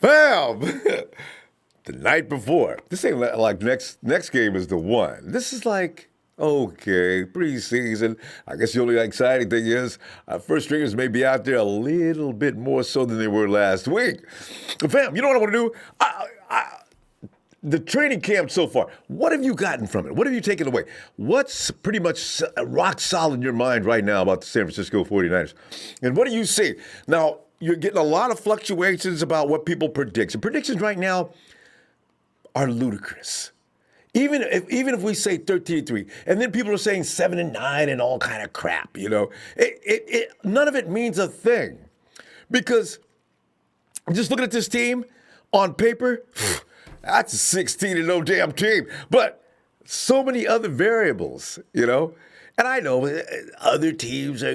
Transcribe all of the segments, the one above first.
Bam! The night before. This ain't like next game is the one. This is like, okay, preseason. I guess the only exciting thing is first stringers may be out there a little bit more so than they were last week. Fam, you know what I want to do? The training camp so far, what have you gotten from it? What have you taken away? What's pretty much rock solid in your mind right now about the San Francisco 49ers? And what do you see? Now, you're getting a lot of fluctuations about what people predict. And predictions right now are ludicrous. Even if we say 13-3, and then people are saying 7-9 and all kind of crap, you know, none of it means a thing. Because just looking at this team on paper, that's a 16-0 damn team. But so many other variables, you know. And I know other teams are.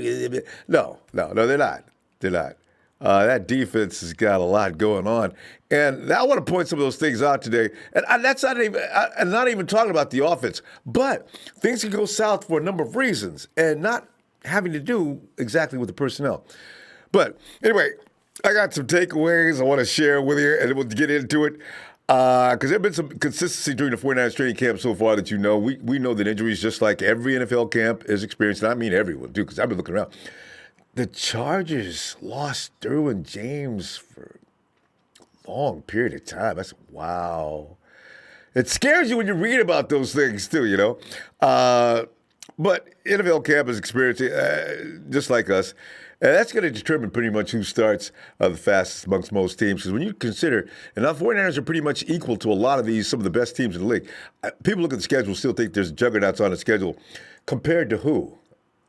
No, they're not. They're not. That defense has got a lot going on. And I want to point some of those things out today. And that's not even, I'm not even talking about the offense. But things can go south for a number of reasons and not having to do exactly with the personnel. But anyway, I got some takeaways I want to share with you, and we'll get into it. Because there have been some consistency during the 49ers training camp so far that you know. We know that injuries, just like every NFL camp is experienced, and I mean everyone, too, because I've been looking around. The Chargers lost Derwin James for a long period of time. That's wow. It scares you when you read about those things, too, you know. But NFL camp is experiencing, just like us. And that's going to determine pretty much who starts the fastest amongst most teams. Because when you consider, and now the 49ers are pretty much equal to a lot of these, some of the best teams in the league. People look at the schedule, still think there's juggernauts on the schedule. Compared to who?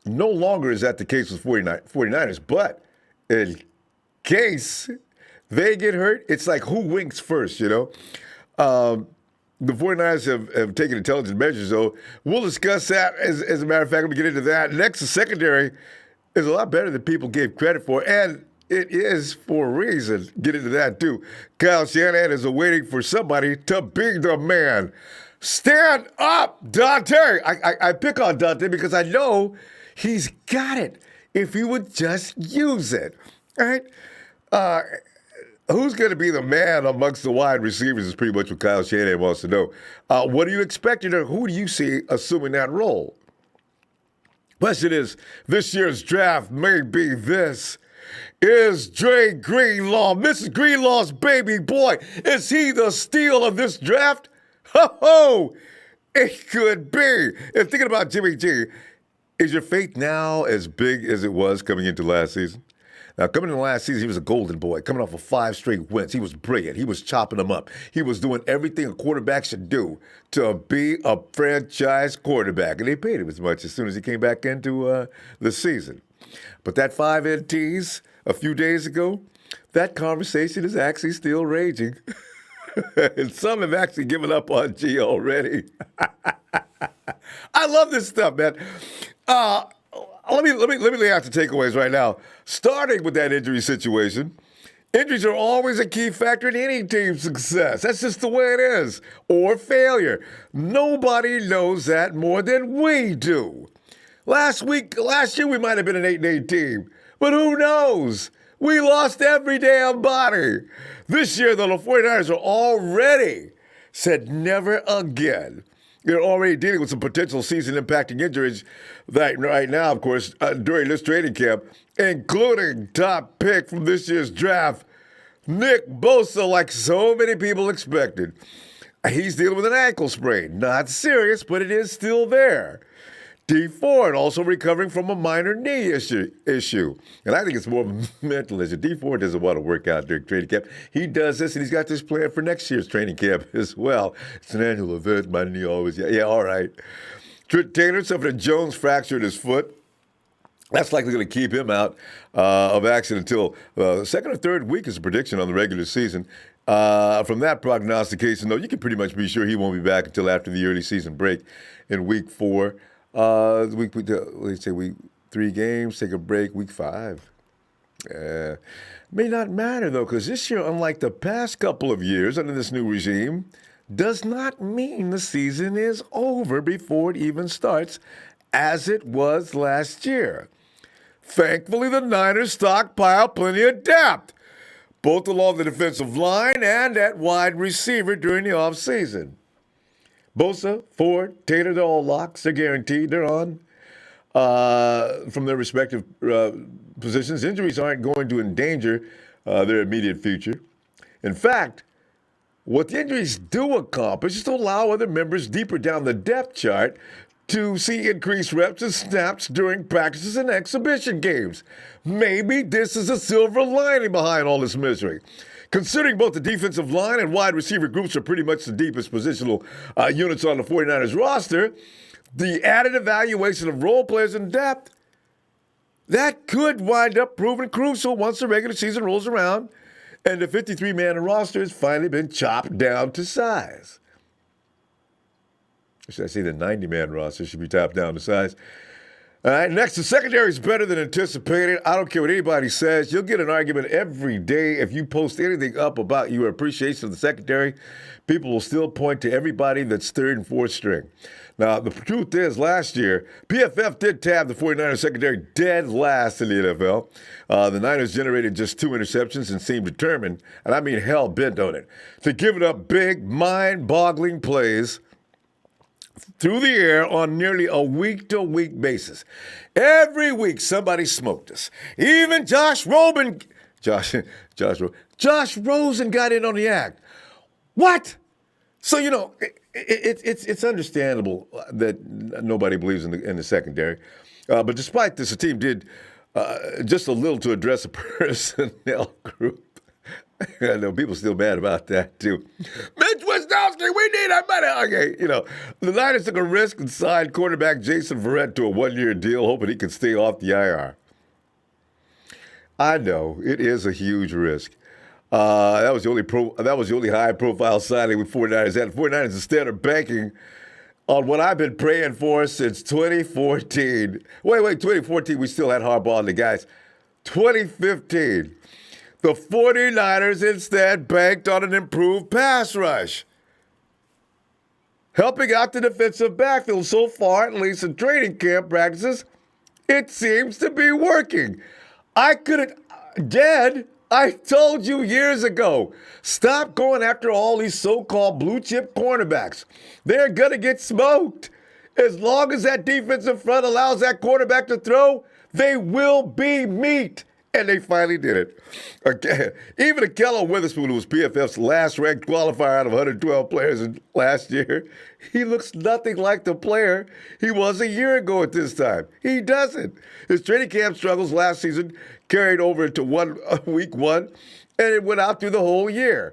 No longer is that the case with 49ers. But in case they get hurt, it's like who winks first, you know? The 49ers have taken intelligent measures, though. We'll discuss that. As a matter of fact, we'll get into that. Next, the secondary is a lot better than people gave credit for, and it is for a reason. Get into that, too. Kyle Shanahan is waiting for somebody to be the man. Stand up, Dante. I pick on Dante because I know he's got it if he would just use it, all right? Who's going to be the man amongst the wide receivers is pretty much what Kyle Shanahan wants to know. What are you expecting, or who do you see assuming that role? Question is, this year's draft may be this. Is Dre Greenlaw, Mrs. Greenlaw's baby boy, is he the steal of this draft? Ho-ho! It could be. And thinking about Jimmy G, is your faith now as big as it was coming into last season? Now, coming into last season, he was a golden boy, coming off of 5 straight wins. He was brilliant. He was chopping them up. He was doing everything a quarterback should do to be a franchise quarterback. And they paid him as much as soon as he came back into the season. But that 5 NTs a few days ago, that conversation is actually still raging. And some have actually given up on G already. I love this stuff, man. Let me lay out the takeaways right now. Starting with that injury situation, injuries are always a key factor in any team's success. That's just the way it is. Or failure. Nobody knows that more than we do. Last year, we might have been an 8-8 team. But who knows? We lost every damn body. This year, though, the 49ers are already said never again. They're already dealing with some potential season-impacting injuries right now, of course, during this training camp, including top pick from this year's draft, Nick Bosa, like so many people expected. He's dealing with an ankle sprain. Not serious, but it is still there. D Ford also recovering from a minor knee issue. And I think it's more mental issue. D Ford doesn't want to work out during training camp. He does this, and he's got this plan for next year's training camp as well. It's an annual event. My knee always, yeah, all right. Trent Taylor suffered a Jones fracture in his foot. That's likely going to keep him out of action until the second or third week is a prediction on the regular season. From that prognostication, though, you can pretty much be sure he won't be back until after the early season break in week 4. Week 3 games, take a break, week 5. May not matter, though, because this year, unlike the past couple of years under this new regime, does not mean the season is over before it even starts, as it was last year. Thankfully, the Niners stockpile plenty of depth. both along the defensive line and at wide receiver during the offseason. Bosa, Ford, Taylor, they're all locks. They're guaranteed. They're on from their respective positions. Injuries aren't going to endanger their immediate future. In fact, what the injuries do accomplish is to allow other members deeper down the depth chart to see increased reps and snaps during practices and exhibition games. Maybe this is a silver lining behind all this misery. Considering both the defensive line and wide receiver groups are pretty much the deepest positional units on the 49ers roster, the added evaluation of role players in depth, that could wind up proving crucial once the regular season rolls around and the 53-man roster has finally been chopped down to size. Should I say the 90-man roster should be chopped down to size? All right, next, the secondary is better than anticipated. I don't care what anybody says. You'll get an argument every day if you post anything up about your appreciation of the secondary. People will still point to everybody that's third and fourth string. Now, the truth is, last year, PFF did tab the 49ers secondary dead last in the NFL. The Niners generated just 2 interceptions and seemed determined, and I mean hell-bent on it, to give it up big, mind-boggling plays through the air on nearly a week-to-week basis. Every week, somebody smoked us. Even Josh Rosen got in on the act. What? So, you know, it's understandable that nobody believes in the secondary. But despite this, the team did just a little to address the personnel group. I know people still mad about that, too. Mitch Wisnowski, we need our money. Okay, you know, the Niners took a risk and signed quarterback Jason Verrett to a 1-year deal, hoping he could stay off the IR. I know, it is a huge risk. That was the only high-profile signing with 49ers had. 49ers instead are banking on what I've been praying for since 2014. Wait, 2014, we still had Harbaugh and the guys. 2015. The 49ers instead banked on an improved pass rush. Helping out the defensive backfield so far, at least in training camp practices, it seems to be working. I told you years ago, stop going after all these so-called blue-chip cornerbacks. They're going to get smoked. As long as that defensive front allows that quarterback to throw, they will be meat. And they finally did it. Okay. Even Akello Witherspoon, who was PFF's last-ranked qualifier out of 112 players last year, he looks nothing like the player he was a year ago at this time. He doesn't. His training camp struggles last season carried over into week one, and it went out through the whole year.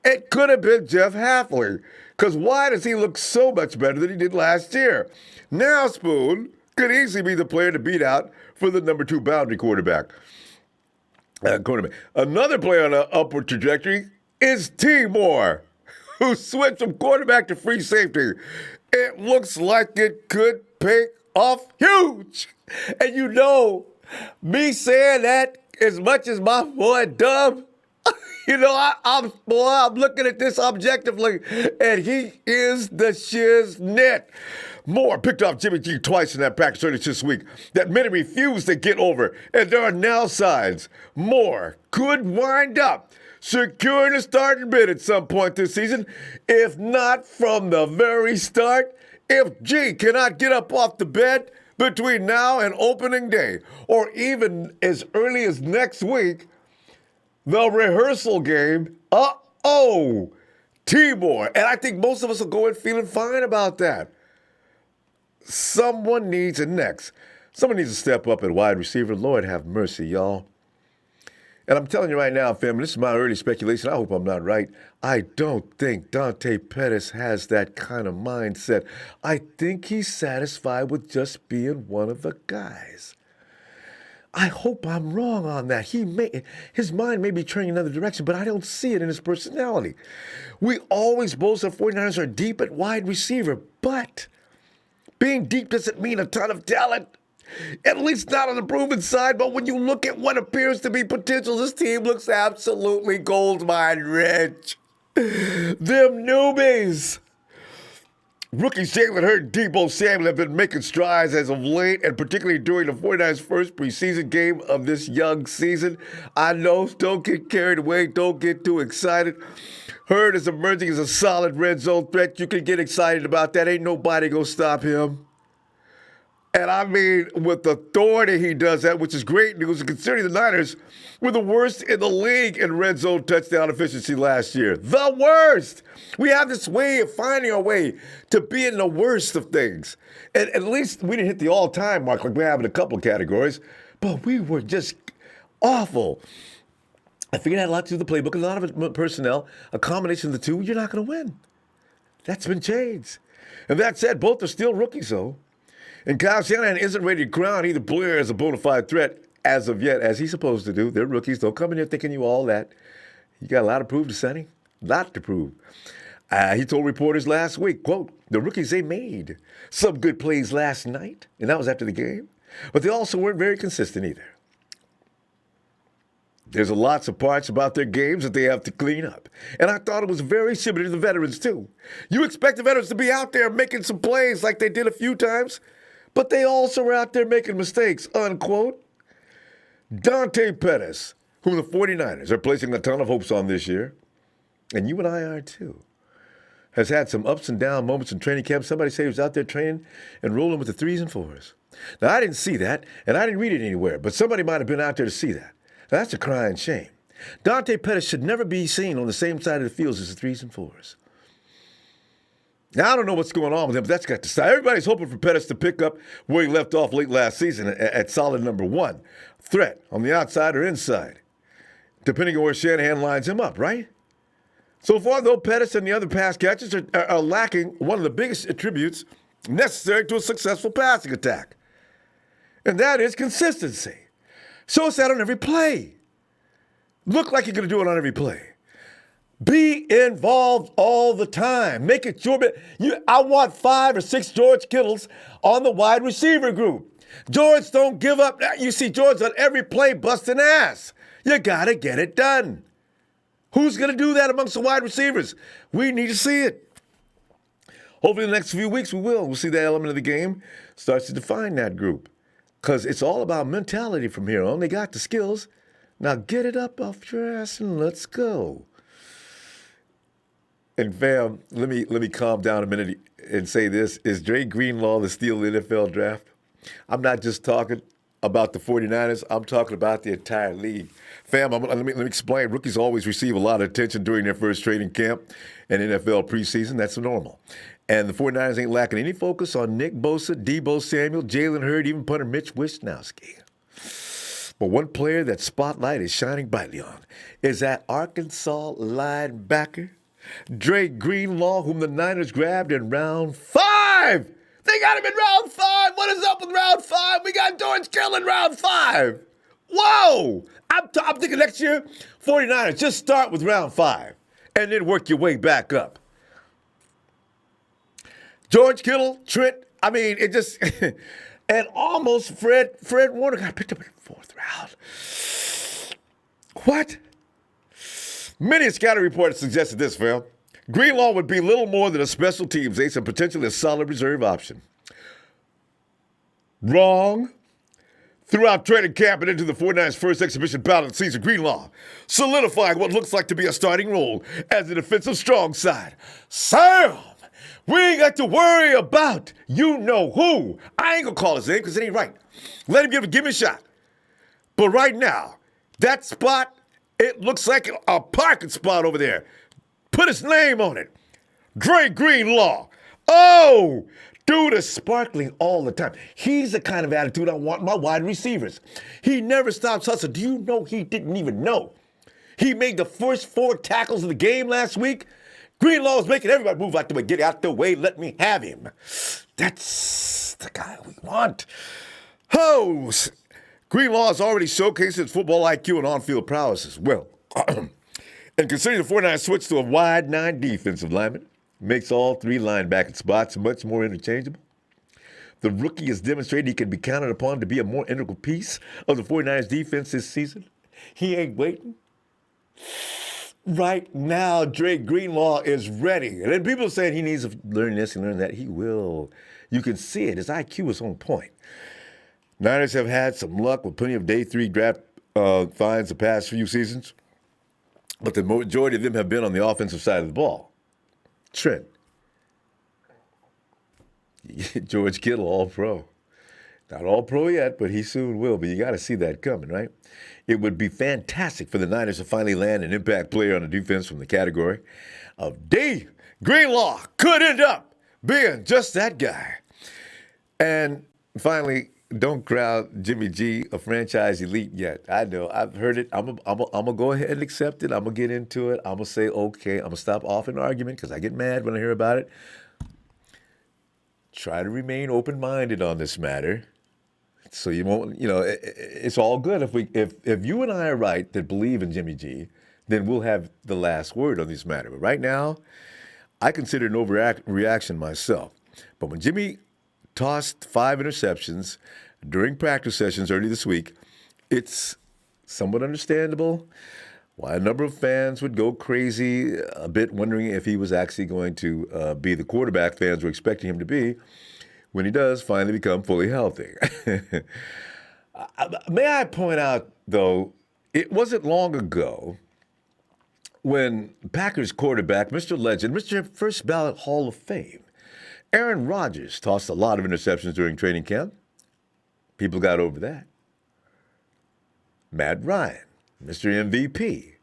It could have been Jeff Hafley, because why does he look so much better than he did last year? Now Spoon could easily be the player to beat out for the number 2 boundary quarterback. Another player on an upward trajectory is T. Moore, who switched from quarterback to free safety. It looks like it could pay off huge. And you know, me saying that as much as my boy Dub, you know, I'm looking at this objectively, and he is the shiznit. Moore picked off Jimmy G twice in that practice earlier this week that many refuse to get over, and there are now signs Moore could wind up securing a starting bid at some point this season, if not from the very start. If G cannot get up off the bed between now and opening day, or even as early as next week, the rehearsal game, T-Moore. And I think most of us will go in feeling fine about that. Someone needs to step up at wide receiver. Lord have mercy, y'all. And I'm telling you right now, family, this is my early speculation. I hope I'm not right. I don't think Dante Pettis has that kind of mindset. I think he's satisfied with just being one of the guys. I hope I'm wrong on that. His mind may be turning another direction, but I don't see it in his personality. We always boast that 49ers are deep at wide receiver, but being deep doesn't mean a ton of talent, at least not on the proven side. But when you look at what appears to be potential, this team looks absolutely gold mine rich. Them newbies Rookies Jalen Hurd and Deebo Samuel have been making strides as of late, and particularly during the 49ers' first preseason game of this young season. I know, don't get carried away, don't get too excited. Hurd is emerging as a solid red zone threat. You can get excited about that. Ain't nobody gonna stop him. And I mean, with authority, he does that, which is great news, considering the Niners were the worst in the league in red zone touchdown efficiency last year. The worst! We have this way of finding our way to being the worst of things. And at least we didn't hit the all-time mark like we have in a couple of categories, but we were just awful. I figured it had a lot to do with the playbook, a lot of it personnel, a combination of the two. You're not going to win. That's been changed. And that said, both are still rookies, though. And Kyle Shanahan isn't ready to crown either player as a bona fide threat as of yet, as he's supposed to do. They're rookies. Don't come in here thinking you all that. You got a lot to prove to Sonny. A lot to prove. He told reporters last week, quote, the rookies, they made some good plays last night, and that was after the game, but they also weren't very consistent either. There's lots of parts about their games that they have to clean up. And I thought it was very similar to the veterans, too. You expect the veterans to be out there making some plays like they did a few times, but they also were out there making mistakes, unquote. Dante Pettis, whom the 49ers are placing a ton of hopes on this year, and you and I are too, has had some ups and down moments in training camp. Somebody said he was out there training and rolling with the 3s and 4s. Now, I didn't see that, and I didn't read it anywhere, but somebody might have been out there to see that. Now, that's a crying shame. Dante Pettis should never be seen on the same side of the field as the 3s and 4s. Now, I don't know what's going on with him, but that's got to stop. Everybody's hoping for Pettis to pick up where he left off late last season at solid number 1. Threat on the outside or inside, depending on where Shanahan lines him up, right? So far, though, Pettis and the other pass catchers are lacking one of the biggest attributes necessary to a successful passing attack, and that is consistency. Show us that on every play. Look like you're going to do it on every play. Be involved all the time. Make it your bit. I want 5 or 6 George Kittles on the wide receiver group. George, don't give up. You see George on every play busting ass. You got to get it done. Who's going to do that amongst the wide receivers? We need to see it. Hopefully in the next few weeks we will. We'll see that element of the game starts to define that group. Because it's all about mentality from here on. They got the skills. Now get it up off your ass and let's go. And fam, let me calm down a minute and say this. Is Dre Greenlaw the steal of the NFL draft? I'm not just talking about the 49ers. I'm talking about the entire league. Fam, let me explain. Rookies always receive a lot of attention during their first training camp and NFL preseason. That's normal. And the 49ers ain't lacking any focus on Nick Bosa, Deebo Samuel, Jalen Hurd, even punter Mitch Wisnowski. But one player that spotlight is shining brightly on is that Arkansas linebacker, Dre Greenlaw, whom the Niners grabbed in round 5. They got him in round 5. What is up with round 5? We got George Kittle in round 5. Whoa! I'm thinking next year, 49ers, just start with round 5 and then work your way back up. George Kittle, Trent, I mean, it just, and almost Fred Warner got picked up in the 4th round. What? Many scouting reports suggested this, fam. Greenlaw would be little more than a special teams ace and potentially a solid reserve option. Wrong. Throughout training camp and into the 49ers' first exhibition bout of the season, Greenlaw solidifying what looks like to be a starting role as a defensive strong side. Sam, we ain't got to worry about you-know-who. I ain't going to call his name because it ain't right. Let him give me a shot. But right now, that spot, it looks like a parking spot over there. Put his name on it. Dre Greenlaw. Oh, dude is sparkling all the time. He's the kind of attitude I want in my wide receivers. He never stops hustling. Do you know he didn't even know? He made the first 4 tackles of the game last week. Greenlaw is making everybody move out the way. Get out the way. Let me have him. That's the guy we want. Oh, Greenlaw has already showcased his football IQ and on-field prowess as well. And considering the 49ers switch to a wide 9 defensive lineman, makes all 3 linebacking spots much more interchangeable. The rookie has demonstrated he can be counted upon to be a more integral piece of the 49ers defense this season. He ain't waiting. Right now, Dre Greenlaw is ready. And then people are saying he needs to learn this and learn that. He will. You can see it. His IQ is on point. Niners have had some luck with plenty of day 3 draft finds the past few seasons, but the majority of them have been on the offensive side of the ball. Trent. George Kittle, all pro. Not all pro yet, but he soon will be. You got to see that coming, right? It would be fantastic for the Niners to finally land an impact player on the defense from the category of D. Greenlaw could end up being just that guy. And finally, don't crowd Jimmy G a franchise elite yet. I know. I've heard it. I'm going to go ahead and accept it. I'm going to get into it. I'm going to say, okay. I'm going to stop off an argument because I get mad when I hear about it. Try to remain open-minded on this matter. So you won't, it's all good if you and I are right that believe in Jimmy G, then we'll have the last word on this matter. But right now, I consider an overreaction myself. But when Jimmy tossed 5 interceptions during practice sessions early this week, it's somewhat understandable why a number of fans would go crazy a bit, wondering if he was actually going to be the quarterback fans were expecting him to be when he does finally become fully healthy. May I point out, though, it wasn't long ago when Packers quarterback, Mr. Legend, Mr. First Ballot Hall of Fame, Aaron Rodgers tossed a lot of interceptions during training camp. People got over that. Matt Ryan, Mr. MVP,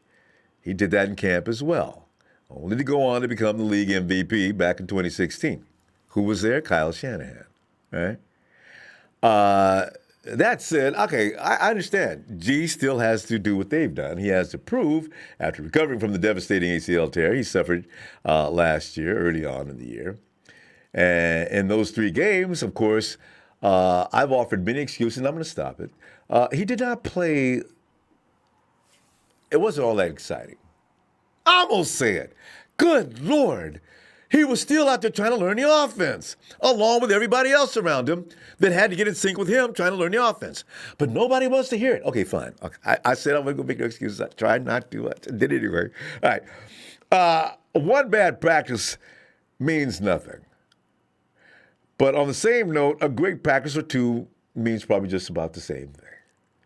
he did that in camp as well, only to go on to become the league MVP back in 2016. Who was there? Kyle Shanahan, right? That said, okay, I understand. G still has to do what they've done. He has to prove, after recovering from the devastating ACL tear he suffered last year, early on in the year. And in those 3 games, of course, I've offered many excuses, and I'm going to stop it. He did not play. It wasn't all that exciting. I'm going to say it. Good Lord. He was still out there trying to learn the offense, along with everybody else around him that had to get in sync with him trying to learn the offense. But nobody wants to hear it. Okay, fine. Okay. I said I'm going to go make no excuses. I tried not to. I did it anyway. All right. One bad practice means nothing. But on the same note, a great practice or 2 means probably just about the same thing.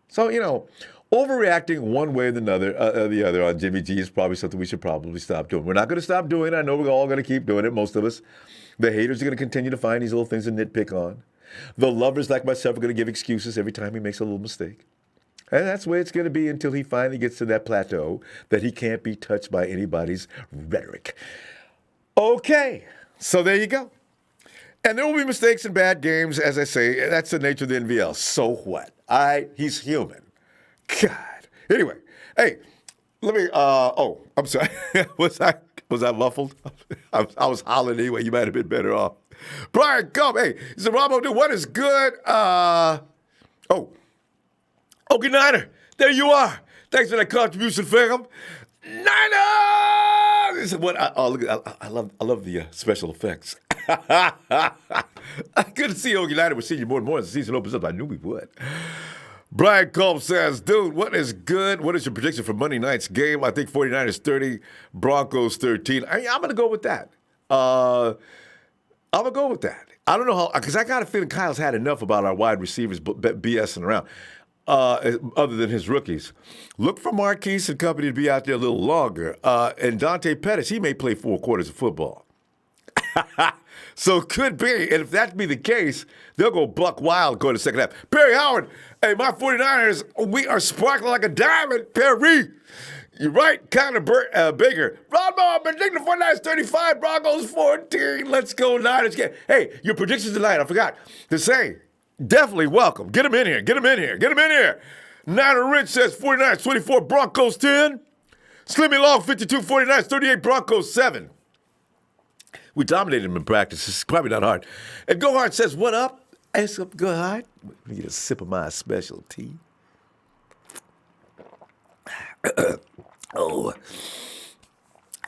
So, overreacting one way or the other on Jimmy G is probably something we should probably stop doing. We're not going to stop doing it. I know we're all going to keep doing it, most of us. The haters are going to continue to find these little things to nitpick on. The lovers like myself are going to give excuses every time he makes a little mistake. And that's the way it's going to be until he finally gets to that plateau that he can't be touched by anybody's rhetoric. Okay, so there you go. And there will be mistakes in bad games, as I say. That's the nature of the NVL. So what? He's human. God. Anyway, hey, let me. I'm sorry. was I muffled? I was hollering anyway. You might have been better off. Brian, come. Hey, he said, Ronbo, dude, what is good? Okay, Niner, there you are. Thanks for that contribution, fam. Niner! He said, what? I love the special effects. I couldn't see Ogie Niner would see you more and more as the season opens up. I knew we would. Brian Culp says, dude, what is good? What is your prediction for Monday night's game? I think 49ers 30, Broncos 13. I'm going to go with that. I don't know how, because I got a feeling Kyle's had enough about our wide receivers BSing around, other than his rookies. Look for Marquise and company to be out there a little longer. And Dante Pettis, he may play 4 quarters of football. So could be, and if that be the case, they'll go buck wild going to the second half. Perry Howard, hey, my 49ers, we are sparkling like a diamond. Perry, you're right, Connor Baker. Ronbo, I'm predicting the 49ers 35, Broncos 14. Let's go Niners. Hey, your predictions tonight, I forgot to say, definitely welcome. Get them in here. Niner Rich says 49ers 24, Broncos 10. Slimmy Long 52, 49ers 38, Broncos 7. We dominated him in practice. It's probably not hard. And Gohard says, what up? What's up, Gohard? Let me get a sip of my special tea. Oh,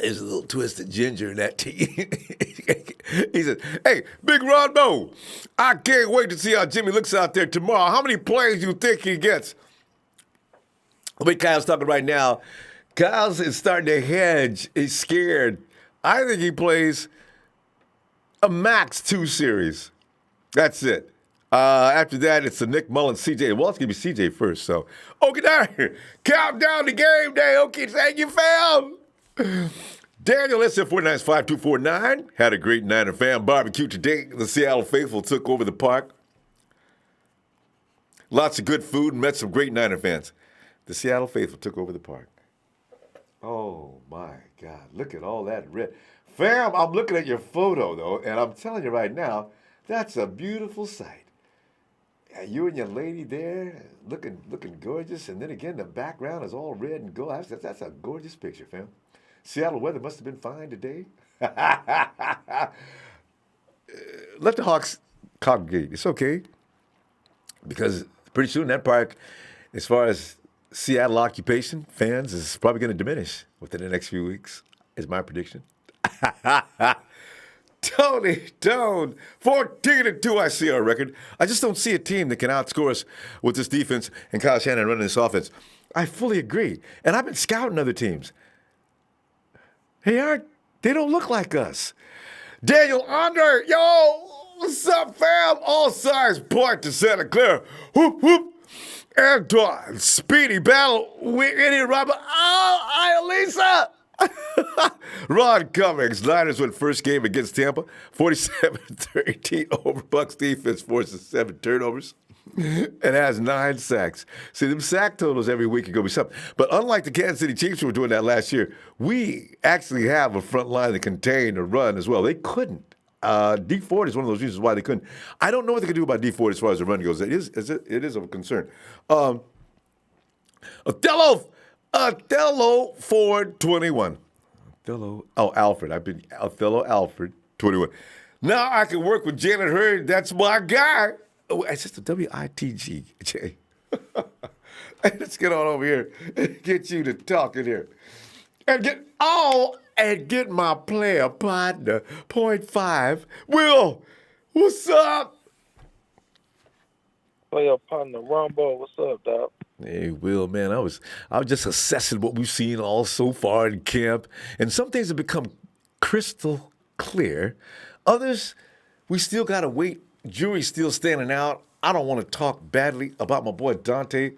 there's a little twisted ginger in that tea. He says, hey, Big Ronbo, I can't wait to see how Jimmy looks out there tomorrow. How many plays do you think he gets? I mean, Kyle's talking right now. Kyle's is starting to hedge. He's scared. I think he plays a max 2 series. That's it. After that, it's the Nick Mullins, CJ. Well, it's going to be CJ first. So, okay, now, countdown to game day. Okay, thank you, fam. Daniel SF495-249 had a great Niner fan barbecue today. The Seattle faithful took over the park. Lots of good food and met some great Niner fans. The Seattle faithful took over the park. Oh, my God. Look at all that red. Fam, I'm looking at your photo, though, and I'm telling you right now, that's a beautiful sight. You and your lady there looking gorgeous, and then again, the background is all red and gold. That's a gorgeous picture, fam. Seattle weather must have been fine today. Let the Hawks congregate. It's okay, because pretty soon that park, as far as Seattle occupation, fans, is probably going to diminish within the next few weeks, is my prediction. Tony Stone, 14-2, I see our record. I just don't see a team that can outscore us with this defense and Kyle Shanahan running this offense. I fully agree. And I've been scouting other teams. They don't look like us. Daniel Under, yo, what's up, fam? All signs point to Santa Clara. Whoop, whoop. Antoine, Speedy Battle, Indian Robert. Oh, Lisa. Ron Cummings, Niners win first game against Tampa, 47-13 over. Bucks defense forces 7 turnovers and has 9 sacks. See, them sack totals every week are going to be something. But unlike the Kansas City Chiefs who were doing that last year, we actually have a front line that contain the run as well. They couldn't. D Ford is one of those reasons why they couldn't. I don't know what they can do about D Ford as far as the run goes. It is of concern. Othello Ford, 21. Alfred. I've been Othello Alfred, 21. Now I can work with Jalen Hurd. That's my guy. Oh, it's just a WITG, Jay. Let's get on over here and get you to talking here. And get my player partner, 0.5. Will, what's up? Player partner, Ronbo, what's up, dog? Hey, Will, man, I was just assessing what we've seen all so far in camp, and some things have become crystal clear. Others, we still got to wait. Jury's still standing out. I don't want to talk badly about my boy Dante,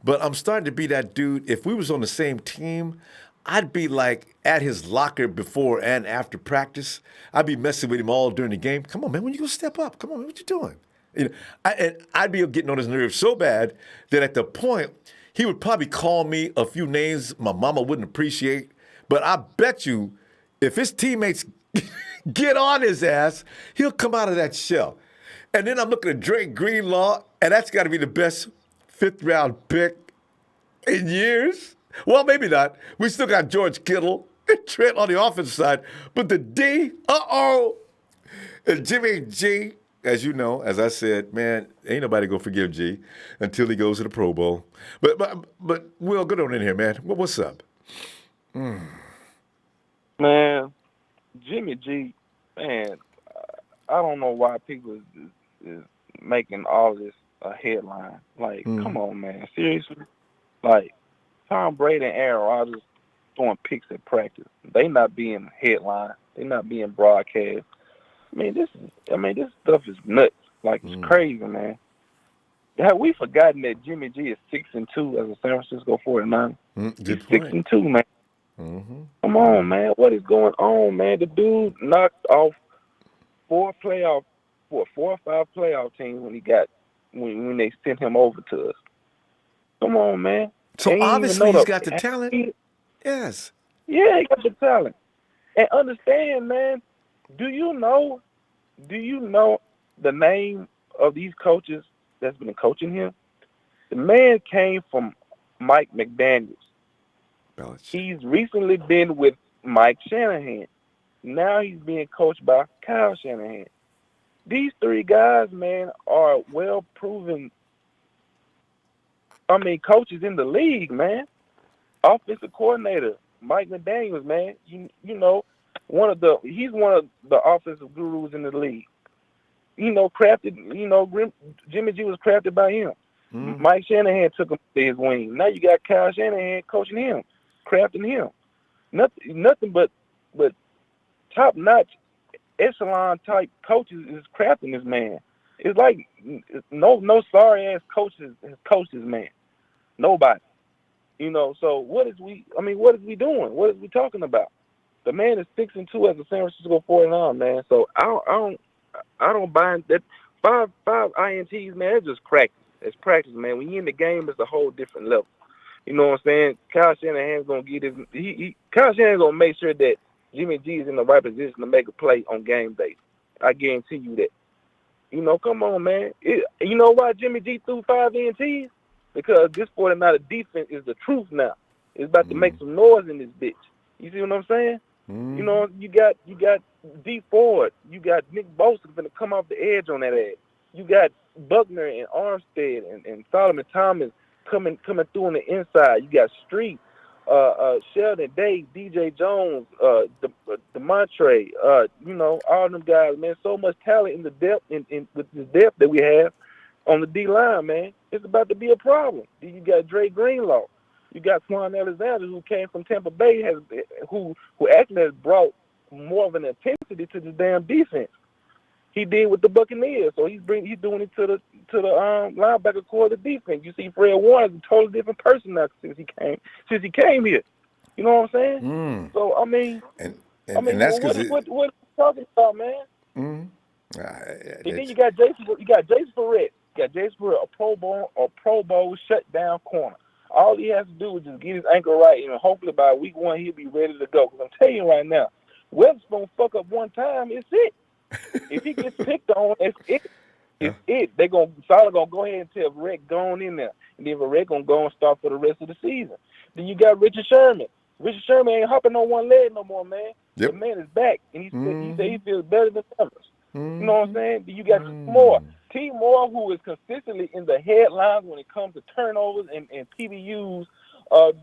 but I'm starting to be that dude. If we was on the same team, I'd be like at his locker before and after practice. I'd be messing with him all during the game. Come on, man, when you gonna step up? Come on, man, what you doing? You know, I'd be getting on his nerves so bad that at the point, he would probably call me a few names my mama wouldn't appreciate. But I bet you if his teammates get on his ass, he'll come out of that shell. And then I'm looking at Dre Greenlaw, and that's got to be the best 5th-round pick in years. Well, maybe not. We still got George Kittle and Trent on the offensive side. But the D, and Jimmy G, as you know, as I said, man, ain't nobody gonna forgive G until he goes to the Pro Bowl. But Will, get on in here, man. What's up? Man, Jimmy G, man, I don't know why people is making all this a headline. Like, come on, man, seriously? Like, Tom Brady and Aaron Rodgers throwing picks at practice. They not being headline. They not being broadcast. This stuff is nuts. Like, it's crazy, man. Have we forgotten that Jimmy G is 6-2 as a San Francisco 49er? He's 6-2, man. Mm-hmm. Come on, man. What is going on, man? The dude knocked off 4 or 5 playoff teams when they sent him over to us. Come on, man. So obviously he's got the talent. Yes. Yeah, he got the talent. And understand, man, do you know the name of these coaches that's been coaching him? The man came from Mike McDaniels. He's recently been with Mike Shanahan. Now he's being coached by Kyle Shanahan. These 3 guys, man, are well-proven, coaches in the league, man. Offensive coordinator, Mike McDaniels, man. You know, he's one of the offensive gurus in the league. Jimmy G was crafted by him. Mike Shanahan took him to his wing. Now you got Kyle Shanahan coaching him. crafting him. Nothing but top notch echelon type coaches is crafting this man. It's like no sorry ass coaches has coached this man. Nobody. So what is we doing? What is we talking about? The man is 6-2 as a San Francisco 49, man. So I don't buy that five INTs, man. It's just practice. It's practice, man. When you're in the game, it's a whole different level. You know what I'm saying? Kyle Shanahan's gonna get his. Kyle Shanahan's gonna make sure that Jimmy G is in the right position to make a play on game day. I guarantee you that. Come on, man. You know why Jimmy G threw 5 ENTs? Because this 49er defense is the truth now. It's about to make some noise in this bitch. You see what I'm saying? You got D Ford. You got Nick Bosa going to come off the edge on that ass. You got Buckner and Armstead and Solomon Thomas coming through on the inside. You got Street, Sheldon, Dave, DJ Jones, DeMontre, all them guys, man. So much talent in the depth with the depth that we have on the D line, man. It's about to be a problem. You got Dre Greenlaw. You got Swan Alexander, who came from Tampa Bay, who actually has brought more of an intensity to the damn defense. He did with the Buccaneers, so he's doing it to the linebacker core of the defense. You see, Fred Warner is a totally different person now since he came here. You know what I'm saying? So I mean, that's because what are you talking about, man? And then you got Jason Verrett. You got Jason Verrett, a Pro Bowl shutdown corner. All he has to do is just get his ankle right, and hopefully by week 1 he'll be ready to go. Because I'm telling you right now, Webb's gonna fuck up one time. It's it. If he gets picked on, it's it. It's it. Solid gonna go ahead and tell Verrett going in there, and then Verrett gonna go and start for the rest of the season. Then you got Richard Sherman. Richard Sherman ain't hopping on one leg no more, man. Yep. The man is back, and he said he feels better than ever. You know what I'm saying? Then you got T. Moore, who is consistently in the headlines when it comes to turnovers and PBUs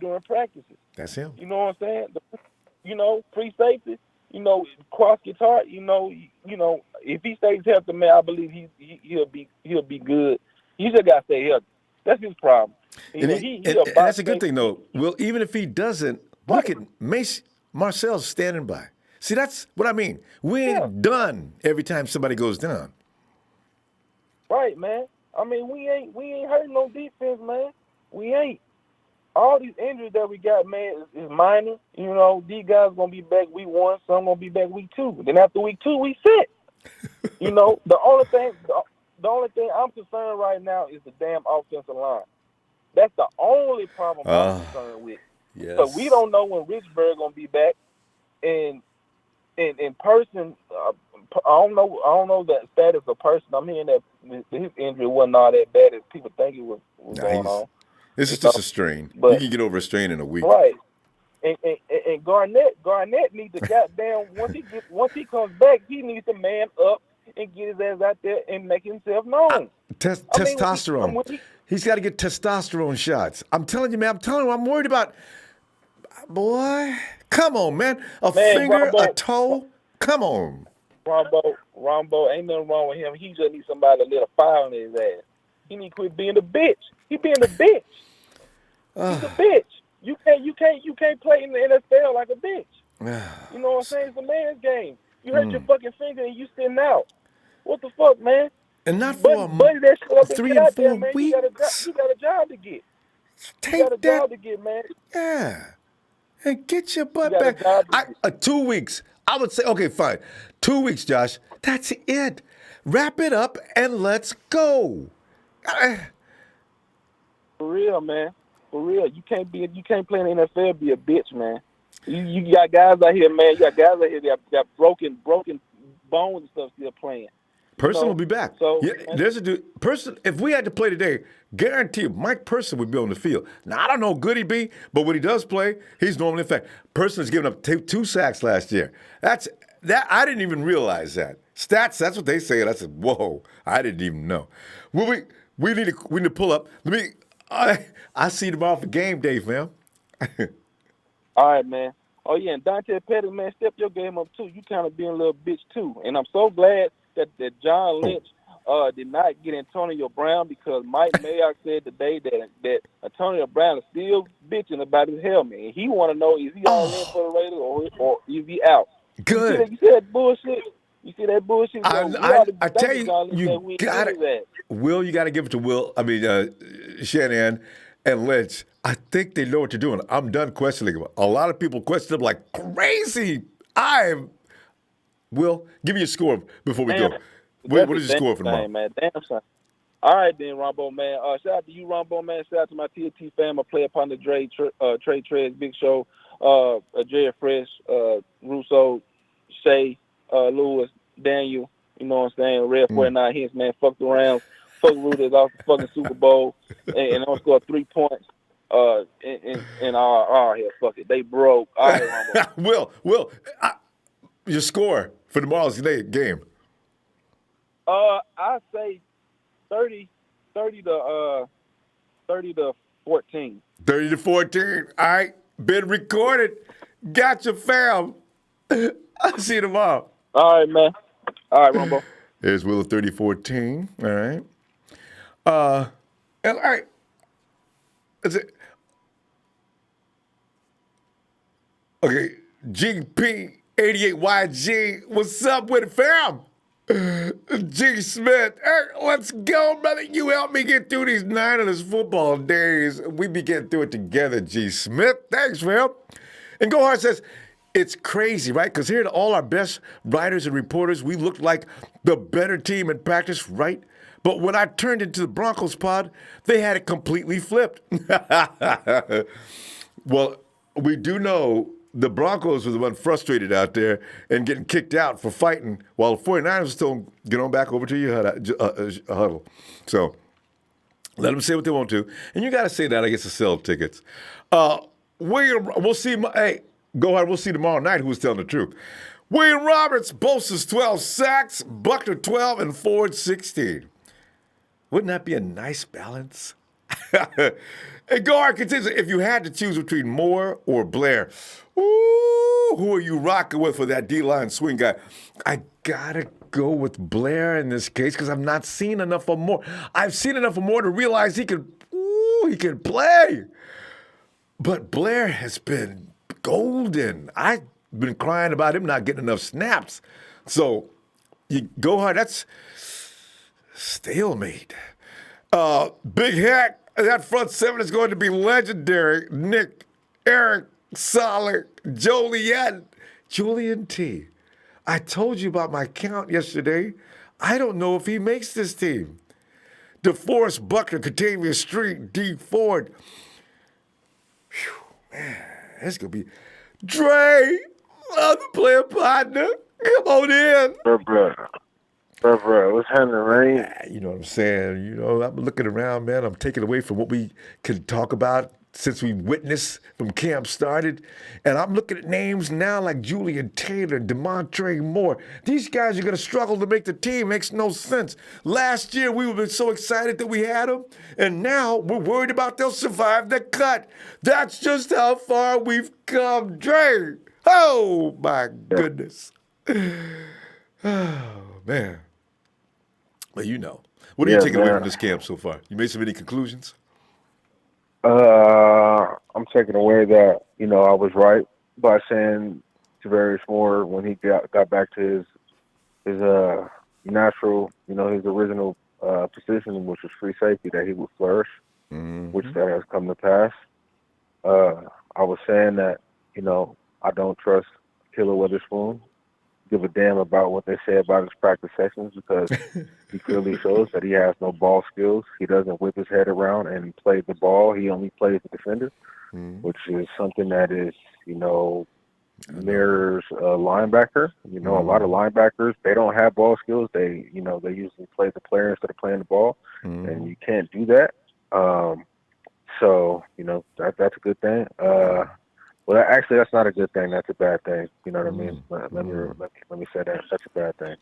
during practices. That's him. You know what I'm saying? Free safety. Cross guitar. If he stays healthy, man, I believe he'll be good. He just gotta stay healthy. That's his problem. And that's a good thing, though. Well, even if he doesn't, look at Marcel's standing by. See, that's what I mean. We ain't done every time somebody goes down. Right, man. I mean, we ain't hurting no defense, man. We ain't. All these injuries that we got, man, is minor. These guys gonna be back week 1, some gonna be back week 2. Then after week 2, we sit. The only thing I'm concerned right now is the damn offensive line. That's the only problem I'm concerned with. Yes. So we don't know when Richburg gonna be back, and in person, I don't know the status of person. I'm hearing that his injury wasn't all that bad as people think it was going on. This is just a strain. But, you can get over a strain in a week. Right. And Garnett needs to goddamn once he comes back, he needs to man up and get his ass out there and make himself known. Testosterone. He's got to get testosterone shots. I'm telling you, man. I'm worried about. Boy, come on, man. Finger, Ronbo, a toe. Come on. Ronbo, ain't nothing wrong with him. He just needs somebody to let a fire on his ass. He need to quit being a bitch. He being a bitch. He's a bitch. You can't play in the NFL like a bitch. You know what I'm saying? It's a man's game. You hurt your fucking finger and you sitting out. What the fuck, man? And not for that shit up 3 and 4 man. weeks. You got a job to get. Job to get, man. Yeah. And get your butt back. 2 weeks. I would say, okay, fine. 2 weeks, Josh. That's it. Wrap it up and let's go. For real, man. For real. You can't play in the NFL, be a bitch, man. You got guys out here, man. You got guys out here that got broken bones and stuff still playing. Person will be back. So yeah, there's a dude. Person, if we had to play today, guarantee you, Mike Person would be on the field. Now I don't know how good he'd be, but when he does play, he's normally in fact. Person has given up 2 sacks last year. That I didn't even realize that. Stats, that's what they say. And I said, whoa, I didn't even know. Well, we need to pull up. I see you tomorrow for game day, fam. All right, man. Oh yeah, and Dante Pettis, man, step your game up too. You kind of being a little bitch too, and I'm so glad that John Lynch did not get Antonio Brown because Mike Mayock said today that Antonio Brown is still bitching about his helmet. And he want to know, is he all in for the Raiders or is he out? Good. You see that bullshit? You see that bullshit? So we ought to be I tell thanking you, God you that we ain't got get it. his ass. Will, you got to give it to Will. I mean, Shanahan and Lynch. I think they know what they're doing. I'm done questioning them. A lot of people question them like crazy. Will, give me your score before we Damn, go. that's What a is your damn score for tomorrow? shame, man. Damn shame. All right, then, Ronbo, man. Shout out to you, Ronbo, man. Shout out to my TNT fam, my player partner, Trey Trez, Big Show, Jared Fresh, Russo, Shay, Lewis, Daniel. You know what I'm saying? Red 49 hits, man. Fuck the Rams. Fuck Ruders off the fucking Super Bowl. And I'm score 3 points. And hell, fuck it. They broke. All right, Ronbo. Will, your score for tomorrow's game. I say 30 to 14. 30 to 14. All right. Been recorded. Gotcha, fam. I'll see you tomorrow. All right, man. All right, Ronbo. There's Will of 3014. All right. And all right. That's it. Okay. GP88YG. What's up with it, fam? G. Smith. Hey, let's go, brother. You help me get through these 9 of these football days. We be getting through it together, G. Smith. Thanks, fam. And Go Hard says, it's crazy, right? Because here to all our best writers and reporters, we looked like the better team in practice, right? But when I turned into the Broncos pod, they had it completely flipped. Well, we do know the Broncos were the one frustrated out there and getting kicked out for fighting, while the 49ers still get on back over to your huddle. So let them say what they want to. And you got to say that, I guess, to sell tickets. We'll see. Hey, Go Hard, we'll see tomorrow night who's telling the truth. William Roberts boasts 12 sacks, Buckner 12, and Ford 16. Wouldn't that be a nice balance? And Go Hard continues, if you had to choose between Moore or Blair, who are you rocking with for that D-line swing guy? I gotta go with Blair in this case because I've not seen enough of Moore. I've seen enough of Moore to realize he can play. But Blair has been golden. I've been crying about him not getting enough snaps. So you Go Hard, that's stalemate. Big Hack, that front seven is going to be legendary. Nick, Eric, Solid, Joliet, Julian T. I told you about my count yesterday. I don't know if he makes this team. DeForest Buckner, Catavia Street, D. Ford. Whew, man, it's going to be Dre, other player partner. Come on in. Bro, what's happening, man? You know what I'm saying? You know, I'm looking around, man. I'm taking away from what we can talk about since we witnessed from camp started. And I'm looking at names now like Julian Taylor, DeMontre Moore. These guys are going to struggle to make the team. Makes no sense. Last year, we were so excited that we had them. And now we're worried about they'll survive the cut. That's just how far we've come, Dre. Oh, my goodness. Oh, man. Well, you know. What are you taking away from this camp so far? You made some any conclusions? I'm taking away that, I was right by saying Tavarius Moore when he got back to his natural, his original position, which was free safety, that he would flourish, which that has come to pass. I was saying that, I don't trust Killer Witherspoon. Give a damn about what they say about his practice sessions because he clearly shows that he has no ball skills. He doesn't whip his head around and play the ball. He only plays the defender, which is something that is, mirrors a linebacker. A lot of linebackers, they don't have ball skills. They, they usually play the player instead of playing the ball, and you can't do that. So, that's a good thing. Well, actually, that's not a good thing. That's a bad thing. You know what I mean? Let me say that. That's a bad thing.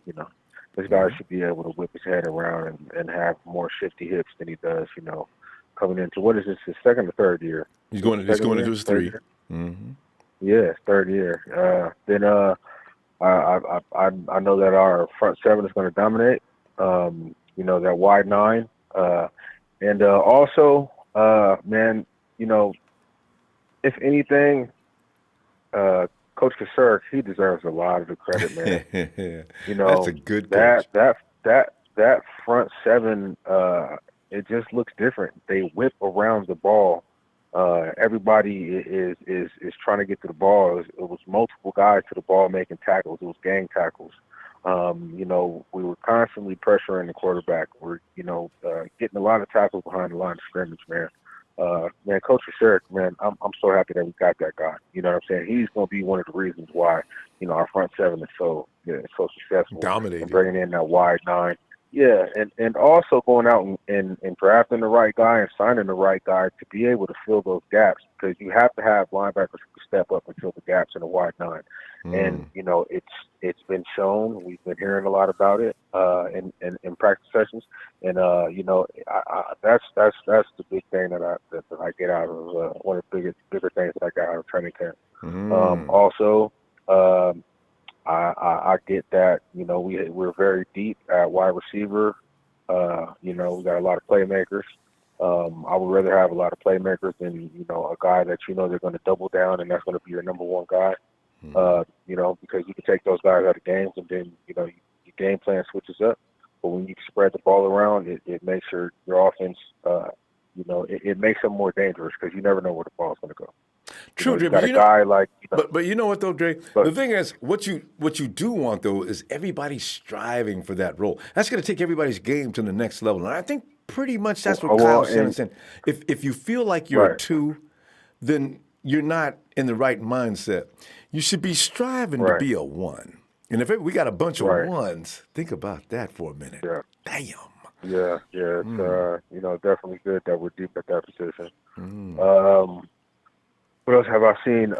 This guy should be able to whip his head around and have more shifty hips than he does. Coming into what is this? His second or third year? He's going into his three. Yeah, third year. Then I know that our front seven is going to dominate. that wide nine. And also, man, if anything, Coach Kasurk, he deserves a lot of the credit, man. That's a good that coach. that front seven, it just looks different. They whip around the ball. Everybody is trying to get to the ball. It was multiple guys to the ball making tackles. It was gang tackles. We were constantly pressuring the quarterback. We're getting a lot of tackles behind the line of scrimmage, man. Man, Coach Sherrick, man, I'm so happy that we got that guy. You know what I'm saying? He's going to be one of the reasons why our front seven is so successful. Dominating. And bringing in that wide nine. Yeah, and also going out and drafting the right guy and signing the right guy to be able to fill those gaps, because you have to have linebackers who step up and fill the gaps in the wide nine. And it's been shown. We've been hearing a lot about it in practice sessions, and that's the big thing that I get out of one of the bigger things that I got out of training camp. Also. I get that, we're very deep at wide receiver. We got a lot of playmakers. I would rather have a lot of playmakers than, a guy that they're going to double down and that's going to be your number one guy. Because you can take those guys out of games and then, your game plan switches up. But when you spread the ball around, it makes your offense, it makes them more dangerous because you never know where the ball's going to go. True, Dre. You got a guy like, but you know what though, Dre? The thing is, what you do want though is everybody striving for that role. That's going to take everybody's game to the next level, and I think pretty much that's what Kyle Shanahan said. If you feel like you're a 2, then you're not in the right mindset. You should be striving to be a 1. And if we got a bunch of 1s, think about that for a minute. Yeah. Damn. Yeah. It's definitely good that we're deep at that position. What else have I seen?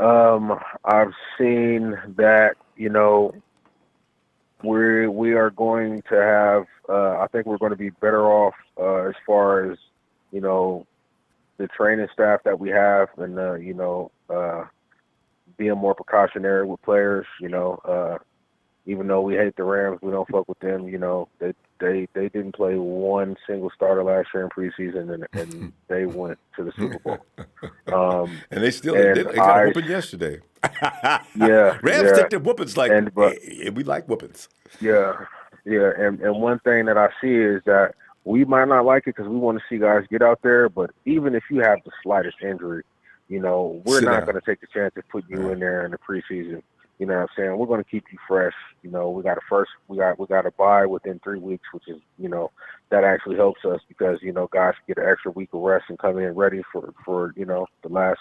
I've seen that, we are going to have, I think we're going to be better off as far as, the training staff that we have and, being more precautionary with players, even though we hate the Rams, we don't fuck with them, they didn't play one single starter last year in preseason, and they went to the Super Bowl. And they still did. They got a whooping yesterday. Rams take their whoopings we like whoopings. Yeah. And one thing that I see is that we might not like it because we want to see guys get out there, but even if you have the slightest injury, we're not going to take the chance of putting you in there in the preseason. You know what I'm saying? We're going to keep you fresh. We got a bye within 3 weeks, which is, that actually helps us because, guys get an extra week of rest and come in ready for the last,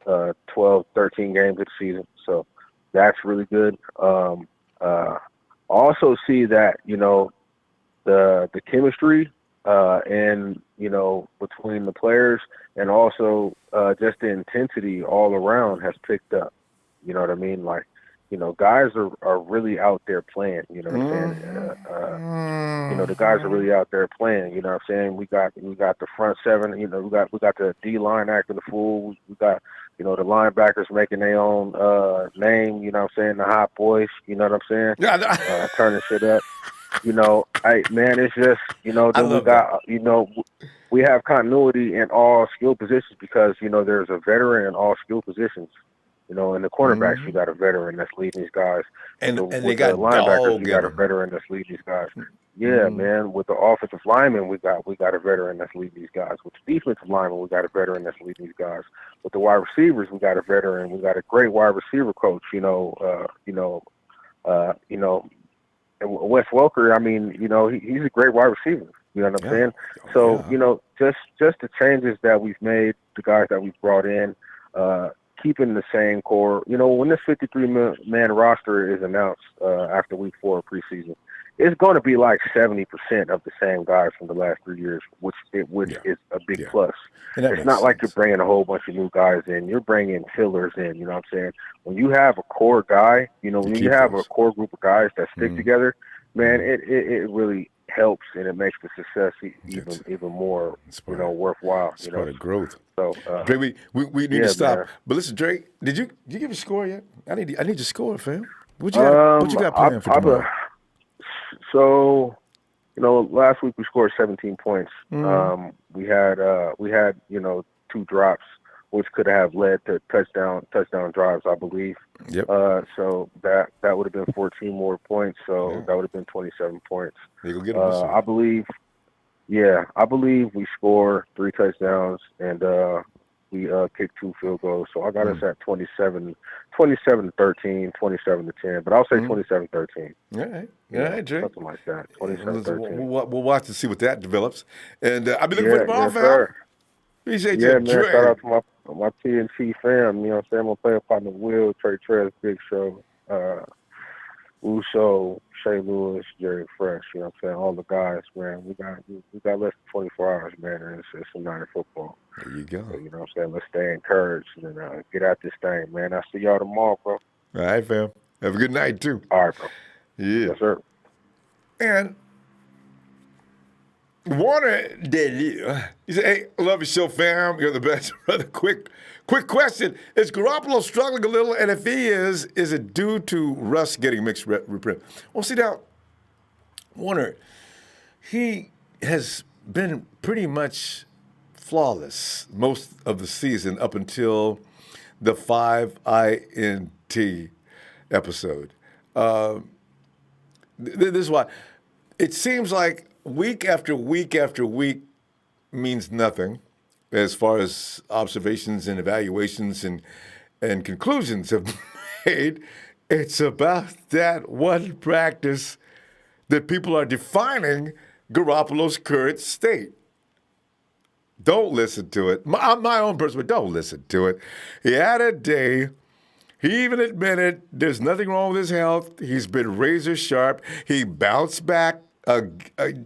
12, 13 games of the season. So that's really good. Also see that, the chemistry and, between the players and also just the intensity all around has picked up. You know what I mean? Like, guys are really out there playing. You know what I'm saying? The guys are really out there playing. You know what I'm saying? We got the front seven. We got the D line acting the fool. We got the linebackers making their own name. You know what I'm saying? The hot boys. You know what I'm saying? Turning shit up. Hey man, it's just then we got we have continuity in all skill positions because there's a veteran in all skill positions. In the cornerbacks, you got a veteran that's leading these guys. And with they got the linebackers, you got a them. veteran that's leading these guys. Yeah, man. With the offensive linemen, we got a veteran that's leading these guys. With the defensive linemen, we got a veteran that's leading these guys. With the wide receivers, we got a veteran. We got a great wide receiver coach. And Wes Welker, I mean, he's a great wide receiver. You know what I'm saying? So, just the changes that we've made, the guys that we've brought in, keeping the same core. When this 53-man roster is announced after week 4 of preseason, it's going to be like 70% of the same guys from the last 3 years, which is a big plus. It's not like you're bringing a whole bunch of new guys in. You're bringing fillers in, you know what I'm saying? When you have a core guy, when you have a core group of guys that stick together, man, it really helps and it makes the success even more, worthwhile. It's part of growth. So, Dre, we need to stop. Man. But listen, Dre, did you give a score yet? I need your score, fam. What you got planned for tomorrow? So, last week we scored 17 points. We had 2 drops, which could have led to touchdown drives, I believe. Yep. So that would have been 14 more points. So that would have been 27 points. You go get them I believe we score 3 touchdowns and we kicked 2 field goals. So I got us at 27-13, 27-10. But I'll say 27-13. All right, Dre. Something like that. 27-13. We'll watch to see what that develops. And I'll be looking for tomorrow, fam. Sir. Appreciate Yeah, you, man. Dre. Shout out to my TNT fam. You know what I'm saying? My player partner Will, Trey Trez, Big Show, Uso, Shay Lewis, Jerry Fresh. You know what I'm saying? All the guys, man. We got less than 24 hours, man. And it's a night of football. There you go. So, you know what I'm saying? Let's stay encouraged and get out this thing, man. I'll see y'all tomorrow, bro. All right, fam. Have a good night, too. All right, bro. Yeah. Yes, sir. And Warner Delia, he said, "Hey, love your show, fam. You're the best, brother. Quick question. Is Garoppolo struggling a little? And if he is it due to Russ getting mixed reprint?" Well, see now, Warner, he has been pretty much flawless most of the season up until the 5 INT episode. This is why it seems like week after week after week means nothing as far as observations and evaluations and conclusions have made. It's about that one practice that people are defining Garoppolo's current state. Don't listen to it. My own person, but don't listen to it. He had a day. He even admitted there's nothing wrong with his health. He's been razor sharp. He bounced back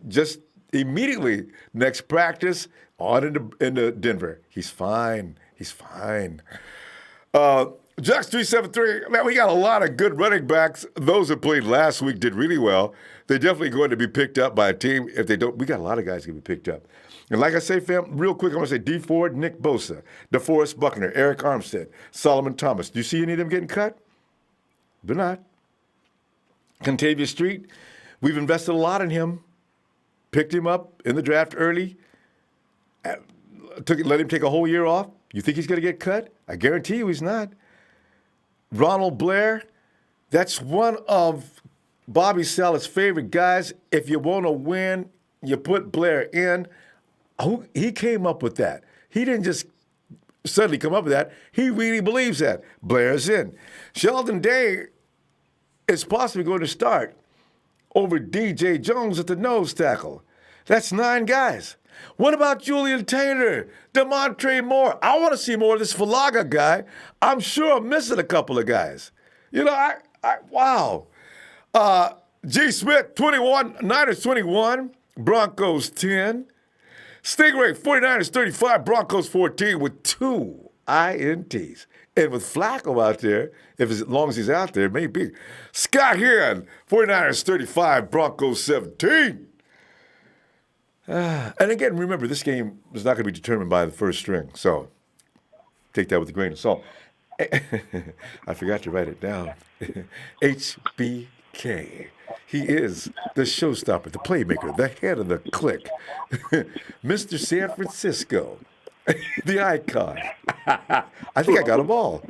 just immediately next practice on into Denver. He's fine. He's fine. Jux 373, man, we got a lot of good running backs. Those that played last week did really well. They're definitely going to be picked up by a team. If they don't, we got a lot of guys going to be picked up. And like I say, fam, real quick, I'm going to say D Ford, Nick Bosa, DeForest Buckner, Eric Armstead, Solomon Thomas. Do you see any of them getting cut? They're not. Contavious Street, we've invested a lot in him. Picked him up in the draft early. Let him take a whole year off. You think he's going to get cut? I guarantee you he's not. Ronald Blair, that's one of Bobby Sala's favorite guys. If you want to win, you put Blair in. He came up with that. He didn't just suddenly come up with that. He really believes that. Blair's in. Sheldon Day is possibly going to start over DJ Jones at the nose tackle. That's 9 guys. What about Julian Taylor, DeMontre Moore? I want to see more of this Falaga guy. I'm sure I'm missing a couple of guys. You know, wow. G. Smith, 21, Niners 21, Broncos 10. Stingray, 49ers 35, Broncos 14 with 2 INTs. And with Flacco out there, as long as he's out there, maybe. Scott Heron, 49ers 35, Broncos 17. And again, remember, this game is not going to be determined by the first string. So take that with a grain of salt. I forgot to write it down. HBK. He is the showstopper, the playmaker, the head of the clique. Mr. San Francisco, the icon. I think I got them all.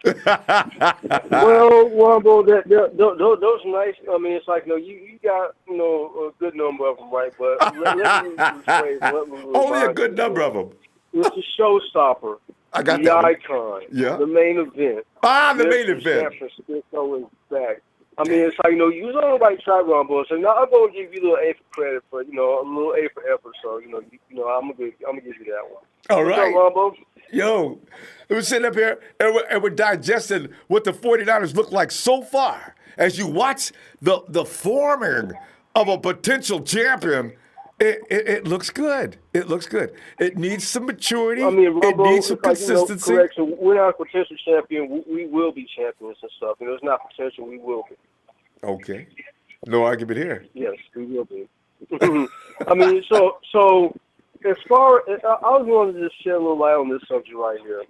Well, Ronbo, those nice. I mean, it's like you got a good number of them, right? But let me rephrase. Only a good number of them. It's the showstopper. I got the that one. icon. Yeah. The main event. The main event. San Francisco is back. I mean, it's like, you was on the right track, Ronbo. So now I'm going to give you a little A for credit for, a little A for effort. So, I'm going to give you that one. All right. What's up, Ronbo? Yo, we're sitting up here and we're digesting what the 49ers look like so far. As you watch the forming of a potential champion, it looks good. It looks good. It needs some maturity. I mean, Ronbo, it needs some consistency. Correct. So we're not a potential champion. We will be champions and stuff. It's not potential. We will be. Okay. No argument here. Yes, we will be. I mean, so as far as I was wanting to just shed a little light on this subject right here.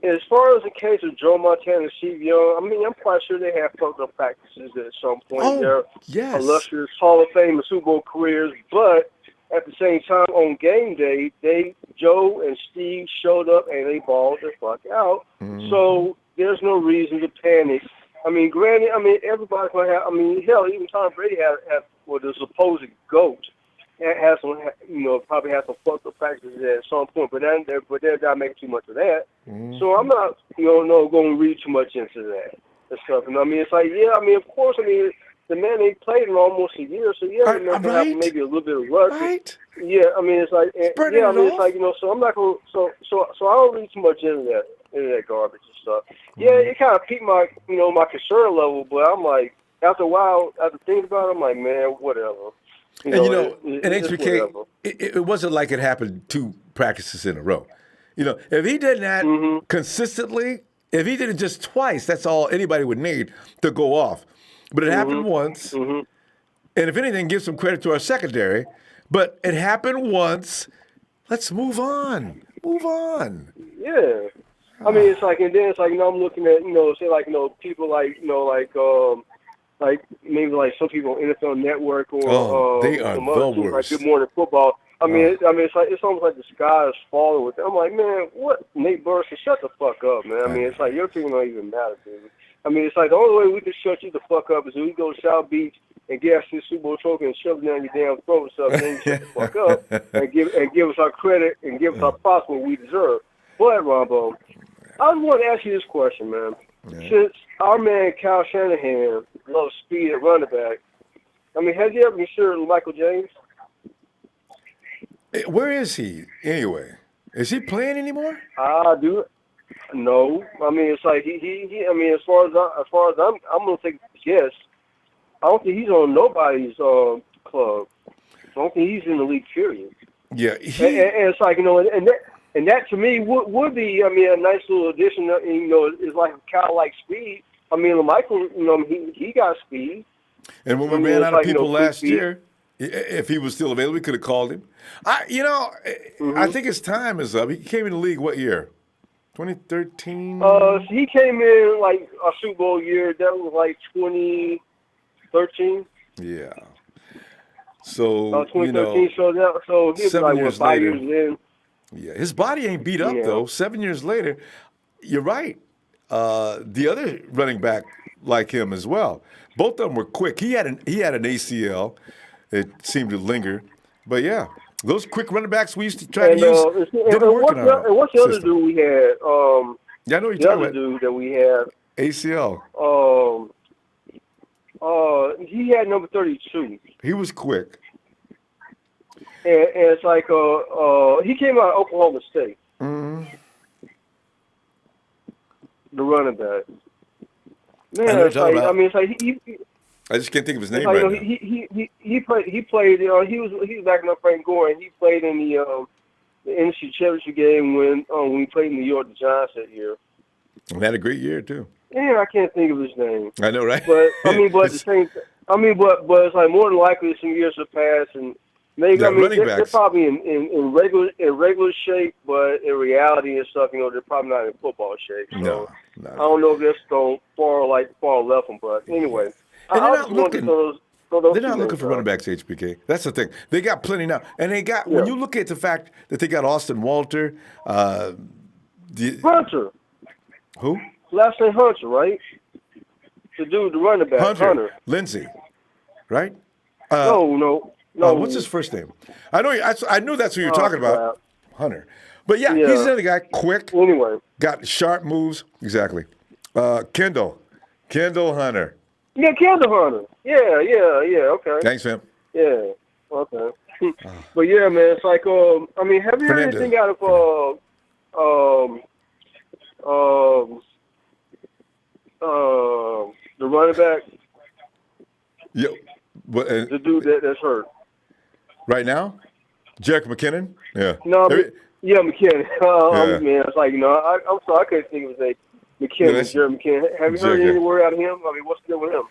as far as the case of Joe Montana and Steve Young, I mean, I'm quite sure they have fucked up practices at some point in their yes. illustrious Hall of Fame and Super Bowl careers. But at the same time, on game day, Joe and Steve showed up and they balled the fuck out. Mm-hmm. So there's no reason to panic. I mean, granted, everybody's going to have, hell, even Tom Brady has the supposed GOAT. Has some, probably has some fucked up practices at some point, but they're not making too much of that. Mm-hmm. So I'm not, going to read too much into that and stuff. And it's like, of course, the man ain't played in almost a year, so the man can have maybe a little bit of rust. Right. Yeah, it's like, it's like, so I'm not going, so I don't read too much into that garbage and stuff. Mm-hmm. Yeah, it kind of piqued my, my concern level, but I'm like, after a while, after thinking about it, I'm like, man, whatever. In HBK, it wasn't like it happened 2 practices in a row. If he did that consistently, if he did it just twice, that's all anybody would need to go off. But it happened once, and if anything, give some credit to our secondary. But it happened once. Let's move on. Move on. Yeah. It's like, and then it's like, I'm looking at, say like, people like maybe like some people on NFL Network or they are some the other teams, like worst. Good Morning Football. It's like it's almost like the sky is falling with them. I'm like, man, what? Nate Burleson, shut the fuck up, man. It's like your team don't even matter to me. It's like the only way we can shut you the fuck up is if we go to South Beach and get us this Super Bowl trophy and shove it down your damn throat and stuff. Then you shut the fuck up and give us our credit and give us our props what we deserve. But Ronbo, I just want to ask you this question, man. Yeah. Since our man Kyle Shanahan loves speed at running back, has he ever considered Michael James? Where is he anyway? Is he playing anymore? Do no. It's like he. As far as I'm gonna take a guess. I don't think he's on nobody's club. I don't think he's in the league. Period. Yeah. And it's like and that to me would be a nice little addition. Is like Kyle likes speed. Michael, he got speed. And when we ran out of people last year, if he was still available, we could have called him. I think his time is up. He came in the league what year? 2013? He came in like a Super Bowl year. That was like 2013. Yeah. So, 2013. So he was 7 like, years 5 later. years in. Yeah, his body ain't beat up, though. 7 years later, you're right. The other running back like him as well. Both of them were quick. He had an ACL. It seemed to linger. But, yeah, those quick running backs we used to try to use didn't work in our what's the other system. dude we had? Yeah, I know you're the talking other about. dude that we had. ACL. He had number 32. He was quick. And it's like he came out of Oklahoma State. Mm-hmm. The running back. Man, it's like, it's like he I just can't think of his name like, right now. He played. He was backing up Frank Gore, and he played in the NFC Championship game when we played in New York, the Giants that year. And had a great year too. Yeah, I can't think of his name. I know, right? But but the same. But it's like more than likely some years have passed, and maybe they're probably in regular shape, but in reality and stuff, they're probably not in football shape. So no. I don't know if they're still far left them, but anyway. And they're not looking. They're not looking for running backs, HBK. That's the thing. They got plenty now, and they got. When you look at the fact that they got Austin Walter, Hunter. Who? Last name Hunter, right? The dude, the running back, Hunter. Lindsey, right? No. What's his first name? I know. I knew that's who you're talking about, Hunter. But yeah, he's another guy, quick. Anyway, got sharp moves. Exactly. Kendall Hunter. Yeah, Kendall Hunter. Yeah. Okay. Thanks, fam. Yeah. Okay. But yeah, man, it's like have you heard anything out of the running back? Yeah. The dude that's hurt. Right now? Jerick McKinnon? Yeah. No, McKinnon. Man, it's like, I'm sorry, I couldn't think of his name. McKinnon, Jerick McKinnon. Have you heard any word out of him? What's the deal with him?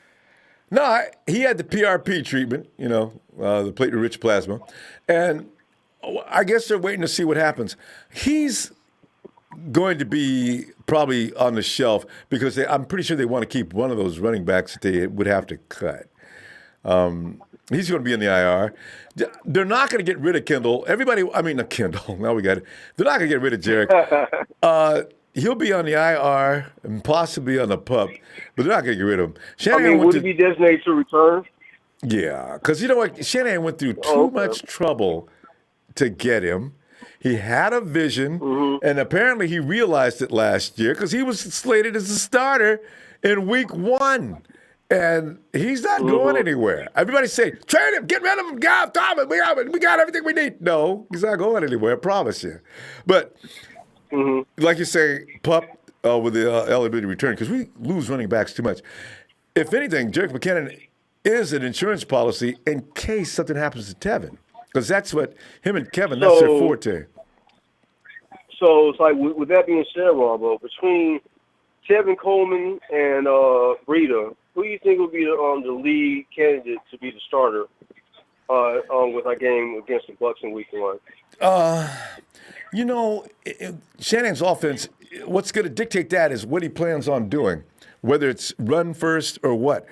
No, he had the PRP treatment, the platelet-rich plasma. And I guess they're waiting to see what happens. He's going to be probably on the shelf because I'm pretty sure they want to keep one of those running backs that they would have to cut. He's going to be in the IR. They're not going to get rid of Kendall. Not Kendall. Now we got it. They're not going to get rid of Jarek. He'll be on the IR and possibly on the PUP, but they're not going to get rid of him. Shanahan would he be designated to return? Yeah, because you know what? Shanahan went through too much trouble to get him. He had a vision, and apparently he realized it last year because he was slated as a starter in week 1. And he's not going anywhere. Everybody say, trade him, get rid of him, we got everything we need. No, he's not going anywhere, I promise you. But like you say, PUP with the eligibility to return, because we lose running backs too much. If anything, Jerick McKinnon is an insurance policy in case something happens to Tevin. Because that's what him and Kevin, that's their forte. So it's like, with that being said, Ronbo, between Tevin Coleman and Breida, who do you think will be the lead candidate to be the starter with our game against the Bucs in week 1? Shanahan's offense, what's going to dictate that is what he plans on doing, whether it's run first or what.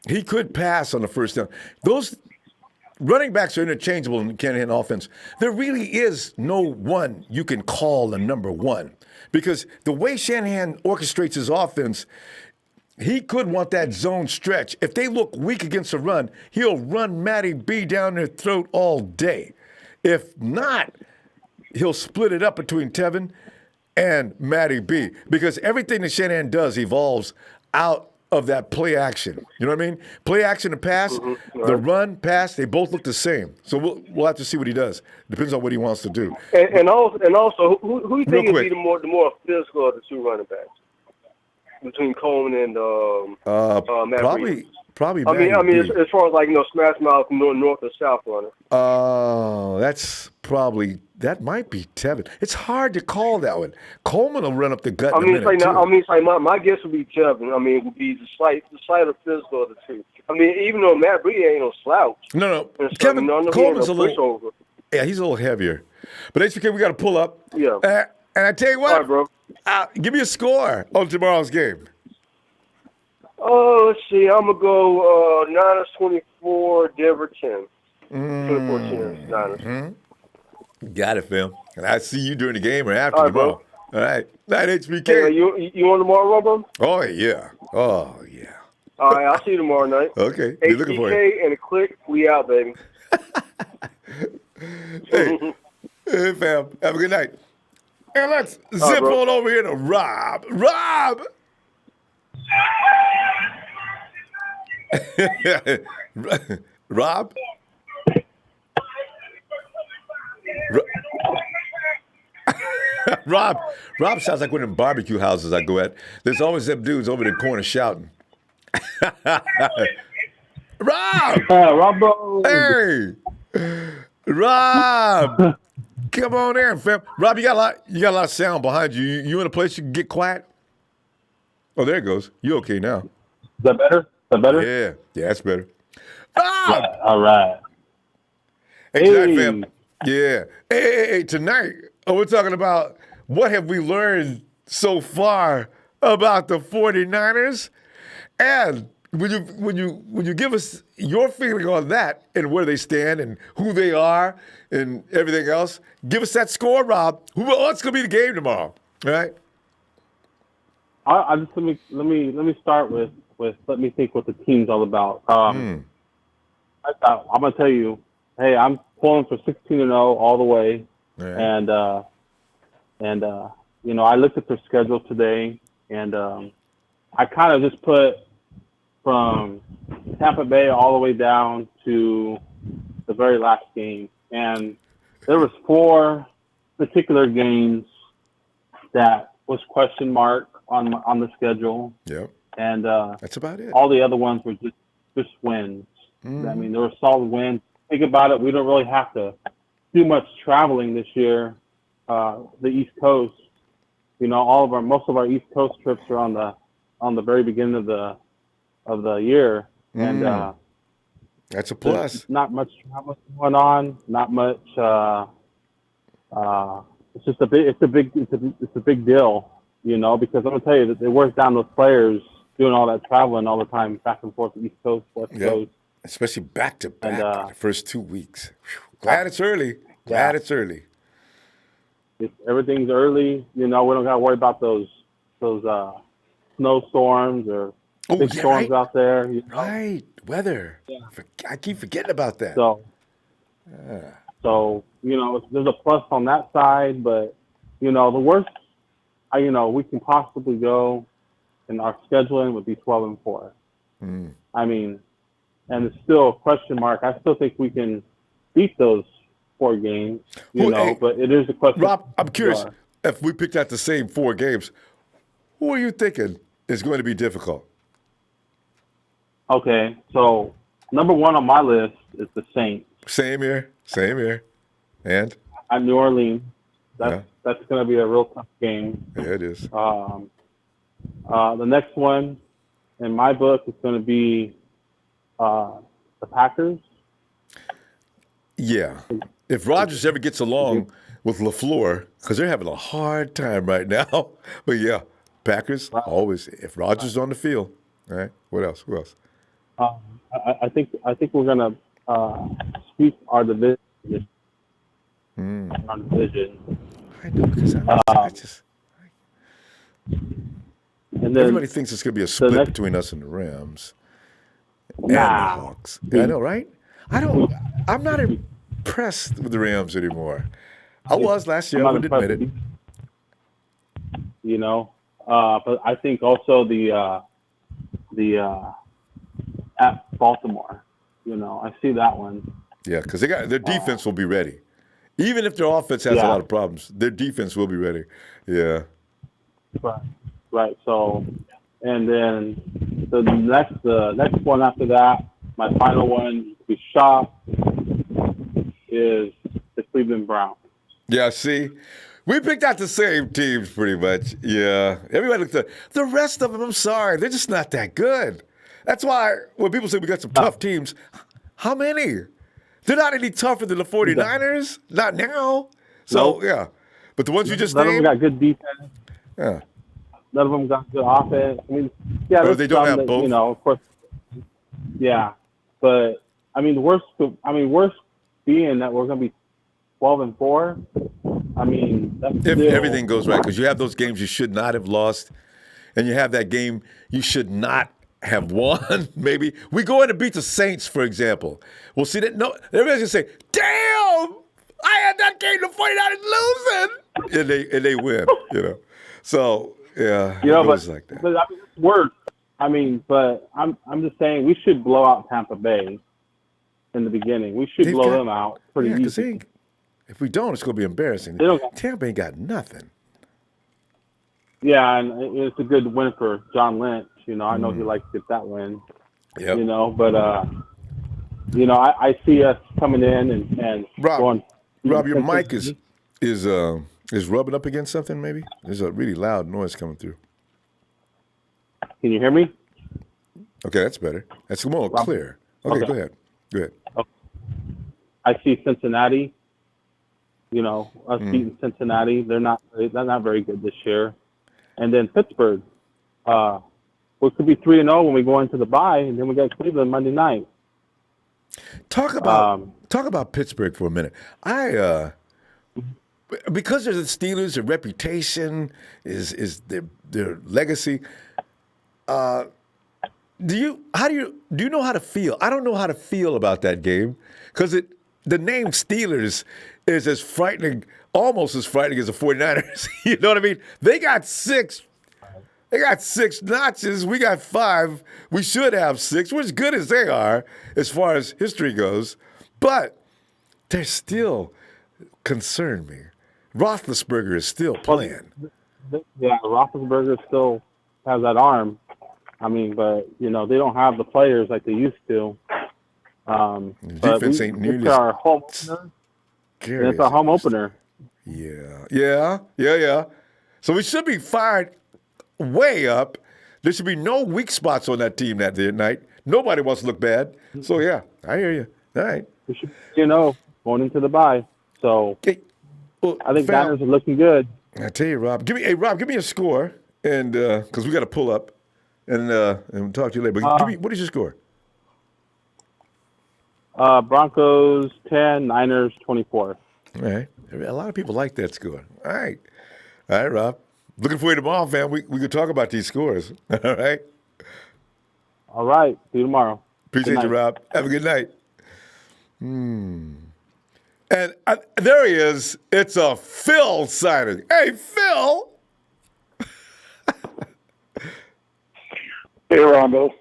He could pass on the first down. Those running backs are interchangeable in the Shanahan offense. There really is no one you can call the number one because the way Shanahan orchestrates his offense, he could want that zone stretch. If they look weak against the run, he'll run Matty B down their throat all day. If not, he'll split it up between Tevin and Matty B because everything that Shanahan does evolves out of that play action. You know what I mean? Play action and pass, the run, pass, they both look the same. So we'll have to see what he does. Depends on what he wants to do. And also, who do you think will be the more physical of the two running backs? Between Coleman and Matt Breida. Probably. As far as smash mouth north or south runner. That might be Tevin. It's hard to call that one. Coleman will run up the gut. My guess would be Tevin. It would be the slighter physical of the two. Even though Matt Breida ain't no slouch. No. Coleman's a little. Yeah, he's a little heavier. But HBK, we got to pull up. Yeah. And I tell you what, all right, bro. Give me a score on tomorrow's game. Let's see. I'm going to go Niners 24, Denver 10. 24-10, Niners. Got it, fam. And I see you during the game or after all right, tomorrow. Bro. All right. Night, HBK. Hey, you on tomorrow, Ronbo? Oh, yeah. All right, I'll see you tomorrow night. Okay. Be looking for you. HBK and a click. We out, baby. Hey, fam. Have a good night. And let's zip on over here to Rob. Rob! Rob? Rob sounds like one of them barbecue houses I go at. There's always them dudes over in the corner shouting. Rob! Ronbo! Hey! Rob! Come on in, fam. Rob, you got a lot of sound behind you. You in a place you can get quiet? Oh, there it goes. You okay now? Is that better? Yeah, that's better. Rob! All right. Hey, tonight, fam. Yeah. Hey, tonight we're talking about what have we learned so far about the 49ers, and when you give us your feeling on that and where they stand and who they are and everything else, give us that score, Rob. What's going to be the game tomorrow? All right. I just let me start with let me think what the team's all about. I'm gonna tell you, hey, I'm pulling for 16-0 all the way, right. and I looked at their schedule today, and I kind of just put from Tampa Bay all the way down to the very last game, and there was 4 particular games that was question mark on the schedule. Yep. And that's about it. All the other ones were just wins. They were solid wins. Think about it. We don't really have to do much traveling this year. The East Coast, most of our East Coast trips are on the very beginning of the year, and that's a plus. Not much going on. Not much. just it's a big deal, because I'm gonna tell you that it wears down those players doing all that traveling all the time back and forth, East Coast, West Coast, especially back to back and the first 2 weeks. Whew. Glad it's early. Glad it's early. Everything's early. We don't gotta worry about those snowstorms or big storms out there. Right, weather. Yeah. I keep forgetting about that. So there's a plus on that side, but the worst, we can possibly go, and our scheduling would be 12-4. I mean, and it's still a question mark. I still think we can beat those 4 games, but it is a question. Rob, I'm curious if we picked out the same 4 games. Who are you thinking is going to be difficult? Okay, so number 1 on my list is the Saints. Same here. And? At New Orleans. That's going to be a real tough game. Yeah, it is. The next one, in my book, is going to be the Packers. Yeah. If Rodgers ever gets along with LaFleur, because they're having a hard time right now. But yeah, Packers, always. If Rodgers is on the field. All right. What else? Who else? I think we're going to sweep our division. Our division. I know, because I just... And then everybody thinks it's going to be a split between us and the Rams and the Hawks. Yeah, I know, right? I'm not impressed with the Rams anymore. I was last year. I wouldn't admit it. But I think also the at Baltimore. I see that one. Yeah, because their defense will be ready. Even if their offense has a lot of problems, their defense will be ready. Yeah. Right. So, and then the next one after that, my final one, to be shocked, is the Cleveland Browns. Yeah, see? We picked out the same teams pretty much. Yeah. Everybody looked at the rest of them, I'm sorry, they're just not that good. That's why when people say we got some tough teams, how many? They're not any tougher than the 49ers. Not now. So, yeah. But the ones you just named. None of them got good defense. Yeah. None of them got good offense. I mean, they don't have both. Of course. Yeah. But, the worst being that we're going to be 12-4. That's if everything goes right. Because you have those games you should not have lost. And you have that game you should not have won, maybe. We go in and beat the Saints, for example. We'll see that. No, everybody's going to say, damn, I had that game, the 49ers losing. And they win, So, yeah, it goes like that. But it's worse. But I'm just saying we should blow out Tampa Bay in the beginning. We should blow them out pretty easy. If we don't, it's going to be embarrassing. Tampa ain't got nothing. Yeah, and it's a good win for John Lynch. I know he likes to get that win. Yep. But I see us coming in and going. Rob, your mic is rubbing up against something. Maybe there's a really loud noise coming through. Can you hear me? Okay, that's better. That's more clear. Okay, go ahead. Okay. I see Cincinnati. Us beating Cincinnati. They're not very good this year. And then Pittsburgh. We could be 3-0 when we go into the bye, and then we got Cleveland Monday night. Talk about Pittsburgh for a minute. Because they're the Steelers, their reputation is their legacy. Do you know how to feel? I don't know how to feel about that game because the name Steelers is as frightening, almost as frightening as the 49ers. You know what I mean? They got 6 notches. We got 5. We should have 6. We're as good as they are as far as history goes. But they still concern me. Roethlisberger is still playing. Yeah, Roethlisberger still has that arm. But, they don't have the players like they used to. Defense ain't nearly it's our home opener. It's our home opener. Yeah. So we should be fired way up. There should be no weak spots on that team that night. Nobody wants to look bad. So, yeah, I hear you. All right. We should, going into the bye. So, Well, I think fam, Niners are looking good. I tell you, Rob. Give me a score, and because we got to pull up, and we'll talk to you later. But give me, what is your score? Broncos 10, Niners 24. All right. A lot of people like that score. All right, Rob. Looking for you tomorrow, fam. We can talk about these scores. All right. All right. See you tomorrow. Appreciate you, Rob. Have a good night. And there he is. It's a Phil sighting. Hey, Phil. Hey, Ronbo.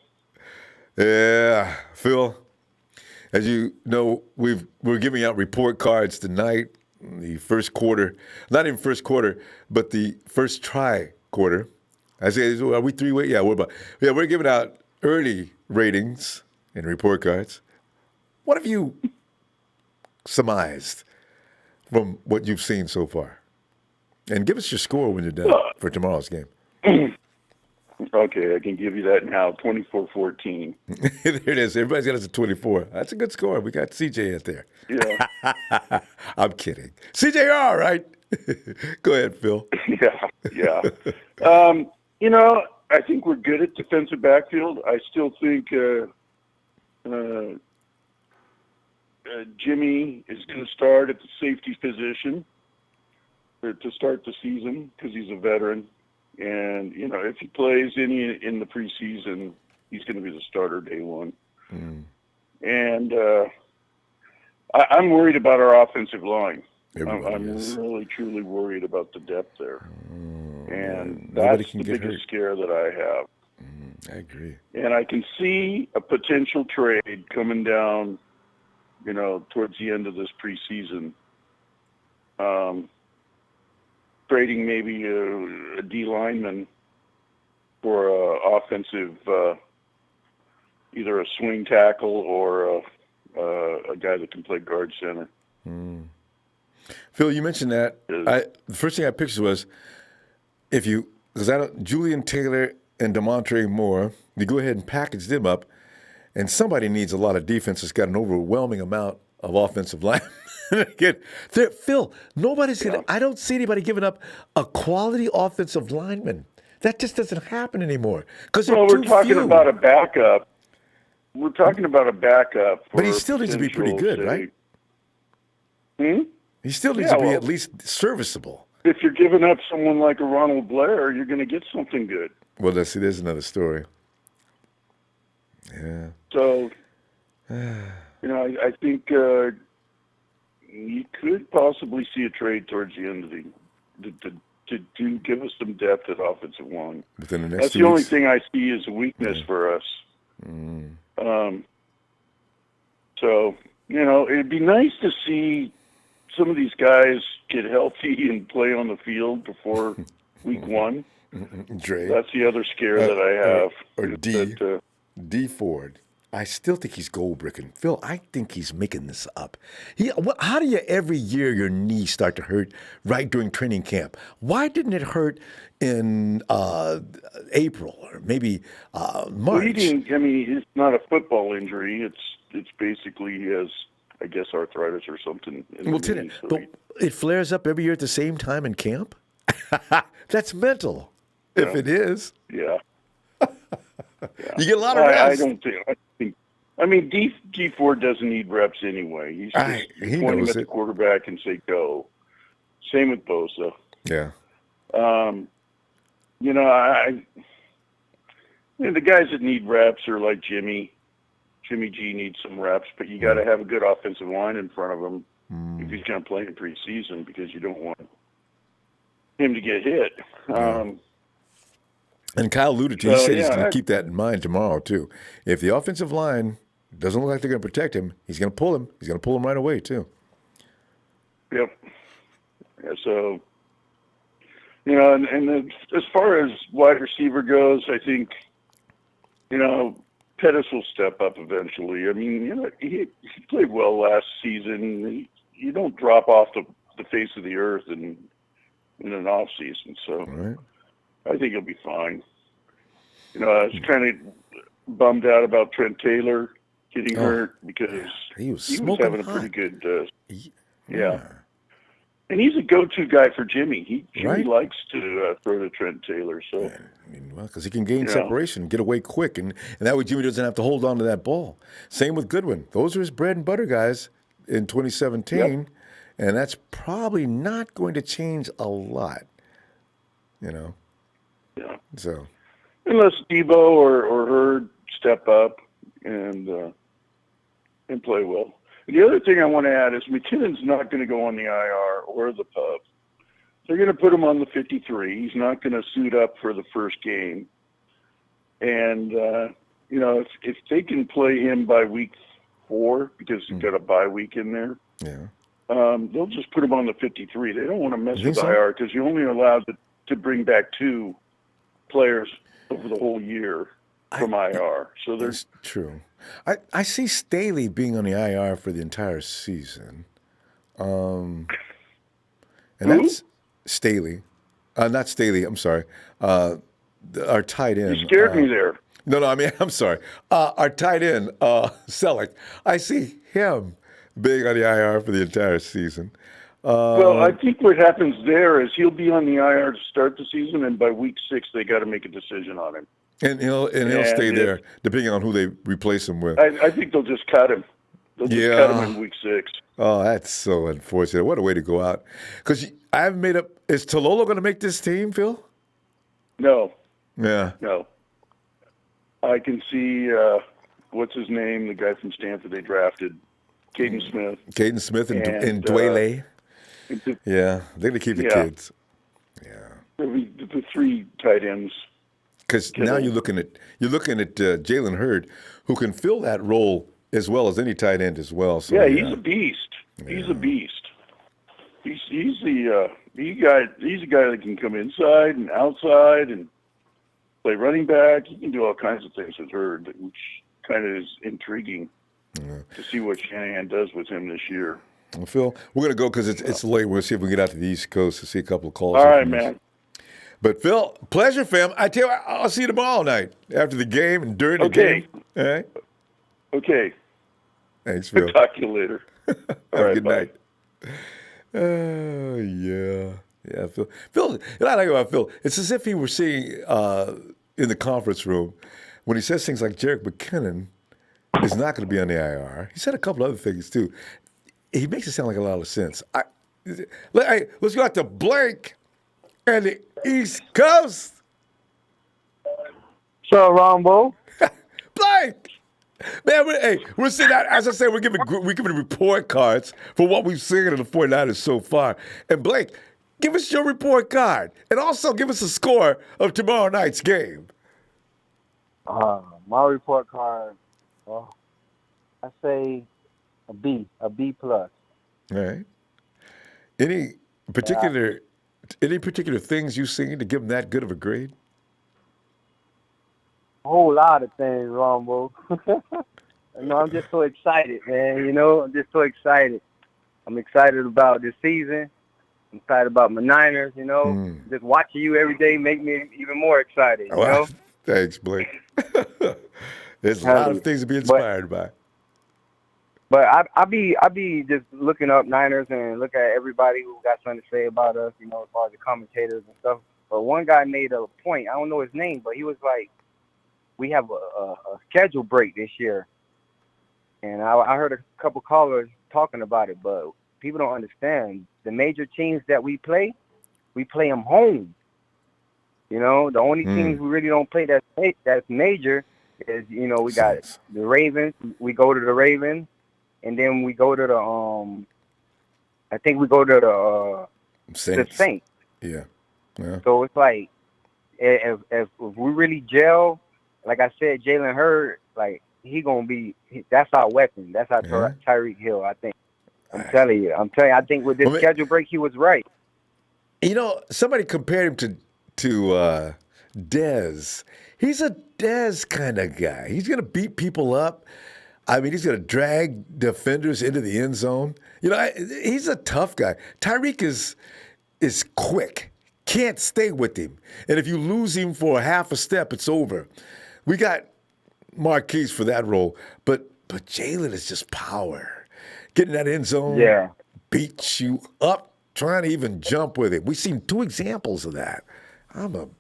Yeah, Phil. As you know, we're giving out report cards tonight. The first quarter, not even first quarter, but the first try quarter. I say, are we 3 way? Yeah, we're giving out early ratings and report cards. What have you surmised from what you've seen so far? And give us your score when you're done for tomorrow's game. Okay, I can give you that now. 24-14. There it is. Everybody's got us at 24. That's a good score. We got CJ out there. Yeah. I'm kidding. CJ, you're all right. Go ahead, Phil. Yeah. I think we're good at defensive backfield. I still think Jimmy is going to start at the safety position to start the season because he's a veteran. And, if he plays any in the preseason, he's going to be the starter day one. And I'm worried about our offensive line. I'm really, truly worried about the depth there. And that's the biggest scare that I have. I agree. And I can see a potential trade coming down, towards the end of this preseason. Trading maybe a D lineman for a offensive, either a swing tackle or a guy that can play guard center. Phil, you mentioned that. The first thing I pictured was Julian Taylor and DeMontre Moore, you go ahead and package them up, and somebody needs a lot of defense that's got an overwhelming amount of offensive line. Again, Phil, I don't see anybody giving up a quality offensive lineman. That just doesn't happen anymore. We're talking about a backup. We're talking about a backup. But he still needs to be pretty good, right? He still needs to be at least serviceable. If you're giving up someone like a Ronald Blair, you're going to get something good. Well, there's another story. Yeah. So, I think you could possibly see a trade towards the end of to give us some depth at offensive line. Within the next That's 2 the weeks? only thing I see as a weakness for us. So, it'd be nice to see some of these guys get healthy and play on the field before week one. Dre. That's the other scare that I have. Or D Ford. I still think he's gold bricking. Phil, I think he's making this up. How do you every year your knees start to hurt right during training camp? Why didn't it hurt in April or maybe March? Well, it's not a football injury. It's basically he has, I guess, arthritis or something. But it flares up every year at the same time in camp? That's mental, if it is. Yeah. You get a lot of rest. I think D Ford doesn't need reps anyway. He's just point him at the quarterback and say go. Same with Bosa. Yeah. The guys that need reps are like Jimmy. Jimmy G needs some reps, but you got to have a good offensive line in front of him if he's going to play in preseason because you don't want him to get hit. And Kyle alluded to, he said he's going to keep that in mind tomorrow, too. If the offensive line doesn't look like they're going to protect him, he's going to pull him. He's going to pull him right away, too. Yep. Yeah, so, and as far as wide receiver goes, I think, Pettis will step up eventually. I mean, he played well last season. You don't drop off the face of the earth in an off season, so I think he'll be fine. I was kind of bummed out about Trent Taylor getting hurt because he was having a pretty good. And he's a go-to guy for Jimmy. Jimmy Right. likes to throw to Trent Taylor. So, I mean, well, because he can gain You know. separation, get away quick, and that way Jimmy doesn't have to hold on to that ball. Same with Goodwin. Those are his bread and butter guys in 2017, and that's probably not going to change a lot, yeah. So, Unless Debo or Hurd step up and play well. The other thing I want to add is McKinnon's not going to go on the IR or the PUP. They're going to put him on the 53. He's not going to suit up for the first game. And, if they can play him by week 4, because he's got a bye week in there, they'll just put him on the 53. They don't want to mess with IR because you're only allowed to bring back 2 players over the whole year from IR. So that's true. I see Staley being on the IR for the entire season. And that's Staley. Not Staley, I'm sorry. Our tight end. You scared me there. No, I mean, I'm sorry. Our tight end, Selleck, I see him being on the IR for the entire season. Well, I think what happens there is he'll be on the IR to start the season, and by week 6 they got to make a decision on him. And he'll stay there, depending on who they replace him with. I think they'll just cut him. They'll just cut him in week 6. Oh, that's so unfortunate. What a way to go out. Because I haven't made up. Is Tololo going to make this team, Phil? No. Yeah. No. I can see, what's his name, the guy from Stanford they drafted, Caden Smith. Caden Smith and Dwele. Yeah, they're going to keep the kids. Yeah. The 3 tight ends. Because now you're looking at Jalen Hurd, who can fill that role as well as any tight end as well. So, he's a beast. Yeah. He's a beast. He's a guy that can come inside and outside and play running back. He can do all kinds of things with Hurd, which kind of is intriguing to see what Shanahan does with him this year. Well, Phil, we're going to go because it's late. We'll see if we can get out to the East Coast to see a couple of calls. All right, man. But, Phil, pleasure, fam. I tell you what, I'll see you tomorrow night after the game and during the game. All right? Okay. Thanks, Phil. Talk to you later. Have a good night. Oh, yeah. Yeah, Phil. Phil, I like about Phil. It's as if he were seeing in the conference room when he says things like Jerick McKinnon is not going to be on the IR. He said a couple other things, too. He makes it sound like a lot of sense. Let's go out to Blake and the East Coast. So, Ronbo. Blake! Man, we're sitting out, as I said, we're giving report cards for what we've seen in the 49ers so far. And Blake, give us your report card. And also give us a score of tomorrow night's game. My report card, I say a B plus. All right. Any particular things you've seen to give them that good of a grade? A whole lot of things, Ronbo. I'm just so excited, man. I'm just so excited. I'm excited about this season. I'm excited about my Niners, Just watching you every day make me even more excited, you know? Thanks, Blake. There's a lot of things to be inspired by. But I be just looking up Niners and look at everybody who got something to say about us, as far as the commentators and stuff. But one guy made a point. I don't know his name, but he was like, we have a schedule break this year. And I heard a couple callers talking about it, but people don't understand. The major teams that we play them home. The only teams we really don't play that's major is, we got the Ravens. We go to the Ravens, and then we go to the I think we go to the Saints. Yeah. So it's like if we really gel, like I said, Jalen Hurd, like that's our weapon. That's our Tyreek Hill, I think. I'm telling you, I think with this schedule break, he was right. Somebody compared him to Dez. He's a Dez kind of guy. He's going to beat people up. I mean, he's going to drag defenders into the end zone. He's a tough guy. Tyreek is quick. Can't stay with him. And if you lose him for half a step, it's over. We got Marquise for that role. But Jalen is just power. Getting that end zone, beats you up, trying to even jump with it. We've seen 2 examples of that.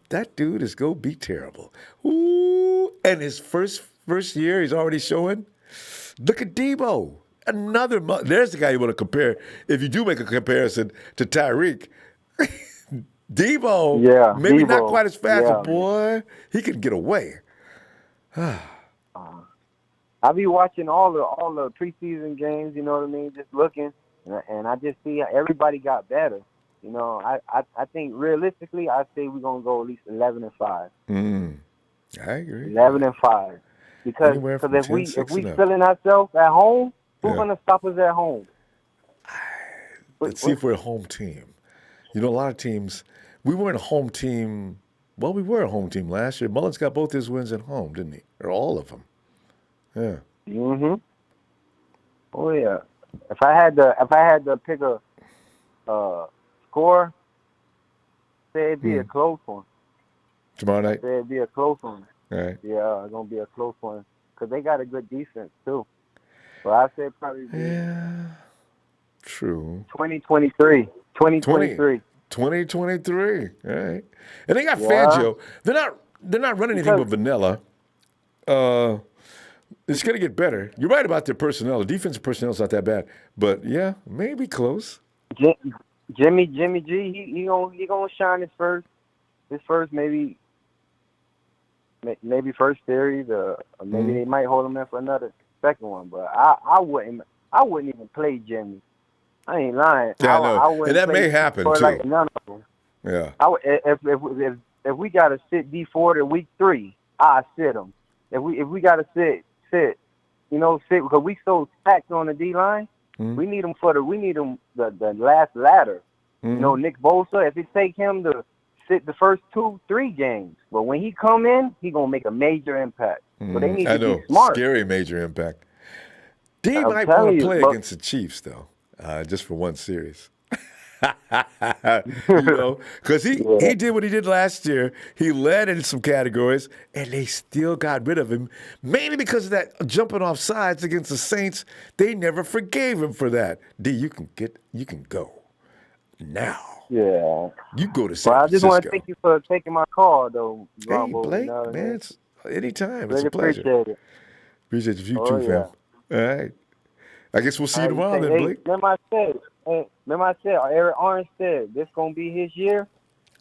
That dude is going to be terrible. Ooh, and his first year, he's already showing. Look at Debo. There's the guy you want to compare. If you do make a comparison to Tyreek, Debo, Yeah, maybe Debo. not quite as fast, Yeah. but boy, he can get away. I be watching all the preseason games. You know what I mean? Just looking, and I just see everybody got better. You know, I think realistically, I say we're gonna go at least 11-5. I agree. 11-5, because Anywhere from if 10, we 6 and up. feeling ourselves at home, who's Yeah. gonna stop us at home? Let's see if we're a home team. You know, a lot of teams, we weren't a home team. Well, we were a home team last year. Mullins got both his wins at home, didn't he? Or all of them. Yeah. Mhm. Oh yeah. If I had to pick a score, say it'd be a close one. Tomorrow night? Say it'd be a close one. All right. Yeah, it's gonna be a close one because they got a good defense too. But I say probably be Yeah. True. 2023. 2023. 2023. All right. And they got Yeah. Fangio. They're not running anything but vanilla. It's going to get better. You're right about their personnel. The defensive personnel is not that bad. But, yeah, maybe close. Jimmy G, he gonna shine his first maybe first series, or maybe they might hold him in for another second one. But I wouldn't even play Jimmy. I ain't lying. Yeah, I know. I wouldn't And that play may happen, for too. like none of them. Yeah. If we gotta sit D4 to week 3, I sit him. If we gotta sit, because we so stacked on the D line. We need him the last ladder. You know, Nick Bosa. If it take him to sit the first 2-3 games, but when he come in, he gonna make a major impact. So they need to be smart. Scary major impact. D I'm might telling want to you, play but- against the Chiefs, though, just for one series. You know, because he did what he did last year. He led in some categories, and they still got rid of him, mainly because of that jumping off sides against the Saints. They never forgave him for that. D, you can go now. Yeah. You go to San Well, I just want Francisco. to thank you for taking my call, though, Hey, Ronbo. Blake, You know what I mean? man, it's anytime. Really It's a pleasure. appreciate it. Appreciate you Oh, too, yeah. fam. All right. I guess we'll see you tomorrow then, Blake. Remember I said, Eric Armstead, this going to be his year?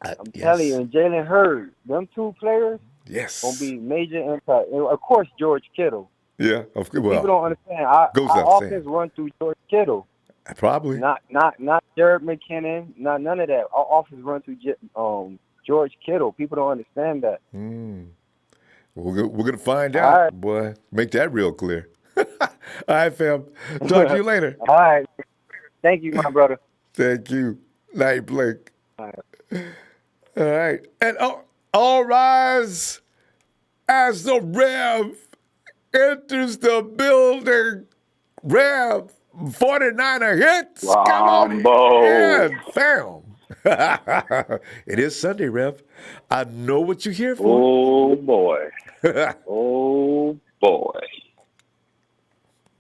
I'm telling you, and Jalen Hurd, them 2 players, going to be major impact. And of course, George Kittle. Yeah, of course. Well, people don't understand. Our offense run through George Kittle. Probably. Not Jared McKinnon. Not none of that. Our offense run through George Kittle. People don't understand that. We're gonna find out, right. boy. Make that real clear. All right, fam. Talk to you later. All right. Thank you, my brother. Thank you. Night, Blake. All right. All right. And all rise as the Rev enters the building. Rev, 49er hits. Ronbo. Come on in, fam. It is Sunday, Rev. I know what you're here for. Oh, boy. Oh, boy.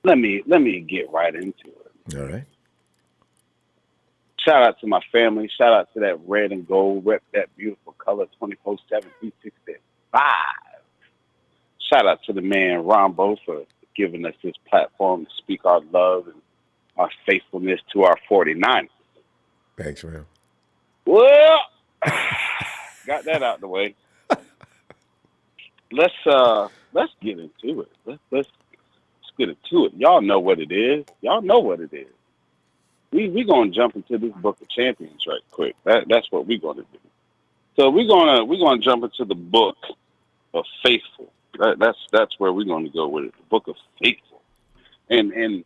Let me get right into it. All right. Shout out to my family. Shout out to that red and gold. Rep that beautiful color 24/7, 365. Shout out to the man Ronbo for giving us this platform to speak our love and our faithfulness to our 49ers. Thanks, man. Well, got that out the way. Let's get into it. Let's get into it. Y'all know what it is. We gonna jump into this book of champions right quick. That's what we're gonna do. So we're gonna jump into the book of faithful. That's where we're gonna go with it. The book of faithful, and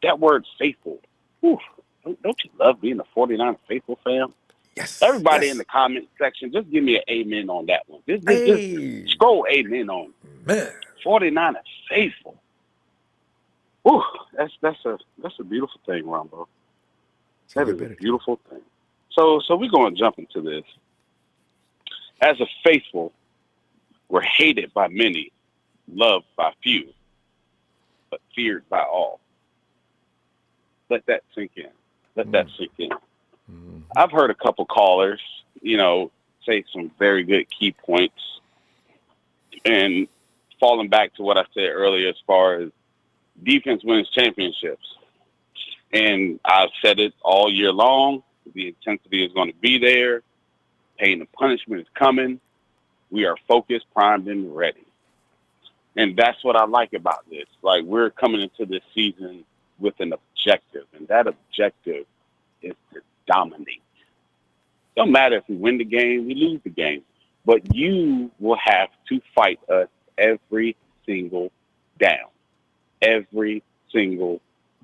that word faithful. Whew, don't you love being a 49 faithful fan? Yes. Everybody yes. in the comment section, just give me an amen on that one. Just scroll amen on it. Man. 49 faithful. Whew, that's a beautiful thing, Ronbo. That is a beautiful thing. So we're going to jump into this. As a faithful, we're hated by many, loved by few, but feared by all. Let that sink in. Let that sink in. I've heard a couple callers, say some very good key points, and falling back to what I said earlier as far as defense wins championships. And I've said it all year long. The intensity is going to be there. Pain and punishment is coming. We are focused, primed, and ready. And that's what I like about this. Like, we're coming into this season with an objective, and that objective is to dominate. Don't matter if we win the game, we lose the game, but you will have to fight us every single down, every single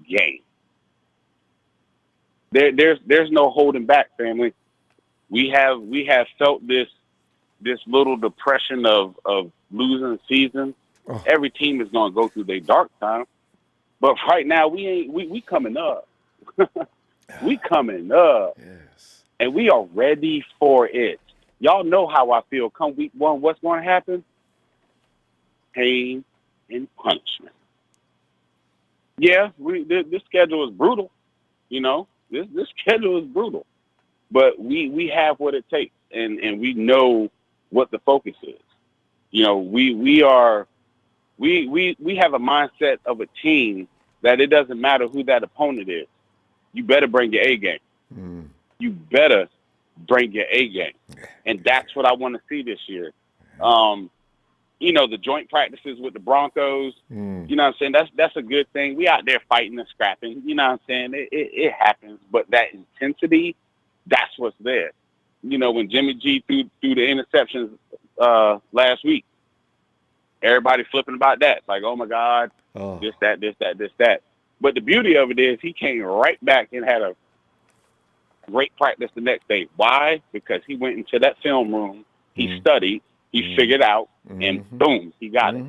game. There's no holding back, family. We have felt this little depression of losing the season. Oh. Every team is going to go through their dark time, but right now we coming up. We coming up. Yes. And we are ready for it. Y'all know how I feel. Come week one, what's going to happen? Pain and punishment. Yeah, this schedule is brutal. This schedule is brutal. But we have what it takes, and we know what the focus is. We have a mindset of a team that it doesn't matter who that opponent is. You better bring your A game. Mm. You better bring your A game. And that's what I want to see this year. The joint practices with the Broncos, you know what I'm saying? That's a good thing. We out there fighting and scrapping, you know what I'm saying? It happens. But that intensity, that's what's there. When Jimmy G threw the interceptions last week, everybody flipping about that. Like, oh, my God, this, that. But the beauty of it is he came right back and had a great practice the next day. Why? Because he went into that film room, he studied, he figured out, and boom, he got it.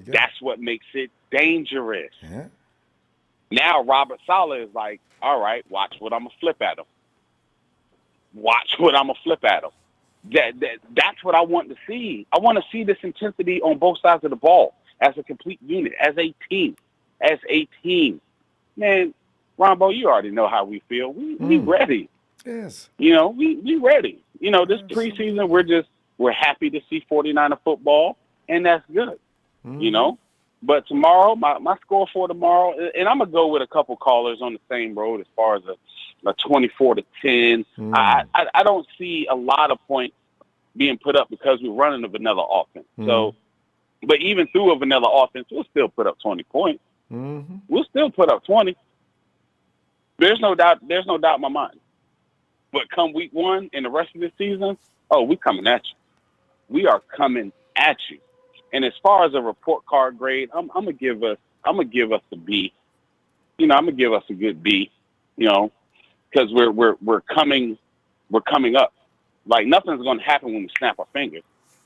That's what makes it dangerous. Yeah. Now Robert Saleh is like, all right, watch what I'm going to flip at him. Watch what I'm going to flip at him. That's what I want to see. I want to see this intensity on both sides of the ball as a complete unit, as a team. Man, Ronbo, you already know how we feel. We ready. Yes. We ready. This preseason, we're happy to see 49er football, and that's good. But tomorrow, my score for tomorrow, and I'm going to go with a couple callers on the same road as far as a 24-10. I don't see a lot of points being put up because we're running a vanilla offense. So, but even through a vanilla offense, we'll still put up 20 points. We'll still put up 20. There's no doubt in my mind. But come week one and the rest of the season, we coming at you. We are coming at you. And as far as a report card grade, I'm gonna give us a B. I'm gonna give us a good B. Because we're coming up. Like, nothing's gonna happen when we snap our fingers,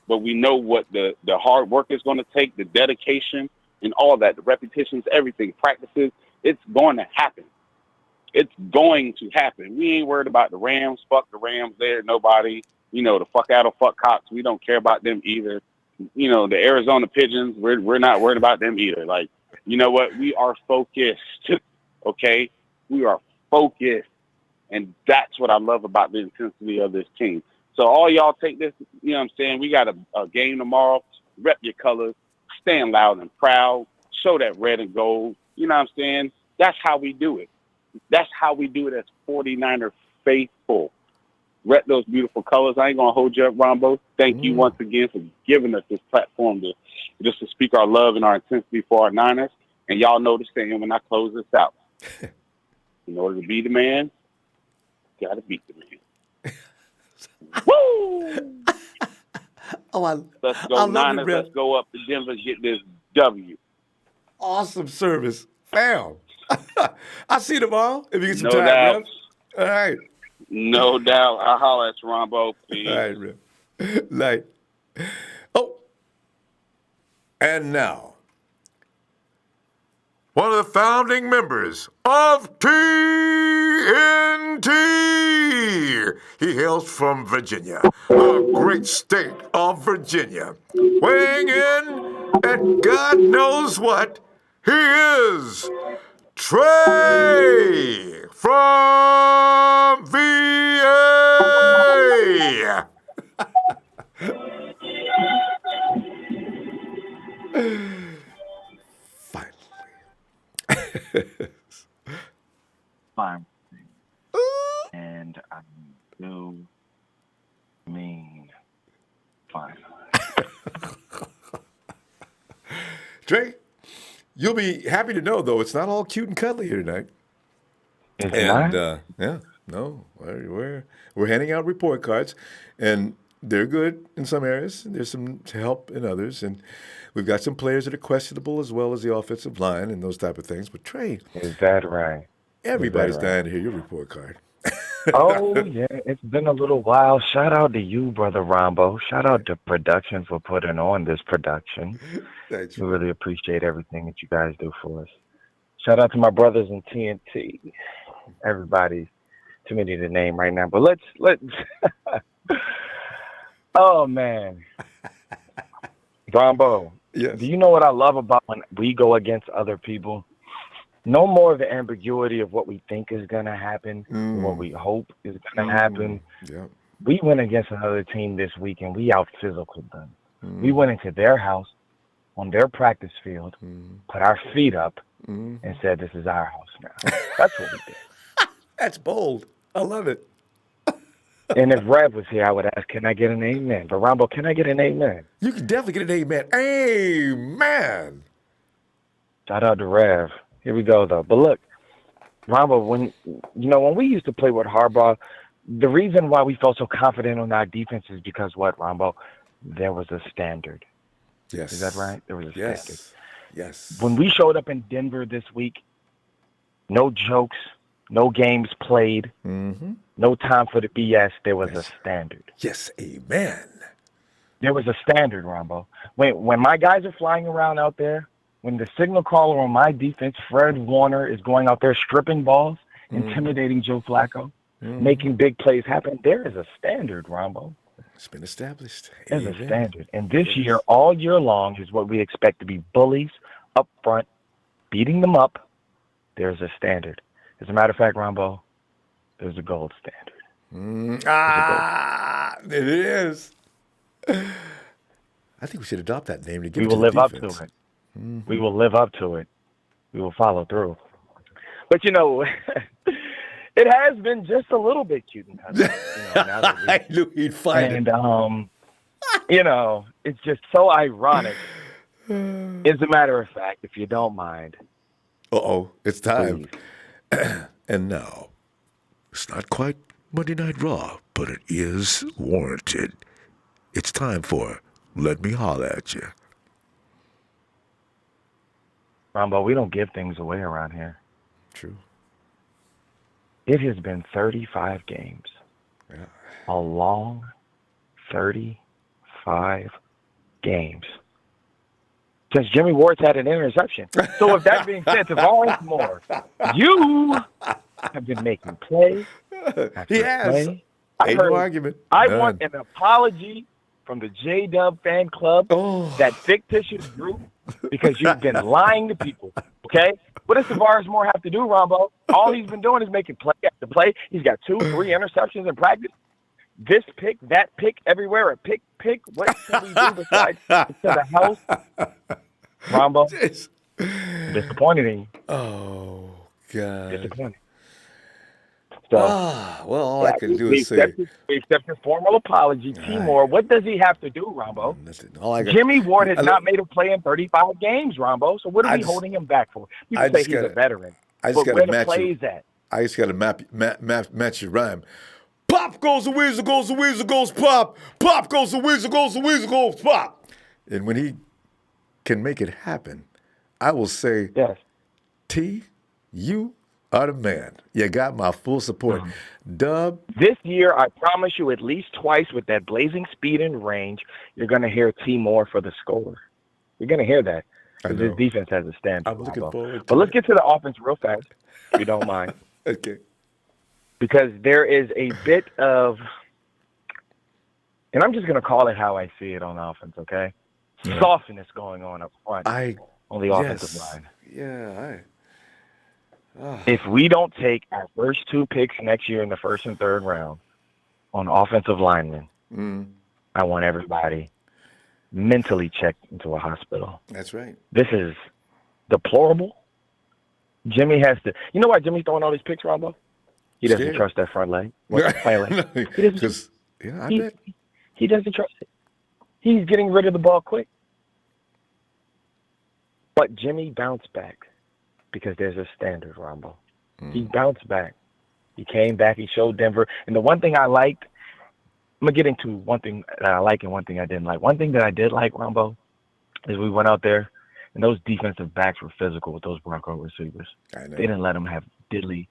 but we know what the hard work is gonna take, the dedication, and all that, the repetitions, everything, practices. It's going to happen. It's going to happen. We ain't worried about the Rams. Fuck the Rams. There, nobody. The fuck out of fuck Cox. We don't care about them either. The Arizona Pigeons. We're not worried about them either. Like, you know what? We are focused. Okay, we are focused, and that's what I love about the intensity of this team. So all y'all take this. You know what I'm saying? We got a game tomorrow. Rep your colors. Stand loud and proud. Show that red and gold. You know what I'm saying? That's how we do it. That's how we do it as 49er faithful. Rep those beautiful colors. I ain't going to hold you up, Ronbo. Thank you once again for giving us this platform to speak our love and our intensity for our Niners. And y'all know the saying when I close this out. In order to be the man, you got to beat the man. Woo! Let's go Niners. Let's go up to Denver, get this W. Awesome service. Fam. I'll see you tomorrow if you get some No time, doubt. Rev. All right. No doubt. I'll holler at you, Ronbo. Peace. All right, Rev. Like, and now, one of the founding members of TNT. He hails from Virginia, the great state of Virginia. Weighing in at God knows what, he is Trey from VA. Fine. And I do mean fine. Trey, you'll be happy to know, though, it's not all cute and cuddly here tonight. It's And not? we're handing out report cards, and they're good in some areas. There's some help in others, and we've got some players that are questionable as well as the offensive line and those type of things. But Trey, Is that right? everybody's Is that right? dying to hear your report card. Oh, yeah, it's been a little while. Shout out to you, Brother Ronbo. Shout out to production for putting on this production. Thanks. We really appreciate everything that you guys do for us. Shout out to my brothers in TNT. Everybody's too many to name right now, but let's oh man. Ronbo, Yes. do you know what I love about when we go against other people? No more of the ambiguity of what we think is going to happen, what we hope is going to happen. Yeah. We went against another team this week, and we out-physicaled them. We went into their house, on their practice field, put our feet up, and said, this is our house now. That's what we did. That's bold. I love it. And if Rev was here, I would ask, can I get an amen? But Ronbo, can I get an amen? You can definitely get an amen. Amen. Shout out to Rev. Here we go, though. But look, Ronbo, when we used to play with Harbaugh, the reason why we felt so confident on our defense is because what, Ronbo? There was a standard. Yes. Is that right? There was a standard. Yes. When we showed up in Denver this week, no jokes, no games played, no time for the BS. There was a standard. Yes, amen. There was a standard, Ronbo. When my guys are flying around out there, when the signal caller on my defense, Fred Warner, is going out there stripping balls, intimidating Joe Flacco, making big plays happen, there is a standard, Ronbo. It's been established. There's a standard. And this year, all year long, is what we expect to be bullies up front, beating them up. There's a standard. As a matter of fact, Ronbo, there's a gold standard. It is. I think we should adopt that name to give We it to will the live up defense. to it. We will live up to it. We will follow through. But, it has been just a little bit cute and cuddly. Now that I knew he'd find it. And, it's just so ironic. As a matter of fact, if you don't mind. It's time. And now, it's not quite Monday Night Raw, but it is warranted. It's time for Let Me Holler at You. Ronbo, we don't give things away around here. True. It has been 35 games. Yeah. A long 35 games. Since Jimmy Ward's had an interception. So with that being said, Tavares Moore, you have been making play after He has. play. Ain't no argument. I None. want an apology from the J-Dub fan club, that fictitious group, because you've been lying to people, okay? What does Tavares Moore have to do, Ronbo? All he's been doing is making play after play. He's got 2-3 interceptions in practice. This pick, that pick, everywhere, a pick. What can we do besides to the house? Ronbo, disappointed in you. Oh, God. Disappointed. So, all I can do is say. We accept his formal apology. T-Moore, what does he have to do, Ronbo? Listen, Jimmy Ward has not made a play in 35 games, Ronbo. So what are we holding him back for? People say he's a veteran. I just but where the plays at? I just got to match your rhyme. Pop goes the weasel, goes the weasel, goes pop. Pop goes the weasel, goes the weasel, goes pop. And when he can make it happen, I will say, yes, T, you are the man. You got my full support. Dub. This year, I promise you, at least twice with that blazing speed and range, you're going to hear T. Moore for the score. You're going to hear that. Because his defense has a stand. I'm looking forward to But let's get to the offense real fast, if you don't mind. Okay. Because there is a bit of, and I'm just going to call it how I see it on offense, okay? Softness going on up front on the offensive line. Yeah. If we don't take our first 2 picks next year in the first and third round on offensive linemen, I want everybody mentally checked into a hospital. That's right. This is deplorable. Jimmy has to. You know why Jimmy's throwing all these picks, Ronbo? He doesn't trust that front leg. He doesn't. I bet. He doesn't trust it. He's getting rid of the ball quick. But Jimmy bounced back because there's a standard, Ronbo. He bounced back. He came back. He showed Denver. And the one thing I liked, I'm going to get into one thing that I like and one thing I didn't like. One thing that I did like, Ronbo, is we went out there, and those defensive backs were physical with those Bronco receivers. I know. They didn't let them have diddly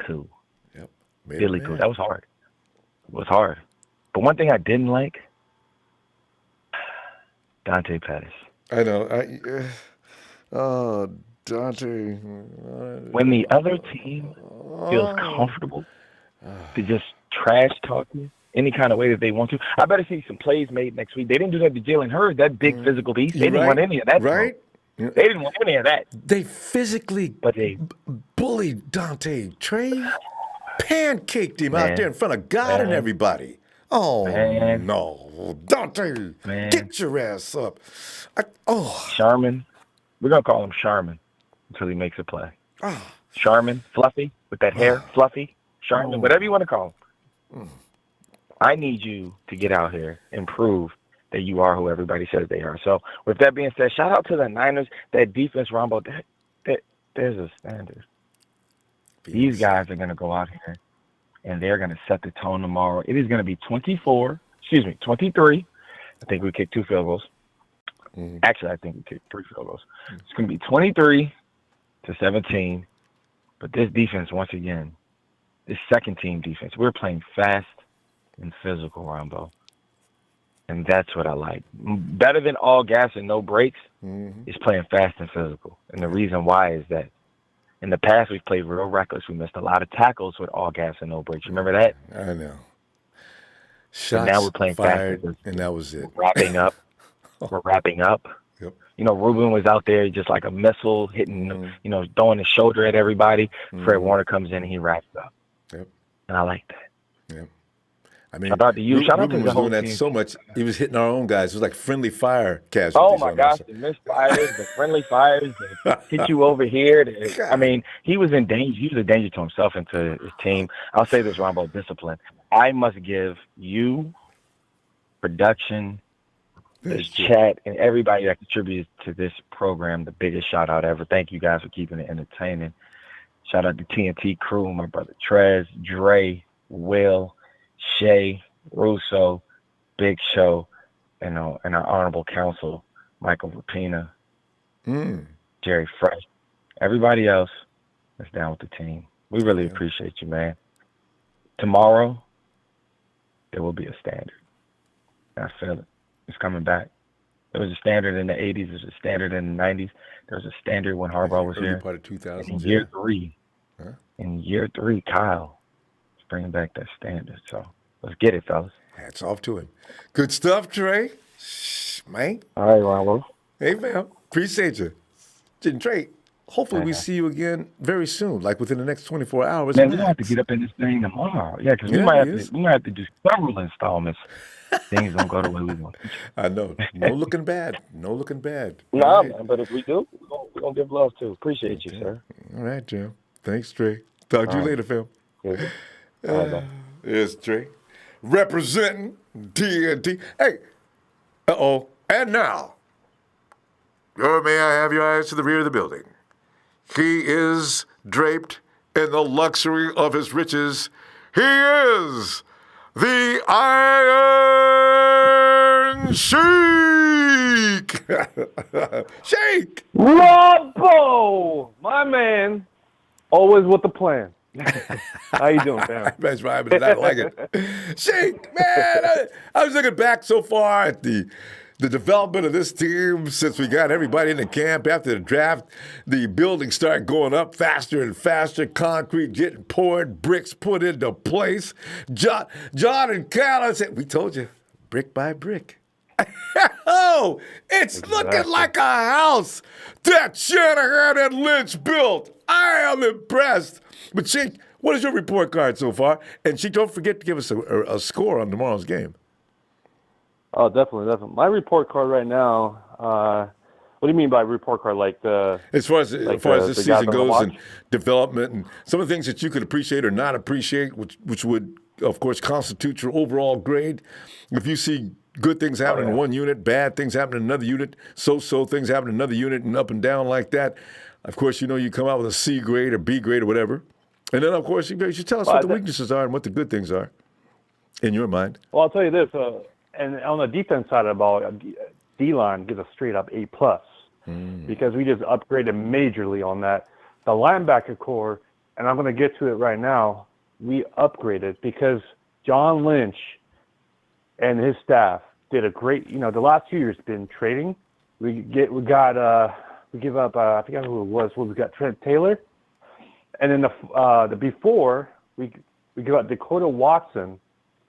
poo. Yep. Diddly poo. That was hard. It was hard. But one thing I didn't like, Dante Pettis. I know. Dante. When the other team feels comfortable to just trash talk you any kind of way that they want to, I better see some plays made next week. They didn't do that to Jalen Hurd, that big physical beast. They didn't want any of that. Right? They didn't want any of that. They physically bullied Dante. Trey pancaked him out there in front of God and everybody. Oh, no. Dante, get your ass up. Sharman. We're going to call him Sharman until he makes a play. Sharman, Fluffy, with that hair, Fluffy, Sharman, whatever you want to call him. I need you to get out here and prove that you are who everybody says they are. So with that being said, shout out to the Niners. That defense, Ronbo, there's a standard. These guys are going to go out here, and they're going to set the tone tomorrow. It is going to be 23. I think we kicked 2 field goals. Actually, I think we kicked 3 field goals. It's going to be 23-17. But this defense, once again, this second-team defense, we're playing fast and physical, Ronbo. And that's what I like. Better than all gas and no brakes is playing fast and physical. And the reason why is that in the past, we've played real reckless. We missed a lot of tackles with all gas and no brakes. Remember that? I know. So now we're playing fired, fast. And that was it. Wrapping up. We're wrapping up. Yep. You know, Ruben was out there just like a missile, hitting, throwing his shoulder at everybody. Fred Warner comes in and he wraps up. Yep. And I like that. Yep. I mean, shout out to you. Shout out to Ruben the was whole doing that team. so much. He was hitting our own guys. It was like friendly fire casualties. Oh my gosh, the misfires, the friendly fires, the hit you over here. I mean, he was in danger. He was a danger to himself and to his team. I'll say this, Ronbo, discipline. I must give you, production, this chat, and everybody that contributes to this program the biggest shout out ever. Thank you guys for keeping it entertaining. Shout out to TNT crew, my brother Trez, Dre, Will, Shay, Russo, Big Show, and our honorable counsel, Michael Rapina, Jerry Fresh, everybody else that's down with the team. We really appreciate you, man. Tomorrow, there will be a standard. I feel it. It's coming back. There was a standard in the 80s. There was a standard in the 90s. There was a standard when Harbaugh was here. Part of 2000s. In year 3. In year 3, Kyle is bringing back that standard. So let's get it, fellas. Hats off to him. Good stuff, Trey. Man. All right, Ronbo. Hey, man. Appreciate you. Trey, hopefully we see you again very soon, like within the next 24 hours. Man, we're going to have to get up in this thing tomorrow. Yeah, because we might have to do several installments. Things don't go the way we want. I know. No looking bad. No looking bad. Nah, right. Man, but if we do, we're going to give love, too. Appreciate you, sir. All right, Jim. Thanks, Trey. Talk to you later, Phil. Yes, Trey. Representing TNT. Hey. And now, may I have your eyes to the rear of the building? He is draped in the luxury of his riches. He is the Iron Sheik. Sheik. Ronbo, my man, always with the plan. How you doing, fam? That's right, but I like it. Sheik, man, I was looking back so far at the development of this team since we got everybody in the camp after the draft. The building started going up faster and faster, concrete getting poured, bricks put into place. John and Kyle said, we told you, brick by brick. Oh, it's looking like a house that Shanahan and Lynch built. I am impressed. But, Chick, what is your report card so far? And, Chick, don't forget to give us a score on tomorrow's game. Oh, definitely. My report card right now, what do you mean by report card? Like as far as this season goes and development and some of the things that you could appreciate or not appreciate, which would, of course, constitute your overall grade. If you see good things happen in one unit, bad things happen in another unit, so-so things happen in another unit, and up and down like that, of course, you come out with a C grade or B grade or whatever. And then, of course, you should tell us what the weaknesses are and what the good things are in your mind. Well, I'll tell you this. And on the defense side of the ball, D-line gets a straight-up A+, because we just upgraded majorly on that. The linebacker core, and I'm going to get to it right now, we upgraded because John Lynch and his staff did a great, the last 2 years been trading. We give up, I forgot who it was. We got Trent Taylor. And then the before, we got Dakota Watson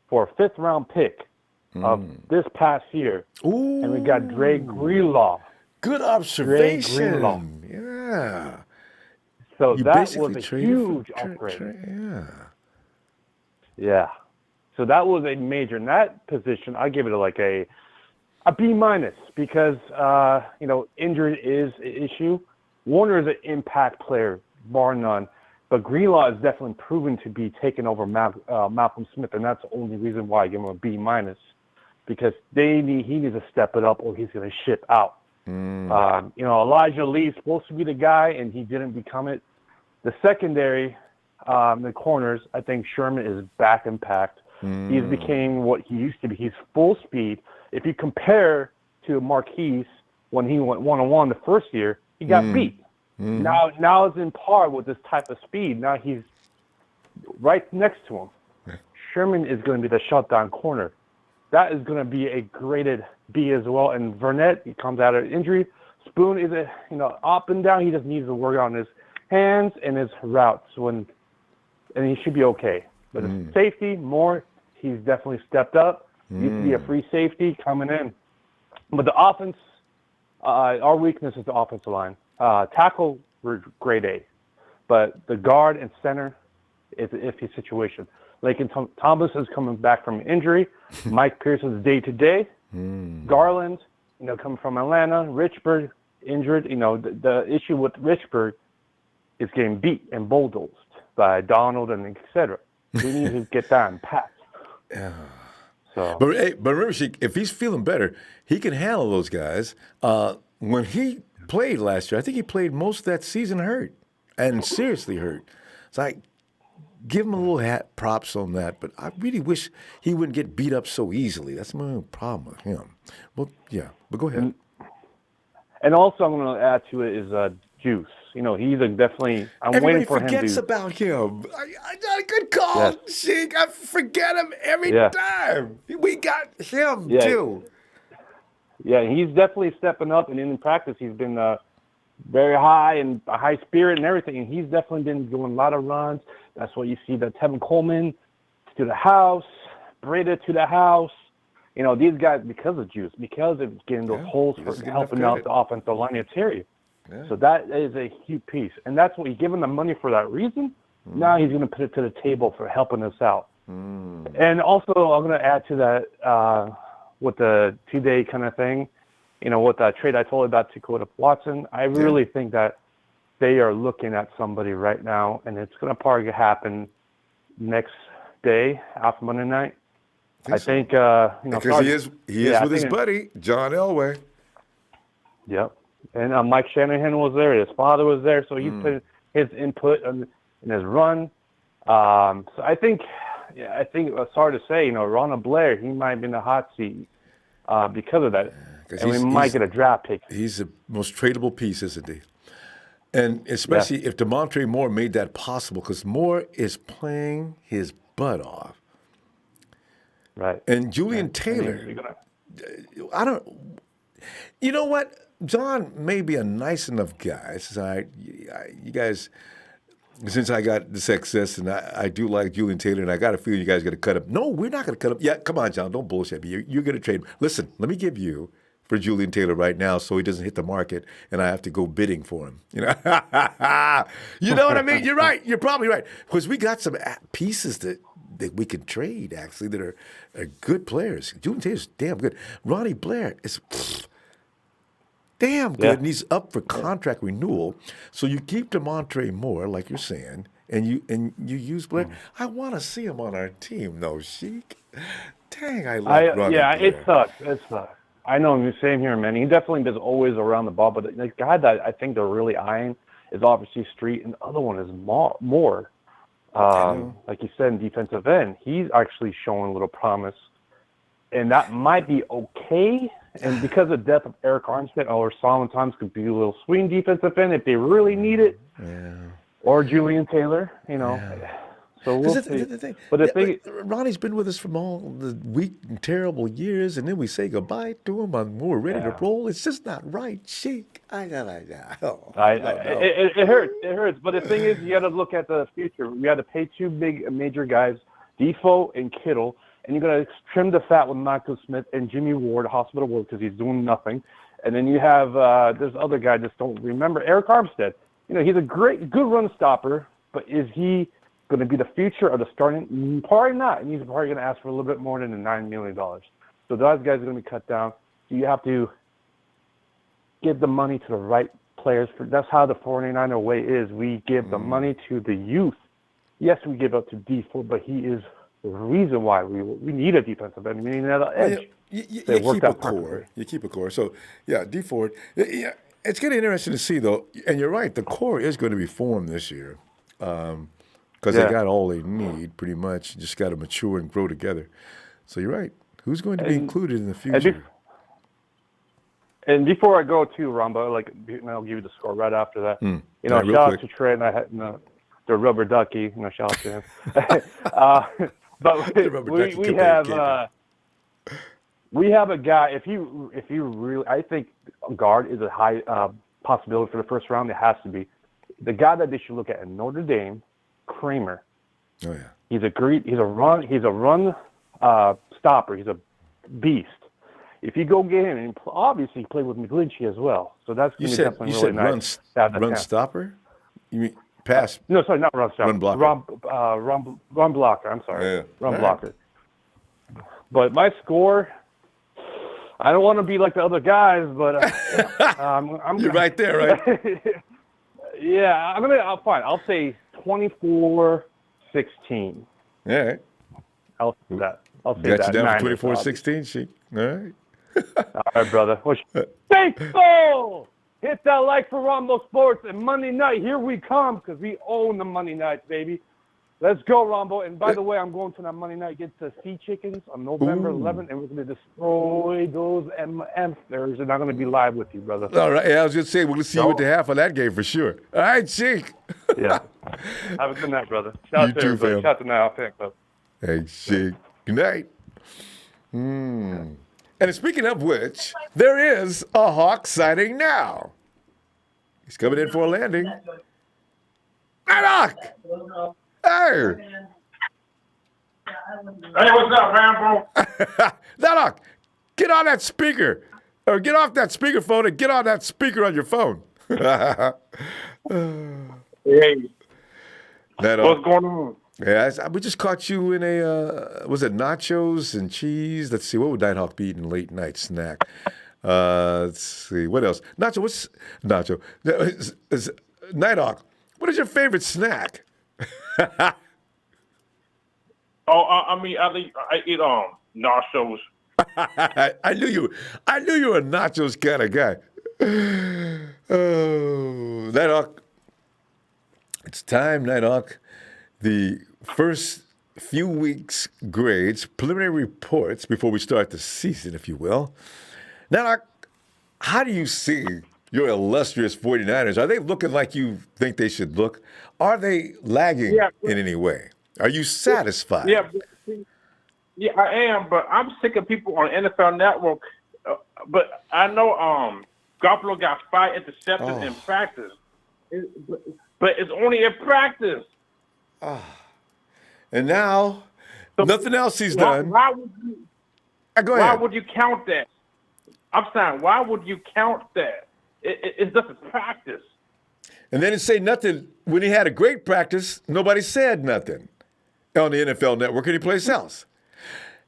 for a 5th-round pick of this past year. Ooh. And we got Dre Greenlaw. Good observation. Dre Greenlaw. Yeah. So you that was a huge upgrade. Yeah. So that was a major. In that position, I give it a B- because, injury is an issue. Warner is an impact player, bar none. But Greenlaw is definitely proven to be taking over Malcolm Smith, and that's the only reason why I give him a B-, because he needs to step it up or he's going to ship out. Elijah Lee's supposed to be the guy, and he didn't become it. The secondary, the corners, I think Sherman is back in packed. He's became what he used to be. He's full speed. If you compare to Marquise when he went one-on-one the first year, he got beat. Now it's in par with this type of speed. Now he's right next to him. Sherman is going to be the shutdown corner. That is going to be a graded B as well. And Vernet, he comes out of injury. Spoon is up and down. He just needs to work on his hands and his routes, and he should be okay. But his safety, he's definitely stepped up. Used to be a free safety coming in. But the offense, our weakness is the offensive line. Tackle, we're grade A. But the guard and center is an iffy situation. Lakin Thomas is coming back from injury. Mike Pearson's day-to-day. Garland, coming from Atlanta. Richburg, injured. The issue with Richburg is getting beat and bulldozed by Donald and et cetera. We need to get that in pat. Yeah. So. But remember, if he's feeling better, he can handle those guys. When he played last year, I think he played most of that season hurt, and seriously hurt. It's like, give him a little props on that, but I really wish he wouldn't get beat up so easily. That's my own problem with him. Well, yeah, but go ahead. And also, I'm going to add to it is Juice. He's definitely. Waiting for him to. Everybody forgets about him. I got a good call, Sheik. I forget him every time. We got him too. Yeah, he's definitely stepping up, and in practice, he's been very high and a high spirit and everything. And he's definitely been doing a lot of runs. That's why you see the Tevin Coleman to the house, Breda to the house. These guys, because of Juice, because of getting those holes for helping out the offensive line interior. Yeah. So that is a huge piece. And that's what you give him the money for that reason. Now he's going to put it to the table for helping us out. And also, I'm going to add to that with the 2-day kind of thing, with that trade I told you about Dakota Watson. I really think that they are looking at somebody right now, and it's going to probably happen next day after Monday night. I think because he is with his buddy John Elway. Yep, and Mike Shanahan was there. His father was there, so he put his input in his run. So I think it's hard to say. Ronald Blair, he might be in the hot seat because of that, and we might get a draft pick. He's the most tradable piece, isn't he? And especially if DeMontre Moore made that possible, because Moore is playing his butt off. Right. And Julian Taylor, I don't. You know what? John may be a nice enough guy. Says, all right, you guys, since I got the success, and I do like Julian Taylor, and I got a feeling you guys are going to cut him. No, we're not going to cut him. Yeah, come on, John, don't bullshit me. You're going to trade him. Listen, let me give you for Julian Taylor right now so he doesn't hit the market and I have to go bidding for him. You know, you know what I mean? You're right. You're probably right. Because we got some pieces that we can trade, actually, that are good players. Julian Taylor's damn good. Ronnie Blair is damn good, and he's up for contract renewal. So you keep DeMontre Moore, like you're saying, and you use Blair. I want to see him on our team, though, Sheik. Dang, I like Ronnie Blair. It sucks. It sucks. I know him. Same here, man. He definitely is always around the ball, but the guy that I think they're really eyeing is obviously Street, and the other one is Moore. Like you said, in defensive end, he's actually showing a little promise, and that might be okay. And because of the depth of Eric Armstead or Solomon Thomas could be a little swing defensive end if they really need it, or Julian Taylor, you know. Yeah. So we'll see. But the thing, Ronnie's been with us from all the weak and terrible years, and then we say goodbye to him when we're ready to roll. It's just not right, Sheik. It hurts. It hurts. But the thing is, you got to look at the future. We got to pay two big major guys, Defoe and Kittle, and you got to trim the fat with Michael Smith and Jimmy Ward, Hospital Ward, because he's doing nothing. And then you have this other guy, just don't remember, Eric Armstead. You know, he's a good run stopper, but is he going to be the future of the starting? Probably not. And he's probably going to ask for a little bit more than the $9 million. So those guys are going to be cut down. So you have to give the money to the right players. That's how the 49er way is. We give the money to the youth. Yes, we give up to D4, but he is the reason why we need a defensive end. We need another edge. You keep a core. You keep a core. So, yeah, D Ford. Yeah, it's getting interesting to see, though. And you're right. The core is going to be formed this year because they got all they need, pretty much. Just got to mature and grow together. So you're right. Who's going to be included in the future? And before I go to Ronbo, and I'll give you the score right after that. You know, shout out to Trey and I had the rubber ducky. You know, shout out to him. But we have a guy. If you really, I think guard is a high possibility for the first round. It has to be the guy that they should look at in Notre Dame, Kramer. Oh yeah, he's a run stopper. He's a beast. If you go get him, and obviously he played with McGlinchey as well, so that's going to be definitely really nice. Run stopper? You mean pass? No, sorry, not run stopper. Run blocker. Run blocker. I'm sorry. Yeah. Run blocker. But my score, I don't want to be like the other guys, but you're right there, right? Yeah, fine. I'll say 24-16. All right. I'll say that. Got you down for 24-16, Sheik. All right. All right, brother. Baseball! Hit that like for Ronbo Sports, and Monday night, here we come, because we own the Monday nights, baby. Let's go, Ronbo. And by the way, I'm going to that Monday night against the Sea Chickens on November 11th, and we're going to destroy those Amsters, and I'm going to be live with you, brother. All right. Yeah, I was just saying, we're going to see you at the half of that game for sure. All right, Sheik. Yeah. Have a good night, brother. Shout out to everybody. Shout out to Niall Fan Club. Hey, Sheik. Good night. And speaking of which, there is a Hawk sighting now. He's coming in for a landing. Hawk! Hey! Hey, what's up, Rambo? Hawk, get on that speaker. Or get off that speakerphone and get on that speaker on your phone. Hey. What's going on? Yeah, we just caught you in a, was it nachos and cheese? Let's see, what would Nighthawk be eating late night snack? Let's see, what else? What's Nacho? Nighthawk, what is your favorite snack? I eat nachos. I knew you were a nachos kind of guy. Oh, Nighthawk, it's time, Nighthawk. The first few weeks' grades, preliminary reports before we start the season, if you will. Now, how do you see your illustrious 49ers? Are they looking like you think they should look? Are they lagging in any way? Are you satisfied? Yeah, I am, but I'm sick of people on NFL Network. But I know Garoppolo got 5 interceptions in practice. But it's only a practice. And now, So nothing else he's why, done. Why would you? Go Why ahead. would you count that? I'm saying, why would you count that? It's just a practice. And then he say nothing. When he had a great practice, nobody said nothing on the NFL Network any place else.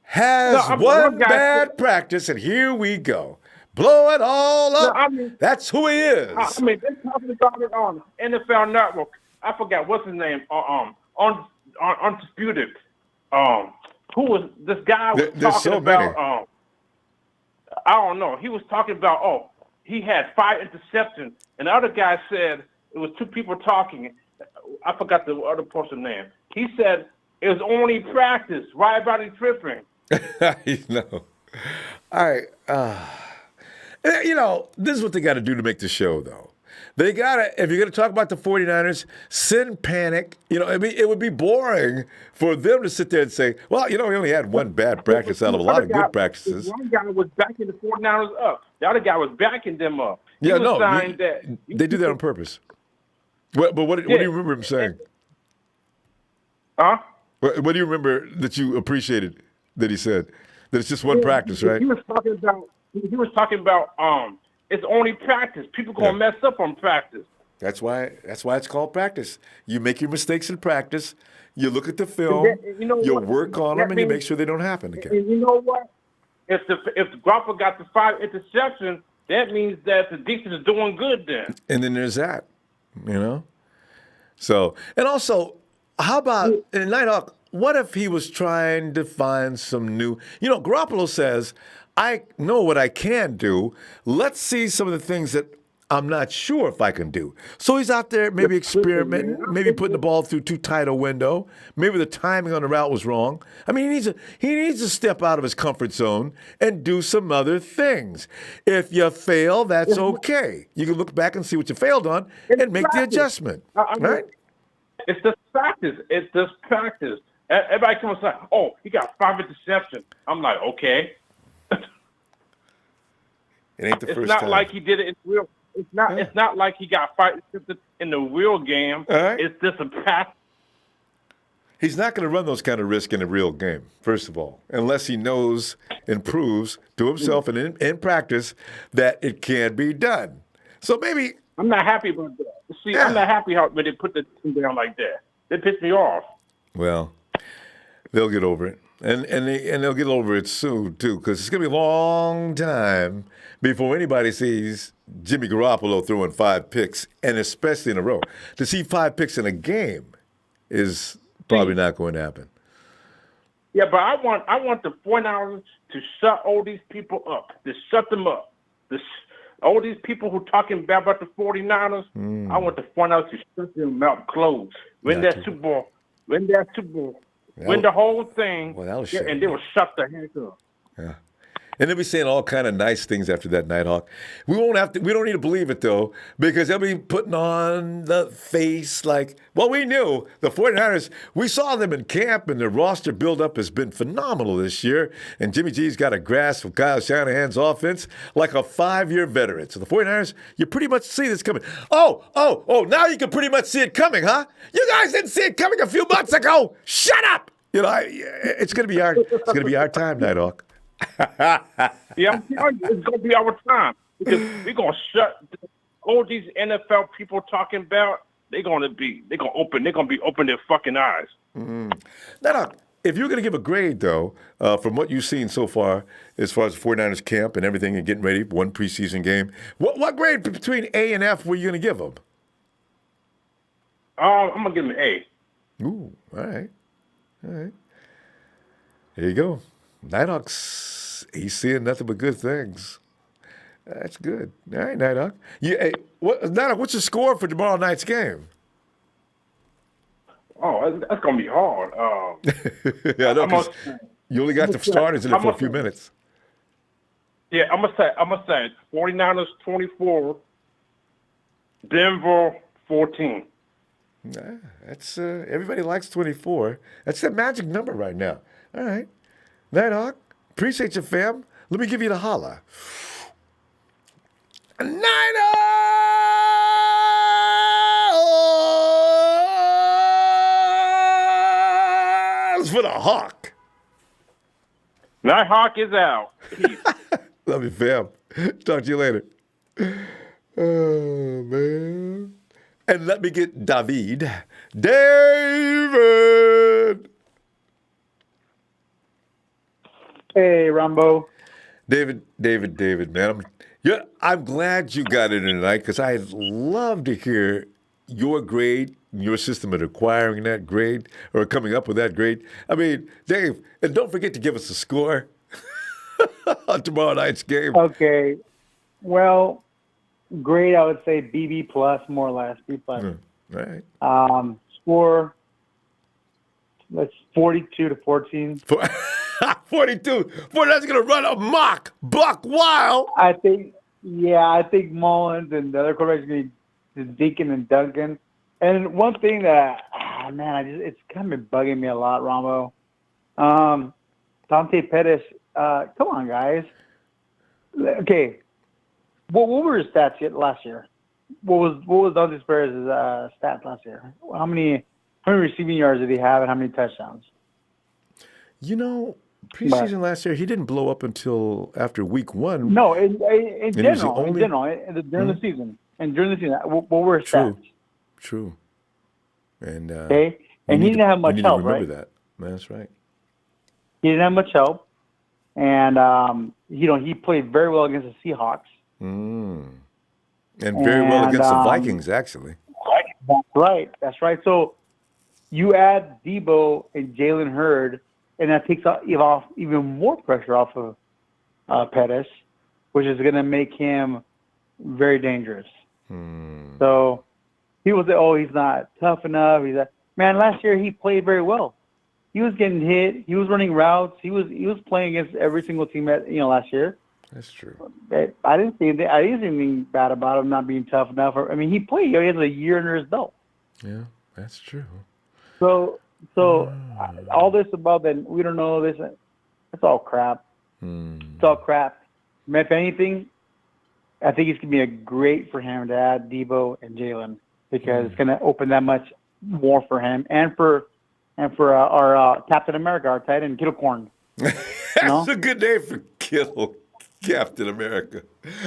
Has one bad practice, and here we go. Blow it all up. That's who he is. I mean, they're talking about it on NFL Network. I forgot what's his name. On Undisputed. Who was this guy was talking about? I don't know. He was talking about, he had 5 interceptions, and the other guy said it was 2 people talking. I forgot the other person's name. He said it was only practice. Why about he tripping? No. All right. This is what they got to do to make the show, though. They got to, if you're going to talk about the 49ers, send panic. It would be boring for them to sit there and say, well, we only had one bad practice out of a lot of good practices. One guy was backing the 49ers up. The other guy was backing them up. They do that on purpose. But what do you remember him saying? Huh? What do you remember that you appreciated that he said? That it's just one practice, right? He was talking about it's only practice. People gonna mess up on practice. That's why it's called practice. You make your mistakes in practice. You look at the film. You work on them, and you make sure they don't happen again. And you know what? If the Garoppolo got the 5 interceptions, that means that the defense is doing good then. And then there's that, So, and also, how about in Nighthawk? What if he was trying to find some new? Garoppolo says, I know what I can do. Let's see some of the things that I'm not sure if I can do. So he's out there maybe experimenting, maybe putting the ball through too tight a window. Maybe the timing on the route was wrong. I mean, he needs to step out of his comfort zone and do some other things. If you fail, that's okay. You can look back and see what you failed on and make the adjustment. Right? It's just practice. It's just practice. Everybody comes and say, he got 5 interceptions. I'm like, okay. It ain't the first time. It's not like he did it in real. It's not. It's not like he got 5 interceptions in the real game. Right. It's just a practice. He's not going to run those kind of risks in a real game, first of all, unless he knows and proves to himself and in practice that it can be done. So maybe I'm not happy about that. See, I'm not happy when they put the team down like that. They pissed me off. Well, they'll get over it, and they'll get over it soon too, because it's going to be a long time before anybody sees Jimmy Garoppolo throwing 5 picks, and especially in a row. To see 5 picks in a game is probably not going to happen. Yeah, but I want the 49ers to shut all these people up. To shut them up. All these people who talking bad about the 49ers, I want the 49ers to shut them out, close. Win that Super Bowl. Win the whole thing, and they will shut the heck up. Yeah. And they'll be saying all kind of nice things after that, Nighthawk. We don't need to believe it, though, because they'll be putting on the face like, well, we knew the 49ers, we saw them in camp, and their roster buildup has been phenomenal this year, and Jimmy G's got a grasp of Kyle Shanahan's offense like a 5-year veteran. So the 49ers, you pretty much see this coming. Oh, now you can pretty much see it coming, huh? You guys didn't see it coming a few months ago. Shut up! It's going to be our time, Nighthawk. Yeah, I'm telling you, it's gonna be our time because we're gonna shut all these NFL people talking about. They're gonna be open their fucking eyes. Now, if you're gonna give a grade though, from what you've seen so far, as far as the 49ers camp and everything and getting ready for one preseason game, what grade between A and F were you gonna give them? I'm gonna give them an A. Ooh, all right. There you go. Nighthawk's, he's seeing nothing but good things. That's good. All right, Nighthawk. Nighthawk, what's the score for tomorrow night's game? Oh, that's gonna be hard. Yeah, I know, 'cause you only got the starters in it for a few minutes. Yeah, I'm gonna say 49ers 24, Denver 14. That's everybody likes 24. That's the magic number right now. All right. Nighthawk, appreciate you, fam. Let me give you the holla. Nighthawk! for the Hawk. Nighthawk is out. Love you, fam. Talk to you later. Oh, man. And let me get David. David! Hey, Ronbo. David, man. I'm glad you got in tonight because I'd love to hear your grade, your system of acquiring that grade or coming up with that grade. I mean, Dave, and don't forget to give us a score on tomorrow night's game. Okay. Well, grade, I would say BB plus, more or less, B plus. All right. Score, that's 42-14. 42. Boy, that's going to run a mock. Buck Wild. I think Mullins and the other quarterbacks are going to be Deacon and Duncan. And one thing that, it's kind of been bugging me a lot, Ronbo. Dante Pettis, come on, guys. Okay. What were his stats last year? What was Dante Pettis' stats last year? How many receiving yards did he have and how many touchdowns? Preseason last year, he didn't blow up until after week 1. No, in general, during the season. And during the season, what were his stats? True. And okay, and he didn't have much help, right? Remember that. That's right. He didn't have much help, and he played very well against the Seahawks. And very well against the Vikings, actually. That's right. So you add Debo and Jalen Hurd, and that takes off even more pressure off of Pettis, which is going to make him very dangerous. So people say, he's not tough enough. Man, last year he played very well. He was getting hit. He was running routes. He was playing against every single team last year. That's true. I didn't see anything bad about him not being tough enough. He played. He has a year under his belt. Yeah, that's true. So all this about that we don't know this, it's all crap. It's all crap. If anything, I think it's going to be great for him to add Debo and Jalen because it's going to open that much more for him and for our Captain America, our tight end, Kittle Corn. That's a good name for Kittle. Captain America.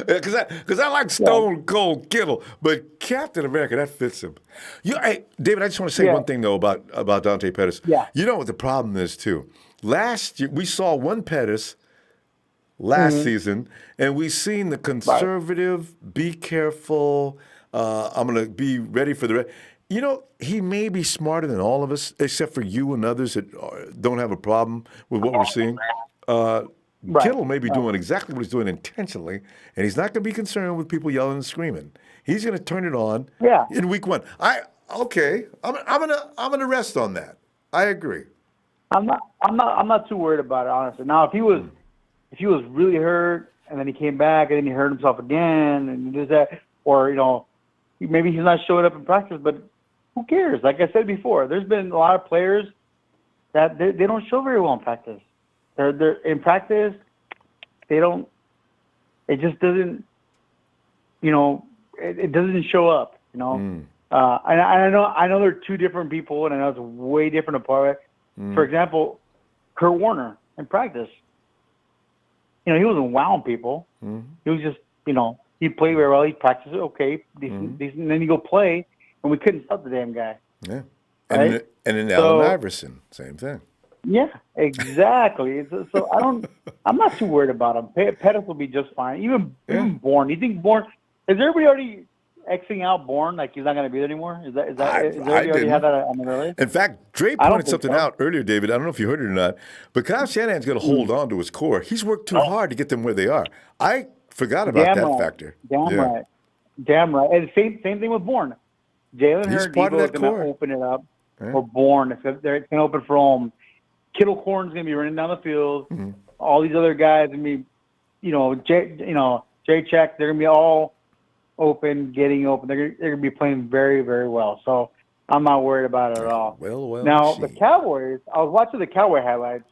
Because I like Stone Cold Kittle, but Captain America, that fits him. Hey, David, I just want to say one thing, though, about Dante Pettis. Yeah. You know what the problem is, too? Last year, we saw one Pettis last season, and we've seen the conservative, be careful, I'm going to be ready for the rest. He may be smarter than all of us, except for you and others that don't have a problem with what we're seeing. Kittle may be doing exactly what he's doing intentionally, and he's not going to be concerned with people yelling and screaming. He's going to turn it on in week 1. I'm gonna rest on that. I agree. I'm not too worried about it, honestly. Now, if he was really hurt and then he came back and then he hurt himself again and he does that, or maybe he's not showing up in practice, but who cares? Like I said before, there's been a lot of players that they don't show very well in practice. They're in practice. They don't. It just doesn't. It doesn't show up. And I know they're two different people, and I know it's way different apart. For example, Kurt Warner in practice. He wasn't wowing people. He was just, he played very well. He practiced okay, decent, and then you go play, and we couldn't stop the damn guy. Yeah. Right? And then Allen Iverson, same thing. Yeah, exactly. So I'm not too worried about him. Pettis will be just fine. Even Bourne. You think Bourne? Is everybody already Xing out Bourne? Like he's not going to be there anymore? Is everybody already had that on the list? In fact, Dre pointed something out earlier, David. I don't know if you heard it or not, but Kyle Shanahan's going to hold on to his core. He's worked too hard to get them where they are. I forgot about that factor. Damn right. And same thing with Bourne. Jalen Hurd, Debo is going to open it up for Bourne. They're going to open for him. Kittle Corn's going to be running down the field. All these other guys going to be, J-Check, they're going to be all open, getting open. They're going to be playing very, very well. So I'm not worried about it at all. Well. Now, the Cowboys, I was watching the Cowboy highlights.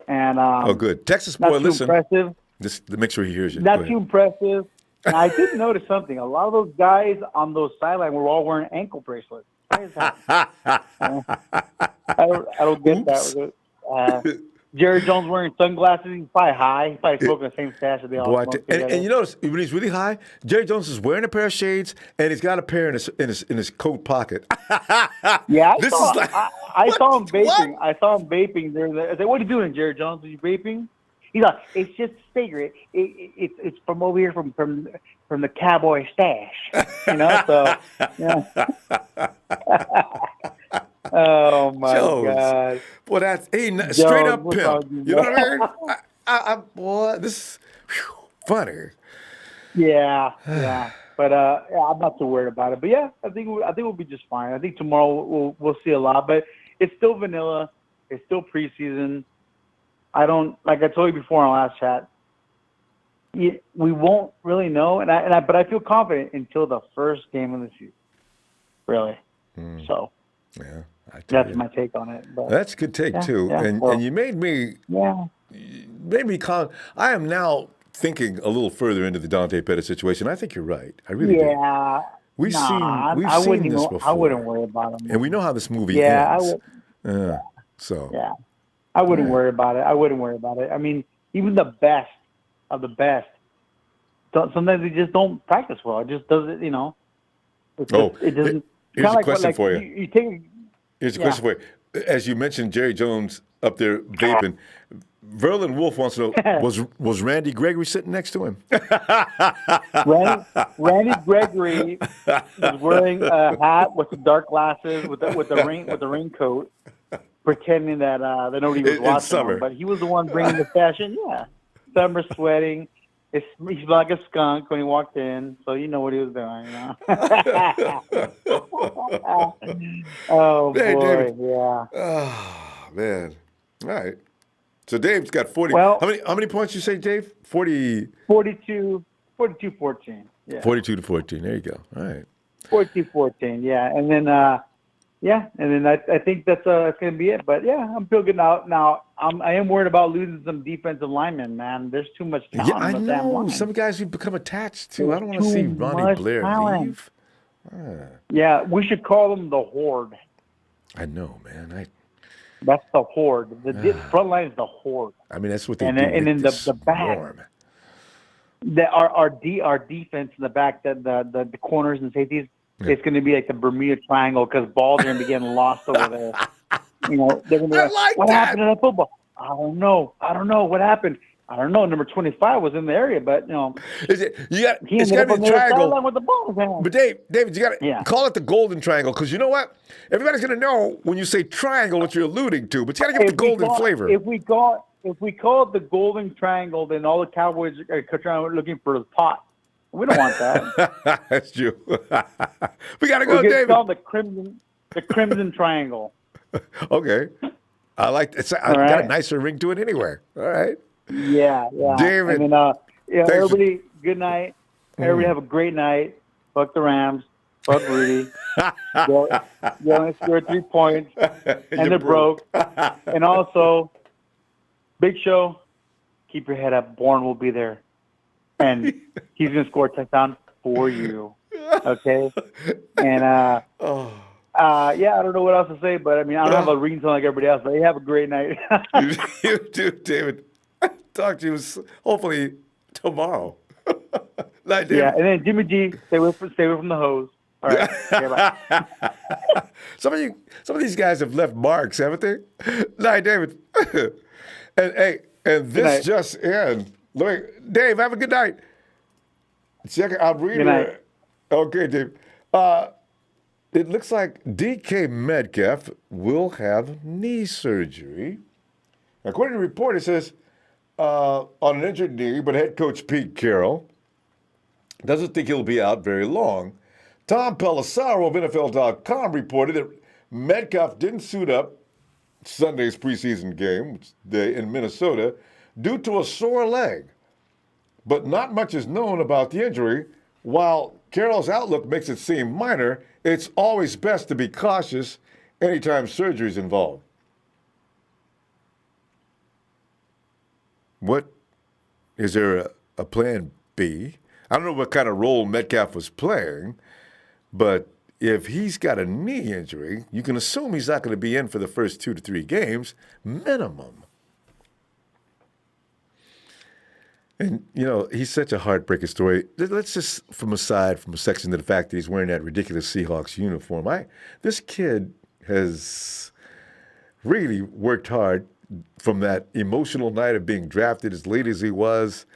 And good. Texas boy, listen. Impressive. Just to make sure he hears you. Not too impressive. And I did notice something. A lot of those guys on those sidelines were all wearing ankle bracelets. Why is that? I don't get that. Jerry Jones wearing sunglasses. He's probably high. He's probably smoking the same stash that they all smoke together. And you notice when he's really high, Jerry Jones is wearing a pair of shades and he's got a pair in his coat pocket. Yeah, I saw him vaping. What? I saw him vaping. I said, "What are you doing, Jerry Jones? Are you vaping?" He's like, "It's just a cigarette. It's from over here from the cowboy stash." You know, so yeah. Oh my God! Boy, that's straight up pimp. You know what I mean? Boy, this is funny. Yeah. But I'm not too worried about it. But yeah, I think we'll be just fine. I think tomorrow we'll see a lot, but it's still vanilla. It's still preseason. Like I told you before in our last chat. We won't really know, but I feel confident until the first game of the season. Really. So. Yeah. That's my take on it. But, that's a good take too, and you made me calm. I am now thinking a little further into the Dante Pettis situation. I think you're right. I really do. We've seen this before. I wouldn't worry about him. And we know how this movie ends. I wouldn't worry about it. I mean, even the best of the best, sometimes they just don't practice well. It just doesn't, you know. It doesn't. Here's a question for you. You take. Here's a question for you. As you mentioned, Jerry Jones up there vaping. Verlin Wolf wants to know, was Randy Gregory sitting next to him? Randy Gregory was wearing a hat with the dark glasses, with the raincoat, pretending that nobody was watching summer. him. But he was the one bringing the fashion. Yeah, summer sweating. He smelled like a skunk when he walked in, so you know what he was doing. You know? Oh man, boy, David. yeah. Oh man. All right. So Dave's got 40. Well, how many points you say, Dave? 42-14. Yeah. 42-14. There you go. All right. 42-14. Yeah, and then I think that's going to be it. But yeah, I'm feeling good now. Now I am worried about losing some defensive linemen. Man, there's too much talent. Yeah, I know. Some guys we've become attached to. I don't want to see Ronnie Blair leave. Yeah, we should call them the Horde. I know, man. That's the Horde. The front line is the Horde. I mean, that's what they do. And then the back. Our defense in the back, the corners and safeties, it's going to be like the Bermuda Triangle because balls are going to be getting lost over there. You know, they're going to be like, what happened to that football? I don't know. What happened? I don't know. Number 25 was in the area, but you know, it's got to be a triangle. With the ball. But David, you got to call it the golden triangle because you know what? Everybody's going to know when you say triangle what you're alluding to, but you got to give it the golden flavor. If we call it the golden triangle, then all the Cowboys are looking for the pot. We don't want that. That's true. We got to go, David. It's called the crimson triangle. Okay, I like it. I got a nicer ring to it anywhere. All right. Yeah. David. And then, everybody, good night. Everybody have a great night. Fuck the Rams. Fuck Rudy. You only scored 3 points, and they're broke. And also, Big Show, keep your head up. Bourne will be there. And he's going to score a touchdown for you. Okay? And, I don't know what else to say, but, I mean, I don't have a ringtone like everybody else, but you have a great night. You too, David. Talk to you hopefully tomorrow. Night, David. Yeah, and then Jimmy G, stay away from the hose. All right. Okay, bye. Some of these guys have left marks, haven't they? Night, David. And this just in. Look, Dave, have a good night. Check it. I'm reading it. Okay, Dave. It looks like DK Metcalf will have knee surgery. According to the report, it says on an injured knee, but head coach Pete Carroll doesn't think he'll be out very long. Tom Pelissero of NFL.com reported that Metcalf didn't suit up Sunday's preseason game in Minnesota due to a sore leg. But not much is known about the injury. While Carroll's outlook makes it seem minor, it's always best to be cautious anytime surgery is involved. What? Is there a plan B? I don't know what kind of role Metcalf was playing, but if he's got a knee injury, you can assume he's not going to be in for the first 2 to 3 games, minimum. And, he's such a heartbreaking story. Let's just, from a section to the fact that he's wearing that ridiculous Seahawks uniform. This kid has really worked hard from that emotional night of being drafted as late as he was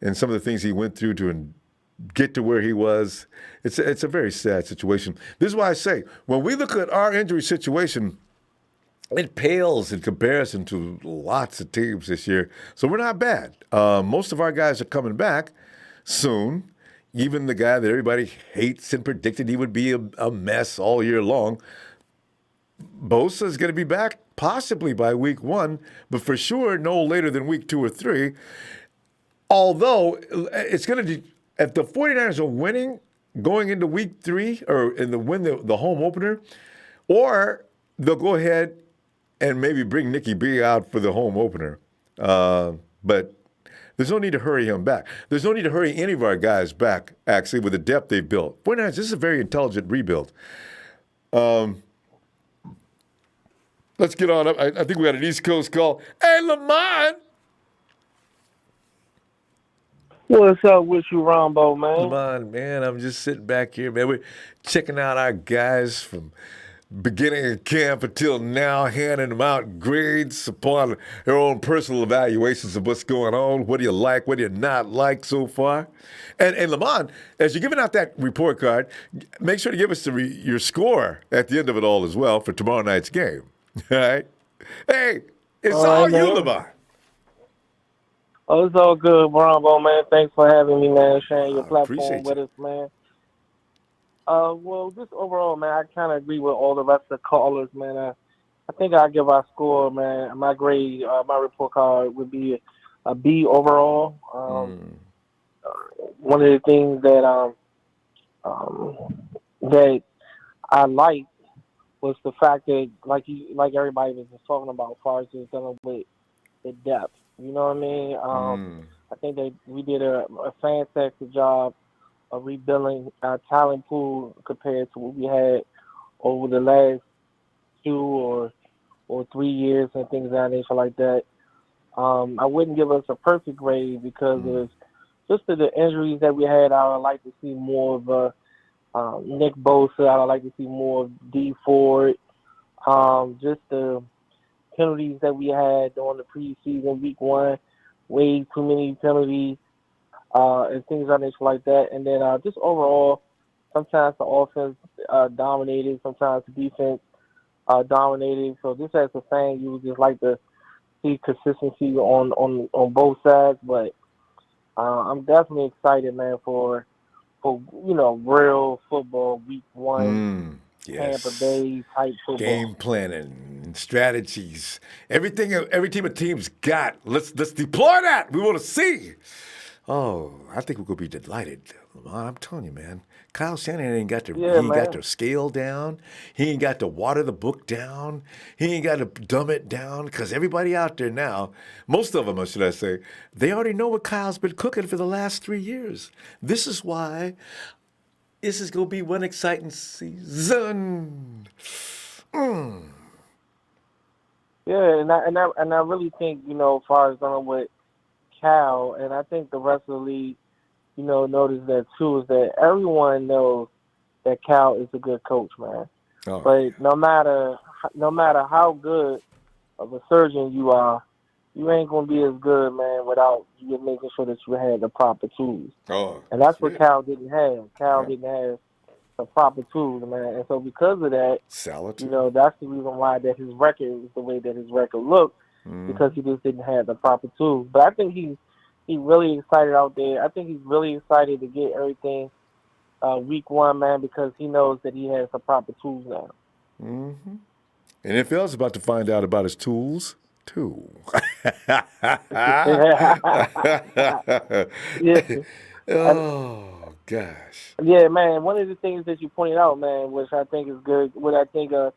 and some of the things he went through to get to where he was. It's a very sad situation. This is why I say, when we look at our injury situation, it pales in comparison to lots of teams this year. So we're not bad. Most of our guys are coming back soon. Even the guy that everybody hates and predicted he would be a mess all year long, Bosa is going to be back possibly by week 1, but for sure no later than week 2 or 3. Although it's going to if the 49ers are winning going into week 3 or win the home opener, or they'll go ahead and maybe bring Nicky B out for the home opener. But there's no need to hurry him back. There's no need to hurry any of our guys back, actually, with the depth they've built. 49ers, this is a very intelligent rebuild. Let's get on up. I think we got an East Coast call. Hey, Lamont! What's up with you, Ronbo, man? Lamont, man, I'm just sitting back here, man. We're checking out our guys from beginning of camp until now, handing them out grades upon their own personal evaluations of what's going on. What do you like? What do you not like so far? And Lamont, as you're giving out that report card, make sure to give us your score at the end of it all as well for tomorrow night's game. All right? Hey, it's all you, Lamont. Oh, it's all good, Ronbo, man. Thanks for having me, man, sharing your platform with us, man. Well, just overall, man, I kind of agree with all the rest of the callers, man. I think I'll give our score, man. My grade, my report card would be a B overall. One of the things that that I liked was the fact that, like everybody was just talking about, as far as just dealing with the depth. You know what I mean? I think that we did a fantastic job of rebuilding our talent pool compared to what we had over the last 2 or 3 years and things of that nature like that. I wouldn't give us a perfect grade because of just the injuries that we had. I would like to see more of Nick Bosa. I would like to see more of D Ford. Just the penalties that we had during the preseason week 1, way too many penalties. And things of nature like that. And then just overall, sometimes the offense dominated, sometimes the defense dominated. So just as a fan, you would just like to see consistency on both sides. But I'm definitely excited, man, for real football week 1. Yes. Tampa Bay type football. Game planning, strategies, everything every team's got. Let's deploy that. We want to see. Oh, I think we're going to be delighted. I'm telling you, man. Kyle Shanahan ain't got the scale down. He ain't got to water the book down. He ain't got to dumb it down because everybody out there now, most of them, should I say, they already know what Kyle's been cooking for the last 3 years. This is why this is going to be one exciting season. Yeah, and I really think, as far as dealing with Cal, and I think the rest of the league, notice that too, is that everyone knows that Cal is a good coach, man. Oh. But no matter how good of a surgeon you are, you ain't gonna be as good, man, without you making sure that you had the proper tools. Oh, and that's what Cal didn't have. Cal didn't have the proper tools, man. And so because of that, that's the reason why that his record is the way that his record looked. Because he just didn't have the proper tools. But I think he's really excited out there. I think he's really excited to get everything week 1, man, because he knows that he has the proper tools now. Mm-hmm. And NFL's about to find out about his tools, too. Oh, gosh. Yeah, man, one of the things that you pointed out, man, which I think is good, what I think a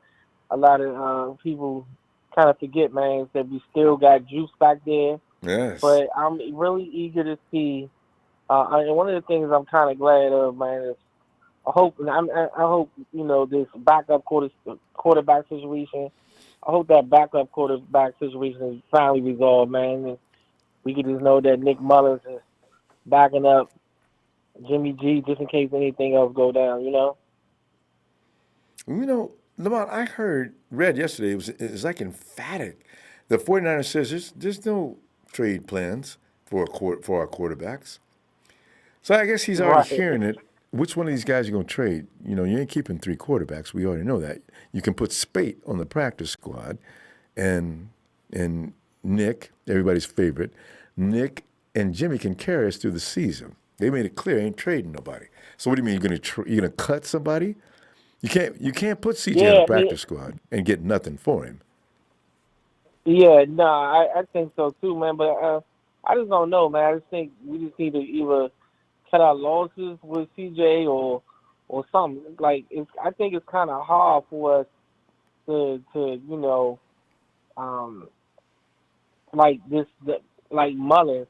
lot of people kind of forget, man, is that we still got juice back there. Yes. But I'm really eager to see And one of the things I'm kind of glad of, man, is I hope this quarterback situation. I hope that backup quarterback situation is finally resolved, man. And we can just know that Nick Mullins is backing up Jimmy G just in case anything else go down. Lamont, I read yesterday, it was like emphatic. The 49ers says there's no trade plans for our quarterbacks. So I guess he's already hearing it. Which one of these guys are going to trade? You ain't keeping 3 quarterbacks. We already know that. You can put Spate on the practice squad, and Nick, everybody's favorite, Nick and Jimmy can carry us through the season. They made it clear, ain't trading nobody. So what do you mean you're gonna cut somebody? You can't put CJ on the practice squad and get nothing for him. Yeah, no, I think so too, man. But I just don't know, man. I just think we just need to either cut our losses with CJ or something. Like I think it's kind of hard for us to like like Mullins.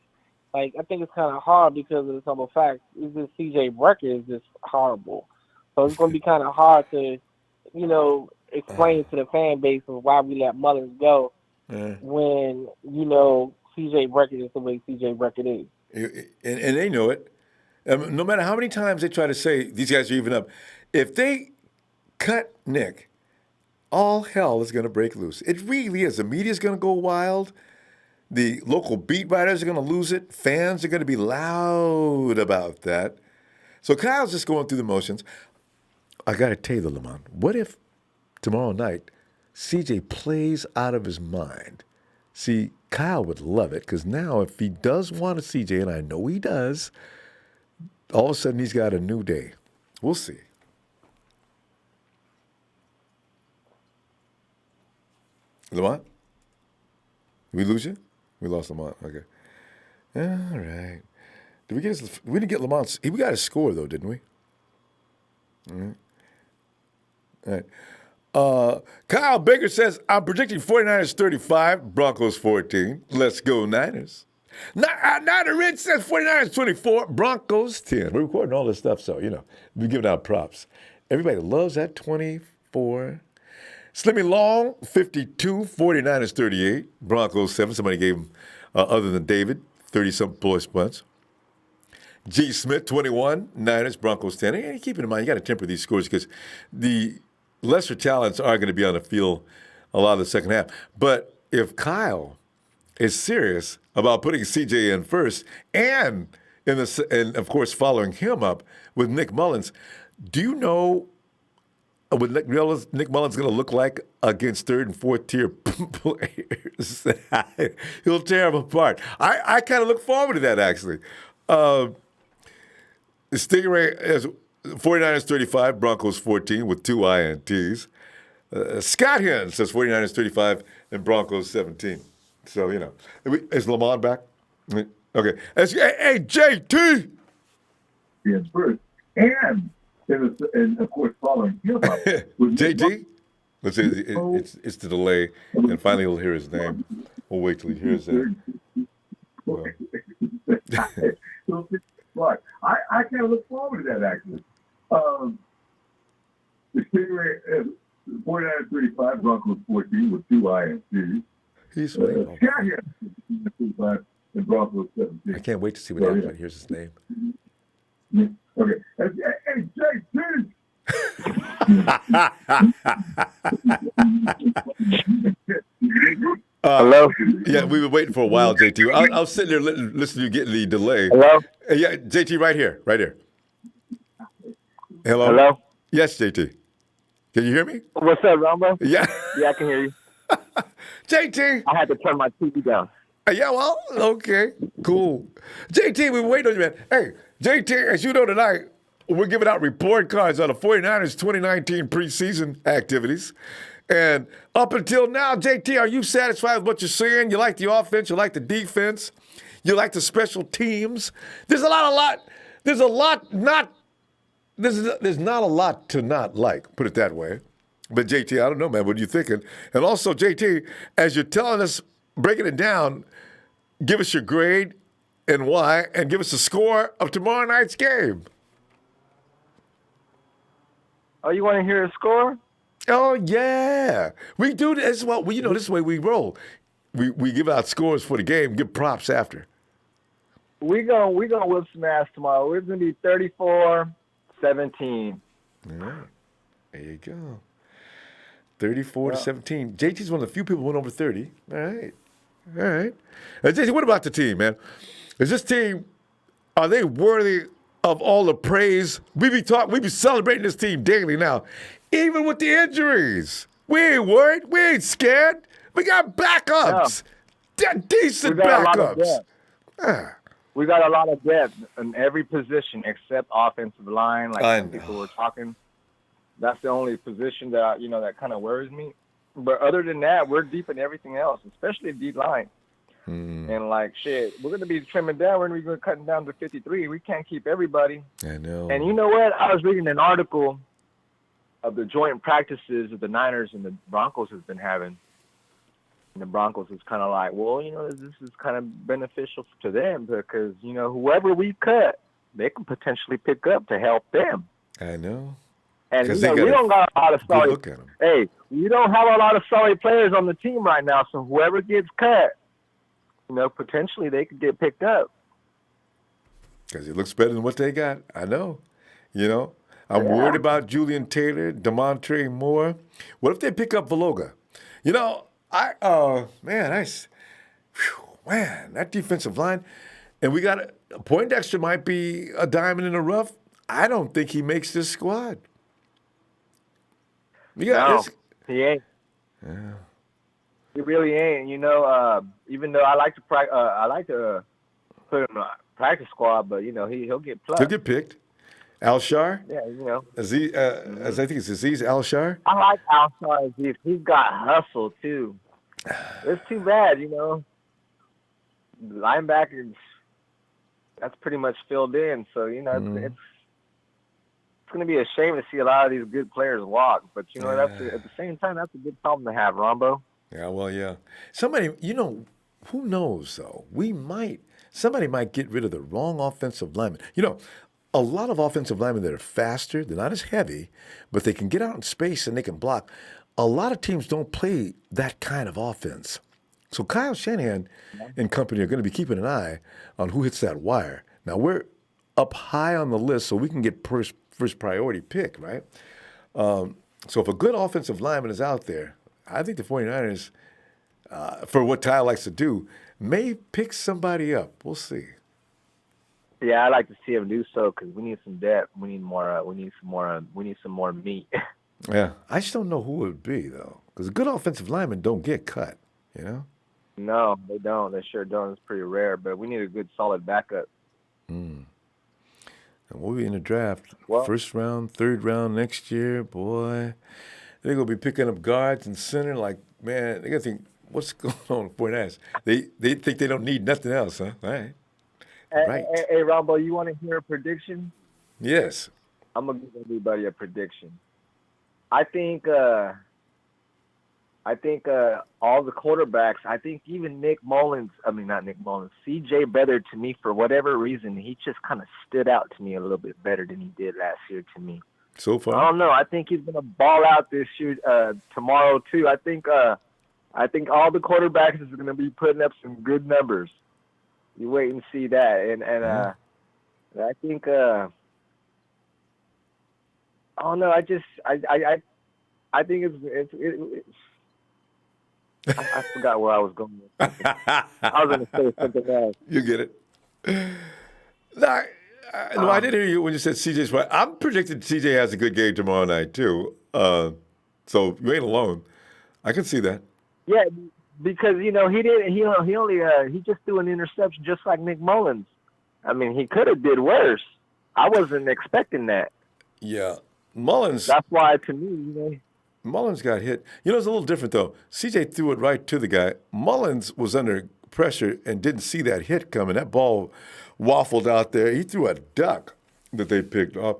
Like I think it's kind of hard because of the simple fact is this CJ record is just horrible. So it's going to be kind of hard to explain to the fan base of why we let Mullins go when CJ record is the way CJ record is. And they know it. No matter how many times they try to say these guys are even up, if they cut Nick, all hell is going to break loose. It really is. The media's going to go wild. The local beat writers are going to lose it. Fans are going to be loud about that. So Kyle's just going through the motions. I got to tell you, Lamont, what if tomorrow night CJ plays out of his mind? See, Kyle would love it because now if he does want a CJ, and I know he does, all of a sudden he's got a new day. We'll see. Lamont? Did we lose you? We lost Lamont. Okay. All right. We didn't get Lamont's. We got his score, though, didn't we? All right. Kyle Baker says, I'm predicting 49ers 35, Broncos 14. Let's go Niners. Niner Rich says 49ers 24, Broncos 10. We're recording all this stuff, so, we're giving out props. Everybody loves that 24. Slimmy Long, 52, 49ers 38, Broncos 7. Somebody gave him, other than David, 30-something points. G. Smith, 21, Niners, Broncos 10. And keep in mind, you got to temper these scores because the lesser talents are going to be on the field a lot of the second half. But if Kyle is serious about putting CJ in first and of course following him up with Nick Mullins, do you know what Nick Mullins going to look like against third and fourth tier players? He'll tear them apart. I kind of look forward to that, actually. The Stingray is 49ers 35, Broncos 14 with 2 INTs. Scott Hen says 49ers 35 and Broncos 17. So, is Lamont back? Okay. Hey, JT! Yes, first. And of course, following him up. JT? Let's see, it's the delay, and finally he'll hear his name. We'll wait till he hears that. Well. I kind of look forward to that, actually. The Stingray, 49ers 35, Broncos 14 with 2 INTs. He's sweet. And Broncos 17. I can't wait to see what happens when he hears his name. Okay. Hey, JT! Hello? Yeah, we've been waiting for a while, JT. I was sitting there listening to you getting the delay. Hello? Yeah, JT, right here. Hello? Hello? Yes, JT. Can you hear me? What's up, Ronbo? Yeah. Yeah, I can hear you. JT! I had to turn my TV down. Yeah, well, okay, cool. JT, we wait on you, man. Hey, JT, as you know tonight, we're giving out report cards on the 49ers 2019 preseason activities. And up until now, JT, are you satisfied with what you're seeing? You like the offense? You like the defense? You like the special teams? There's not a lot to not like, put it that way. But JT, I don't know, man. What are you thinking? And also, JT, as you're telling us, breaking it down, give us your grade and why, and give us the score of tomorrow night's game. Oh, you want to hear a score? Oh, yeah. We do this. Well, this is the way we roll. We give out scores for the game, give props after. We gonna whip some ass tomorrow. It's gonna be 34-17. All right. There you go. 34-17. JT's one of the few people who went over 30. All right. All right. JT, what about the team, man? Is this team, are they worthy of all the praise? We be celebrating this team daily now, even with the injuries. We ain't worried. We ain't scared. We got backups. Decent backups. We got a lot of depth in every position except offensive line. Like some people were talking. That's the only position that that kind of worries me. But other than that, we're deep in everything else, especially D line. And we're gonna be trimming down. We're gonna be cutting down to 53. We can't keep everybody. I know. And you know what? I was reading an article of the joint practices that the Niners and the Broncos has been having. And the Broncos is kind of like, well, this is kind of beneficial to them because, whoever we cut, they can potentially pick up to help them. I know. And, we don't got a lot of solid. Hey, we don't have a lot of solid players on the team right now. So whoever gets cut, potentially they could get picked up. Because it looks better than what they got. I know. I'm worried about Julian Taylor, DeMontre Moore. What if they pick up Valoga? That defensive line, and we got Poindexter might be a diamond in the rough. I don't think he makes this squad. No, he ain't. Yeah. He really ain't. Even though I like to put him in a practice squad, but he'll get plucked. He'll get picked. Alshar? Yeah, as I think it's Aziz Alshar. I like Alshar Aziz. He's got hustle too. It's too bad, linebackers. That's pretty much filled in. So it's going to be a shame to see a lot of these good players walk. But that's at the same time, that's a good problem to have, Ronbo. Yeah, well, yeah. Somebody, who knows though? Somebody might get rid of the wrong offensive lineman. A lot of offensive linemen that are faster, they're not as heavy, but they can get out in space and they can block. A lot of teams don't play that kind of offense. So Kyle Shanahan and company are going to be keeping an eye on who hits that wire. Now, we're up high on the list, so we can get first priority pick, right? So if a good offensive lineman is out there, I think the 49ers, for what Kyle likes to do, may pick somebody up. We'll see. Yeah, I'd like to see him do so because we need some depth. We need more. We need some more meat. Yeah, I just don't know who it would be though, because good offensive linemen don't get cut. No, they don't. They sure don't. It's pretty rare. But we need a good, solid backup. And we'll be in the draft, first round, third round next year. Boy, they're gonna be picking up guards and center. Like, man, they gotta think, what's going on with 49ers? They think they don't need nothing else, huh? All right. Right. Hey, Ronbo, you want to hear a prediction? Yes. I'm gonna give everybody a prediction. I think all the quarterbacks. I think even CJ Beathard, to me, for whatever reason, he just kind of stood out to me a little bit better than he did last year to me. So far, I don't know. I think he's gonna ball out this year, tomorrow too. I think all the quarterbacks is gonna be putting up some good numbers. You wait and see that, and I think I don't know. I think it's I forgot where I was going. I was going to say something else. You get it. No, I did hear you when you said CJ's right. I'm predicting CJ has a good game tomorrow night too. So you ain't alone. I can see that. Yeah, because he just threw an interception just like Nick Mullins. I mean, he could have did worse. I wasn't expecting that. Yeah, Mullins. That's why, to me, Mullins got hit. It's a little different though. CJ threw it right to the guy. Mullins was under pressure and didn't see that hit coming. That ball waffled out there. He threw a duck that they picked off.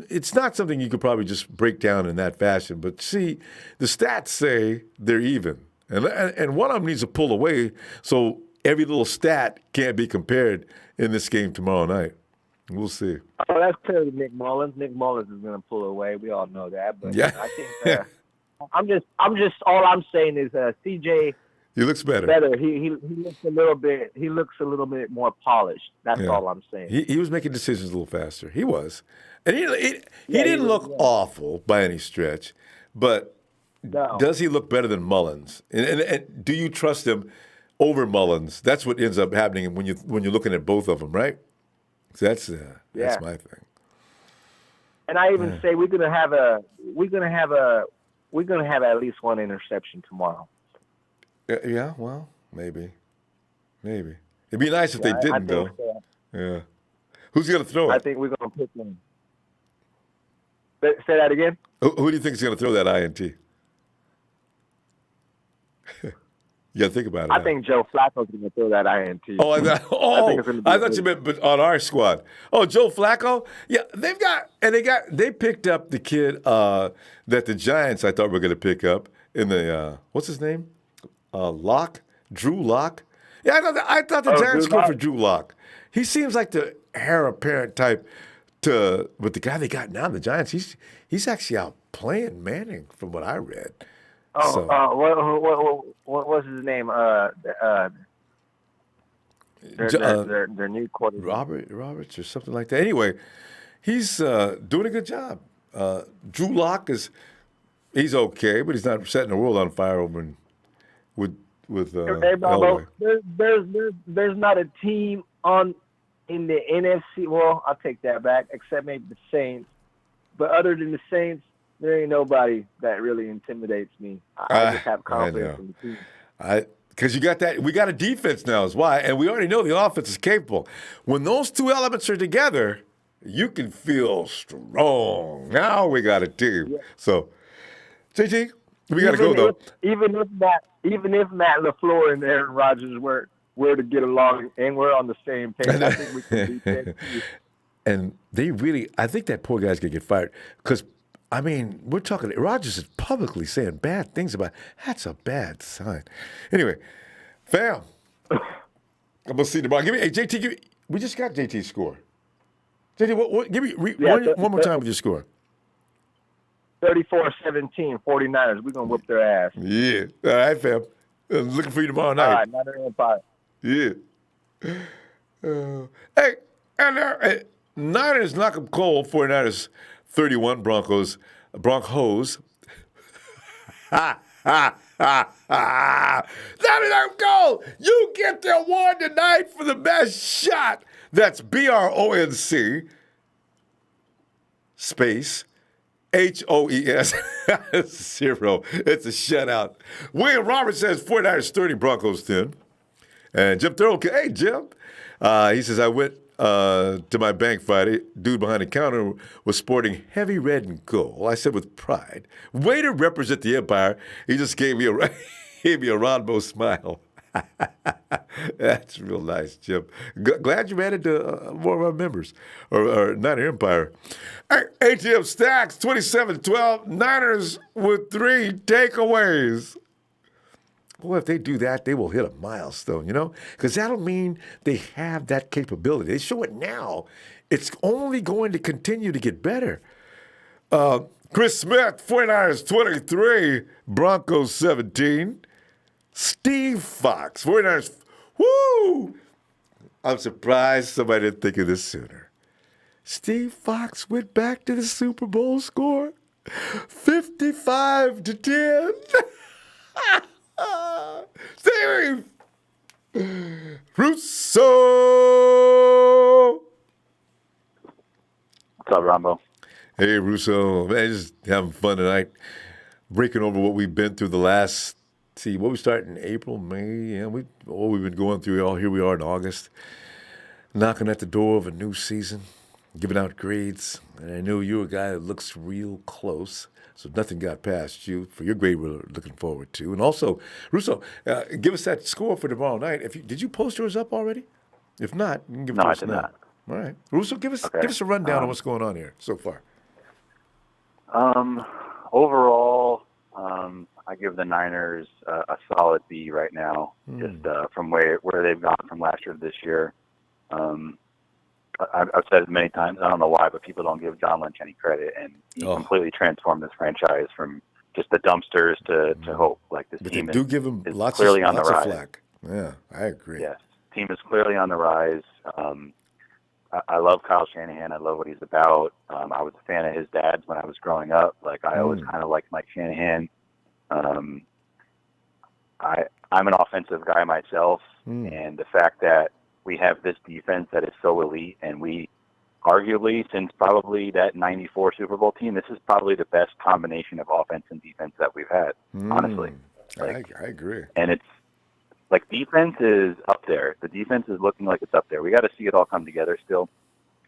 It's not something you could probably just break down in that fashion. But see, the stats say they're even. And one of them needs to pull away so every little stat can't be compared in this game tomorrow night. We'll see. Oh, that's clearly Nick Mullins. Nick Mullins is going to pull away. We all know that. But Yeah. I think I'm just all I'm saying is CJ. He looks better. He looks a little bit. He looks a little bit more polished. That's all I'm saying. He was making decisions a little faster. He was, and he didn't look awful by any stretch, but does he look better than Mullins? And do you trust him over Mullins? That's what ends up happening when you're looking at both of them, right? That's my thing. And I even say we're gonna have at least one interception tomorrow. Yeah, well, maybe. It'd be nice if they didn't, though. So. Yeah. Who's going to throw it? I think we're going to pick them. Say that again? Who do you think is going to throw that INT? You got to think about it. I think Joe Flacco's going to throw that INT. Oh, I thought you meant on our squad. Oh, Joe Flacco? Yeah, they picked up the kid that the Giants I thought were going to pick up in the what's his name? Drew Lock. Yeah, I thought the Giants go for Drew Lock. He seems like the heir apparent type but the guy they got now, the Giants, he's actually out playing Manning from what I read. What was his name? Their new quarterback. Roberts or something like that. Anyway, he's doing a good job. Drew Lock he's okay, but he's not setting the world on fire over with hey, Bobo, there's not a team in the NFC. Well, I'll take that back, except maybe the Saints. But other than the Saints, there ain't nobody that really intimidates me. I just have confidence in the team. Because you got that, we got a defense now is why, and we already know the offense is capable. When those two elements are together, you can feel strong. Now we got a team. Yeah. So, JT, we got to go though. Even if Matt LaFleur and Aaron Rodgers were to get along and we're on the same page, I think we can beat them. And I think that poor guy's gonna get fired because. I mean, we're talking. Rodgers is publicly saying bad things about. That's a bad sign. Anyway, fam, I'm gonna see tomorrow. JT. We just got JT's score. JT, give me one more time with your score. 34-17, 49ers. We're gonna whip their ass. Yeah. All right, fam. I'm looking for you tomorrow night. All right, Niner Empire. Yeah. Hey, and Niners knock them cold. 49ers. 31 Broncos. That is our goal. You get the award tonight for the best shot. That's BRONC space HOES 0. It's a shutout. William Roberts says 49ers 30, Broncos 10. And Jim Thurl, hey Jim. He says I went to my bank Friday. Dude behind the counter was sporting heavy red and gold. I said with pride, way to represent the Empire. He just gave me a Ronbo smile. That's real nice, Jim. Glad you added to more of our members, or Niner Empire. ATM Stacks, 27-12. Niners with 3 takeaways. Boy, if they do that, they will hit a milestone, because that'll mean they have that capability. They show it now. It's only going to continue to get better. Chris Smith, 49ers 23, Broncos 17. Steve Fox, 49ers, woo! I'm surprised somebody didn't think of this sooner. Steve Fox went back to the Super Bowl score, 55-10. Steve Russo. What's up, Ronbo? Hey, Russo. Man, just having fun tonight. Breaking over what we've been through the last, what we started in April, May. Yeah, we've been going through. Here we are in August, knocking at the door of a new season, giving out grades. And I know you're a guy that looks real close. So nothing got past you for your grade we're looking forward to. And also, Russo, give us that score for tomorrow night. Did you post yours up already? If not, you can give it to us now. No, I did not. All right. Russo, give us a rundown on what's going on here so far. Overall, I I give the Niners a solid B right now, just from where they've gone from last year to this year. I've said it many times. I don't know why, but people don't give John Lynch any credit, and he completely transformed this franchise from just the dumpsters to hope. Like this But team they do give him is lots clearly on of the rise. flack. Yeah, I agree. Yes, team is clearly on the rise. I love Kyle Shanahan. I love what he's about. I was a fan of his dad's when I was growing up. Like I always kind of liked Mike Shanahan. I'm an offensive guy myself, and the fact that we have this defense that is so elite, and we arguably, since probably that '94 Super Bowl team, this is probably the best combination of offense and defense that we've had, honestly. Like, I agree. And it's like defense is up there. The defense is looking like it's up there. We got to see it all come together still.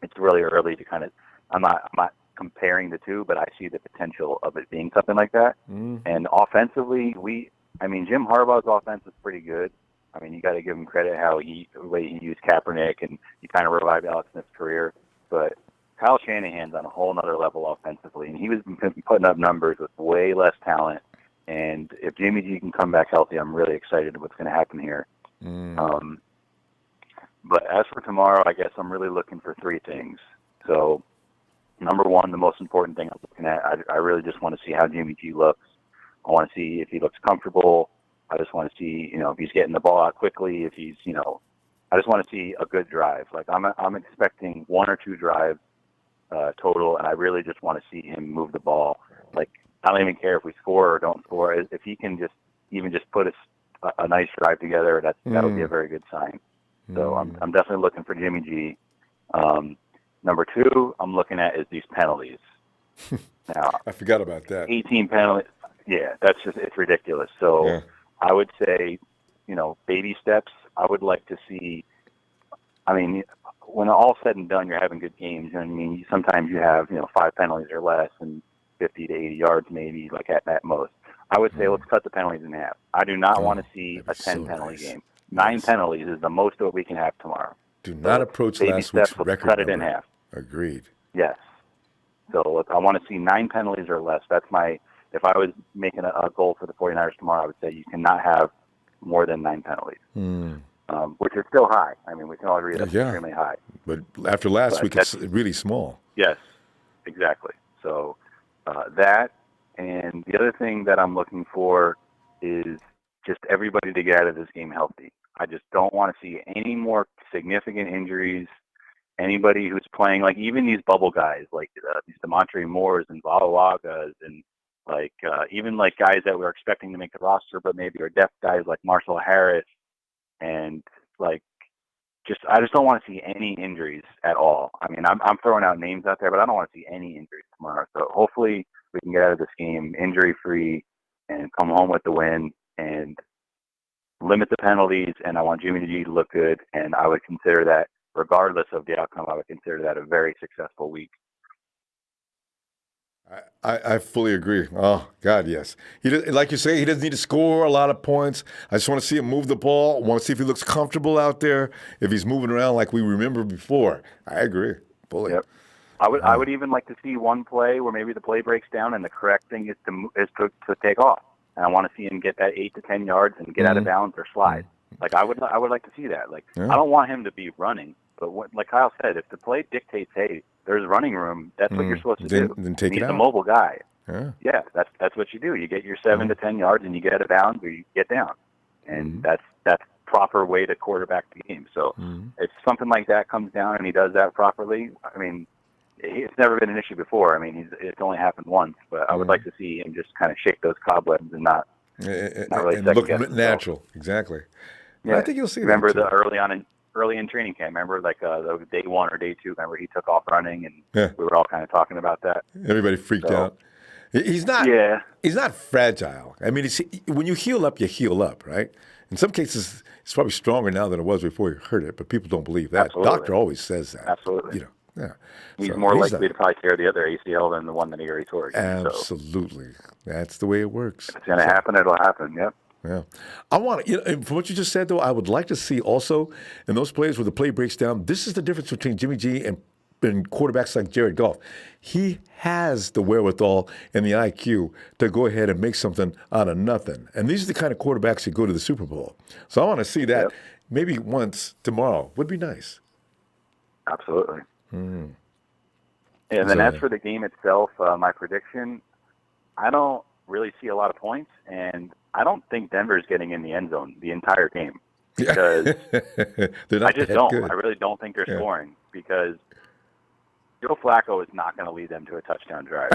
It's really early to kind of, I'm not comparing the two, but I see the potential of it being something like that. And offensively, Jim Harbaugh's offense is pretty good. I mean, you got to give him credit the way he used Kaepernick, and he kind of revived Alex Smith's career. But Kyle Shanahan's on a whole nother level offensively, and he was putting up numbers with way less talent. And if Jimmy G can come back healthy, I'm really excited what's going to happen here. But as for tomorrow, I guess I'm really looking for three things. So, number one, the most important thing I'm looking at, I really just want to see how Jimmy G looks. I want to see if he looks comfortable. I just want to see, if he's getting the ball out quickly, if he's, I just want to see a good drive. Like I'm expecting one or two drives total, and I really just want to see him move the ball. Like I don't even care if we score or don't score. If he can just put a nice drive together, that would be a very good sign. So I'm definitely looking for Jimmy G. Number two, I'm looking at is these penalties. Now I forgot about that. 18 penalties. Yeah, it's ridiculous. So I would say, baby steps. I would like to see. I mean, when all said and done, you're having good games. You know what I mean? Sometimes you have 5 penalties or less and 50 to 80 yards maybe, like at most. I would say let's cut the penalties in half. I do not want to see a 10 penalty game. 9 penalties is the most that we can have tomorrow. Do not approach last week's record cut it number. in half. Agreed. Yes. So I want to see 9 penalties or less. That's if I was making a goal for the 49ers tomorrow, I would say you cannot have more than 9 penalties, which is still high. I mean, we can all agree that's extremely high. But after last week, it's really small. Yes, exactly. So that, and the other thing that I'm looking for is just everybody to get out of this game healthy. I just don't want to see any more significant injuries. Anybody who's playing, like even these bubble guys, like these Demontre Moores and Valawagas, and even like guys that we're expecting to make the roster, but maybe are depth guys like Marshall Harris, and I just don't want to see any injuries at all. I mean, I'm throwing out names out there, but I don't want to see any injuries tomorrow. So hopefully we can get out of this game injury free and come home with the win and limit the penalties. And I want Jimmy G to look good, and I would consider that, regardless of the outcome, I would consider that a very successful week. I fully agree. Oh, God, yes. Like you say, he doesn't need to score a lot of points. I just want to see him move the ball. I want to see if he looks comfortable out there, if he's moving around like we remember before. I agree. Fully. Yep. I would even like to see one play where maybe the play breaks down and the correct thing is to take off. And I want to see him get that 8 to 10 yards and get out of bounds or slide. Like I would like to see that. I don't want him to be running, but like Kyle said, if the play dictates, hey, there's running room, that's what you're supposed to do. Then take it out. He's a mobile guy. Yeah, that's what you do. You get your 7 to 10 yards and you get out of bounds or you get down, and that's proper way to quarterback the game. So if something like that comes down and he does that properly, I mean, it's never been an issue before. I mean, it's only happened once, but I would like to see him just kind of shake those cobwebs and not really and second look guess natural. himself. Exactly. Yeah. I think you'll see. Remember that too. early in training camp. Remember the day 1 or day 2. Remember he took off running, and we were all kind of talking about that. Everybody freaked out. He's not. Yeah. He's not fragile. I mean, when you heal up, you heal up, right? In some cases, it's probably stronger now than it was before you hurt it, but people don't believe that. Absolutely. Doctor always says that. Absolutely. Yeah. He's more likely to probably tear the other ACL than the one that he already tore. Absolutely. That's the way it works. If it's going to happen, it'll happen. Yep. Yeah. I want to, from what you just said, though, I would like to see also in those plays where the play breaks down, this is the difference between Jimmy G and in quarterbacks like Jared Goff. He has the wherewithal and the IQ to go ahead and make something out of nothing. And these are the kind of quarterbacks that go to the Super Bowl. So I want to see that maybe once tomorrow. Would be nice. Absolutely. And then as for the game itself, my prediction, I don't really see a lot of points, and I don't think Denver's getting in the end zone the entire game because I just don't. Good. I really don't think they're scoring because Joe Flacco is not going to lead them to a touchdown drive.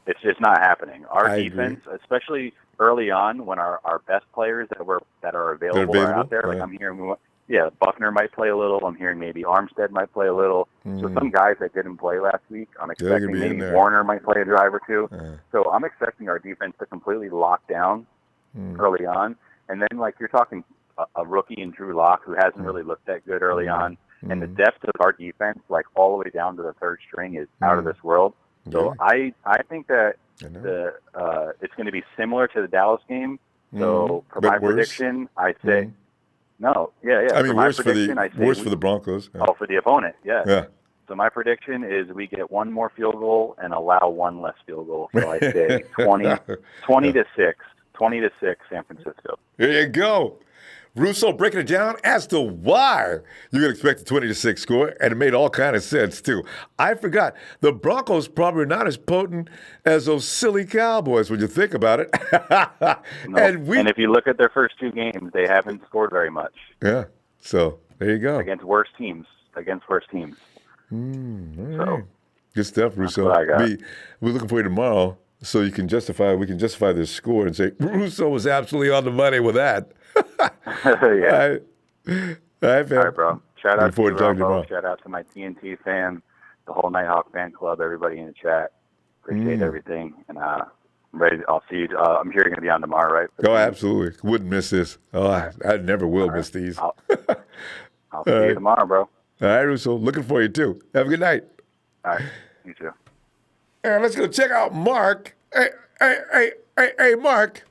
It's just not happening. Our defense, especially early on when our best players that are available are out there, like I'm hearing Buckner might play a little. I'm hearing maybe Armstead might play a little. So some guys that didn't play last week, I'm expecting maybe Warner might play a drive or two. So I'm expecting our defense to completely lock down early on. And then, like, you're talking a rookie in Drew Lock who hasn't really looked that good early on. And the depth of our defense, like all the way down to the third string, is out of this world. So I think that it's going to be similar to the Dallas game. So for my prediction, I say – no, I mean, worse for the Broncos. Oh, for the opponent, yeah. So my prediction is we get one more field goal and allow one less field goal. So I say 20 to 6, 20 to 6, San Francisco. There you go. Russo breaking it down as to why you could expect a 20-6 score, and it made all kind of sense, too. I forgot. The Broncos probably not as potent as those silly Cowboys when you think about it. No. And if you look at their first two games, they haven't scored very much. Yeah, so there you go. Against worse teams. All right. So, good stuff, Russo. We're looking for you tomorrow so we can justify this score and say, Russo was absolutely on the money with that. All right, bro. Shout out to you, Ronbo. Shout out to my TNT fans, the whole Nighthawk fan club, everybody in the chat. Appreciate everything, and I'm ready. I'll see you. I'm sure you're going to be on tomorrow, right? Oh, absolutely. Wouldn't miss this. Oh, I never will miss these. I'll see you tomorrow, bro. All right, Russo. Looking for you too. Have a good night. All right, you too. And let's go check out Mark. Hey, Mark.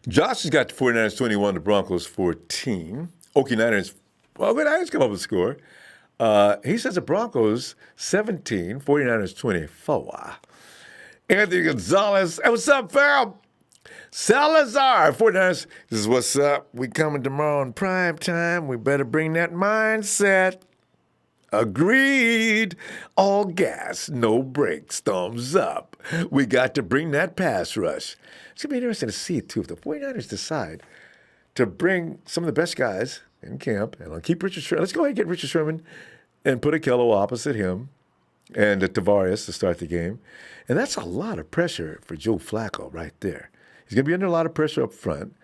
Josh has got the 49ers 21, the Broncos 14. Okie Niners, well, the Niners come up with a score. He says the Broncos 17, 49ers 24. Anthony Gonzalez, hey, what's up, fam? Salazar, 49ers, this is what's up. We coming tomorrow in prime time. We better bring that mindset. Agreed. All gas, no brakes, thumbs up. We got to bring that pass rush. It's going to be interesting to see, too, if the 49ers decide to bring some of the best guys in camp, and I'll keep Richard Sherman. Let's go ahead and get Richard Sherman and put Akello opposite him and Tavares to start the game. And that's a lot of pressure for Joe Flacco right there. He's going to be under a lot of pressure up front.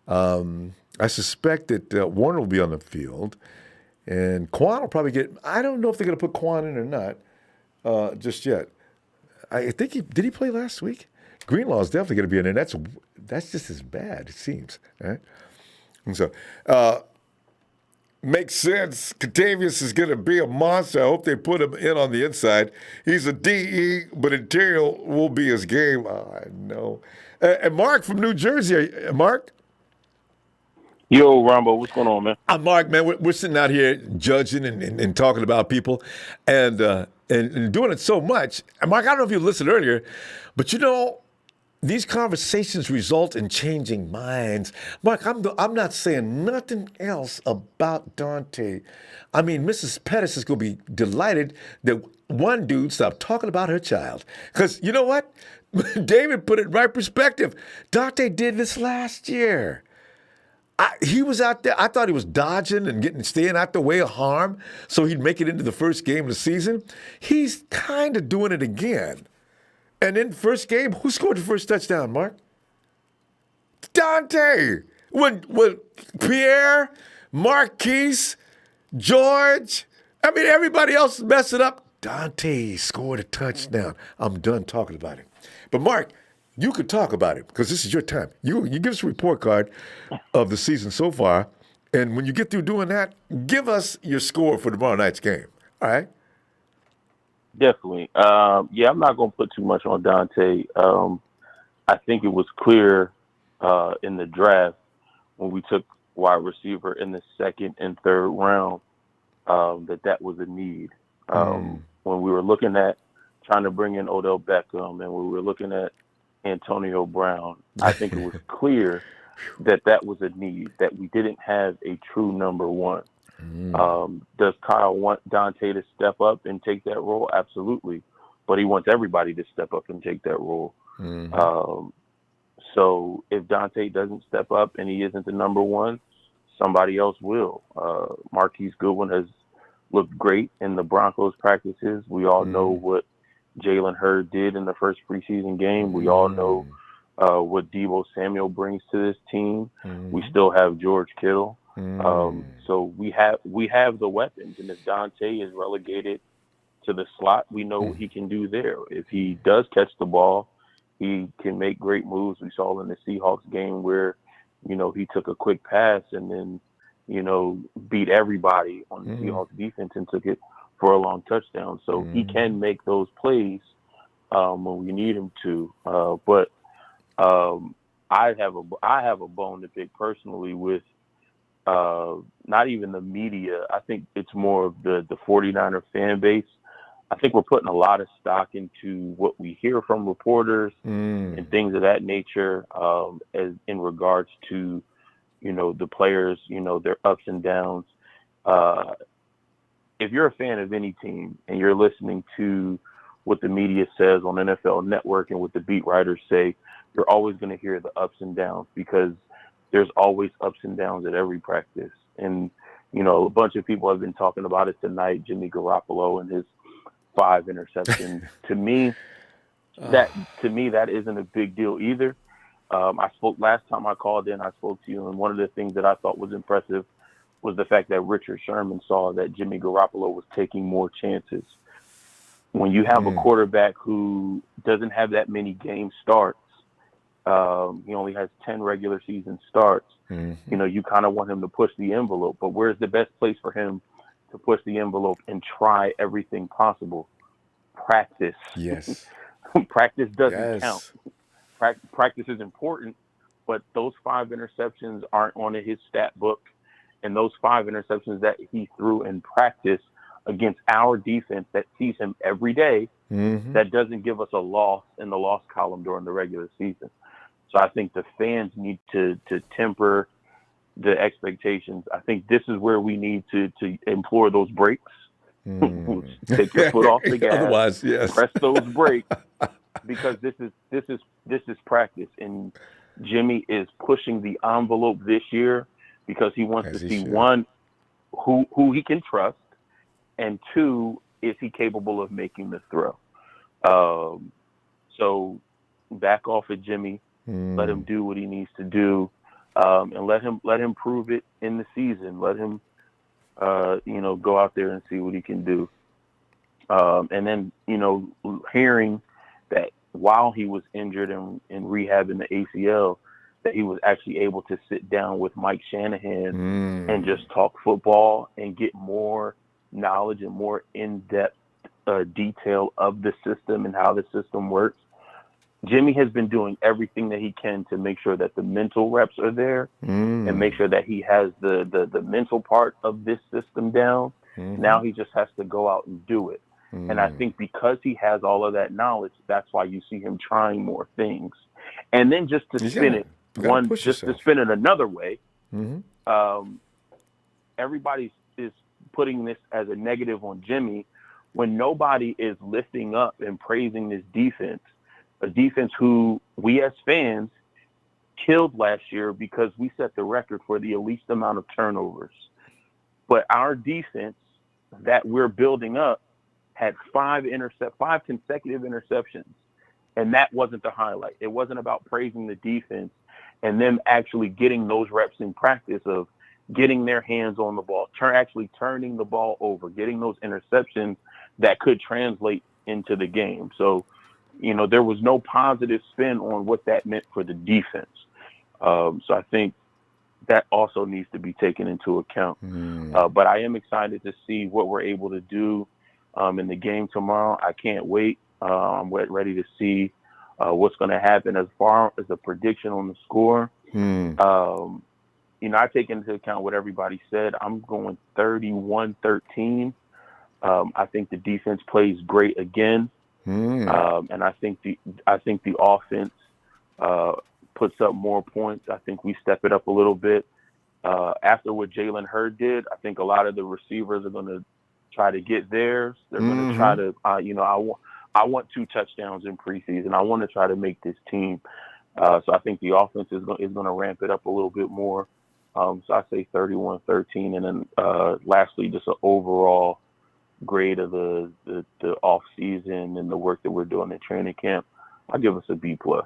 I suspect that Warner will be on the field. And Quan will probably get – I don't know if they're going to put Quan in or not just yet. I think did he play last week? Greenlaw is definitely going to be in there. That's just as bad, it seems. Right? And so makes sense. Kentavious is going to be a monster. I hope they put him in on the inside. He's a DE, but interior will be his game. Oh, I know. And Mark from New Jersey. Mark? Yo, Ronbo, what's going on, man? I'm Mark, man. We're sitting out here judging and talking about people and doing it so much. And Mark, I don't know if you listened earlier, but these conversations result in changing minds. Mark, I'm not saying nothing else about Dante. I mean, Mrs. Pettis is going to be delighted that one dude stopped talking about her child. Because you know what? David put it in right perspective. Dante did this last year. He was out there. I thought he was dodging and staying out the way of harm so he'd make it into the first game of the season. He's kind of doing it again. And in the first game, who scored the first touchdown, Mark? Dante. When Pierre, Marquise, George, I mean, everybody else messed it up. Dante scored a touchdown. I'm done talking about it. But, Mark, you could talk about it because this is your time. You give us a report card of the season so far, and when you get through doing that, give us your score for tomorrow night's game. All right? Definitely. I'm not going to put too much on Dante. I think it was clear in the draft when we took wide receiver in the second and third round, that was a need. When we were looking at trying to bring in Odell Beckham and we were looking at Antonio Brown, I think it was clear that was a need, that we didn't have a true number one. Does Kyle want Dante to step up and take that role? Absolutely. But he wants everybody to step up and take that role. So if Dante doesn't step up and he isn't the number one, somebody else will. Marquise Goodwin has looked great in the Broncos practices. We all know what Jalen Hurd did in the first preseason game. We all know what Deebo Samuel brings to this team. We still have George Kittle. So we have the weapons, and if Dante is relegated to the slot, we know what he can do there. If he does catch the ball, he can make great moves. We saw in the Seahawks game where, he took a quick pass and then, beat everybody on the Seahawks defense and took it for a long touchdown. So he can make those plays when we need him to. But I have a bone to pick personally with not even the media. I think it's more of the 49er fan base. I think we're putting a lot of stock into what we hear from reporters and things of that nature, as in regards to, the players, their ups and downs. If you're a fan of any team and you're listening to what the media says on NFL Network and what the beat writers say, you're always going to hear the ups and downs, because there's always ups and downs at every practice. And, a bunch of people have been talking about it tonight, Jimmy Garoppolo and his 5 interceptions. To me, that isn't a big deal either. I spoke last time I called in. I spoke to you, and one of the things that I thought was impressive was the fact that Richard Sherman saw that Jimmy Garoppolo was taking more chances. When you have a quarterback who doesn't have that many game starts, he only has 10 regular season starts. You kind of want him to push the envelope, but where's the best place for him to push the envelope and try everything possible? Practice. Yes. Practice doesn't count. Practice is important, but those 5 interceptions aren't on his stat book, and those 5 interceptions that he threw in practice against our defense that sees him every day, that doesn't give us a loss in the loss column during the regular season. So I think the fans need to temper the expectations. I think this is where we need to implore those brakes. Take your foot off the gas. Otherwise, yes. Press those brakes, because this is practice, and Jimmy is pushing the envelope this year because he wants to see, one, who he can trust, and 2, is he capable of making the throw? So back off at Jimmy. Let him do what he needs to do, and let him prove it in the season. Let him, go out there and see what he can do. And then, hearing that while he was injured and rehab in the ACL, that he was actually able to sit down with Mike Shanahan and just talk football and get more knowledge and more in-depth detail of the system and how the system works. Jimmy has been doing everything that he can to make sure that the mental reps are there and make sure that he has the mental part of this system down. Now he just has to go out and do it. And I think because he has all of that knowledge, that's why you see him trying more things. And then just to spin it to spin it another way, everybody is putting this as a negative on Jimmy when nobody is lifting up and praising this defense. A defense who we as fans killed last year because we set the record for the least amount of turnovers. But our defense that we're building up had 5 consecutive interceptions. And that wasn't the highlight. It wasn't about praising the defense and them actually getting those reps in practice of getting their hands on the ball, actually turning the ball over, getting those interceptions that could translate into the game. So, there was no positive spin on what that meant for the defense. So I think that also needs to be taken into account. But I am excited to see what we're able to do in the game tomorrow. I can't wait. I'm ready to see what's going to happen as far as a prediction on the score. I take into account what everybody said. I'm going 31-13. I think the defense plays great again, and I think the offense puts up more points. I think we step it up a little bit. After what Jalen Hurd did, I think a lot of the receivers are going to try to get theirs. They're going to try to, I want 2 touchdowns in preseason. I want to try to make this team. So I think the offense is going to ramp it up a little bit more. So I say 31-13, and then lastly, just an overall grade of the off season and the work that we're doing in training camp. I'll give us a B+. All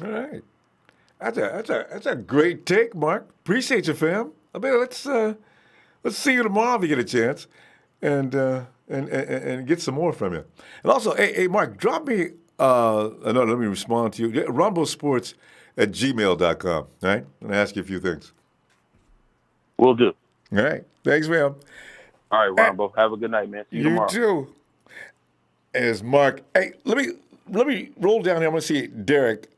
right. That's a great take, Mark. Appreciate you, fam. I mean, let's see you tomorrow if you get a chance, and get some more from you. And also, hey, Mark, drop me let me respond to you. RonboSports@gmail.com. Right? And ask you a few things. Will do. All right. Thanks, man. All right, Ronbo. Have a good night, man. See you tomorrow. You too. As Mark. Hey, let me roll down here. I'm gonna see Derek.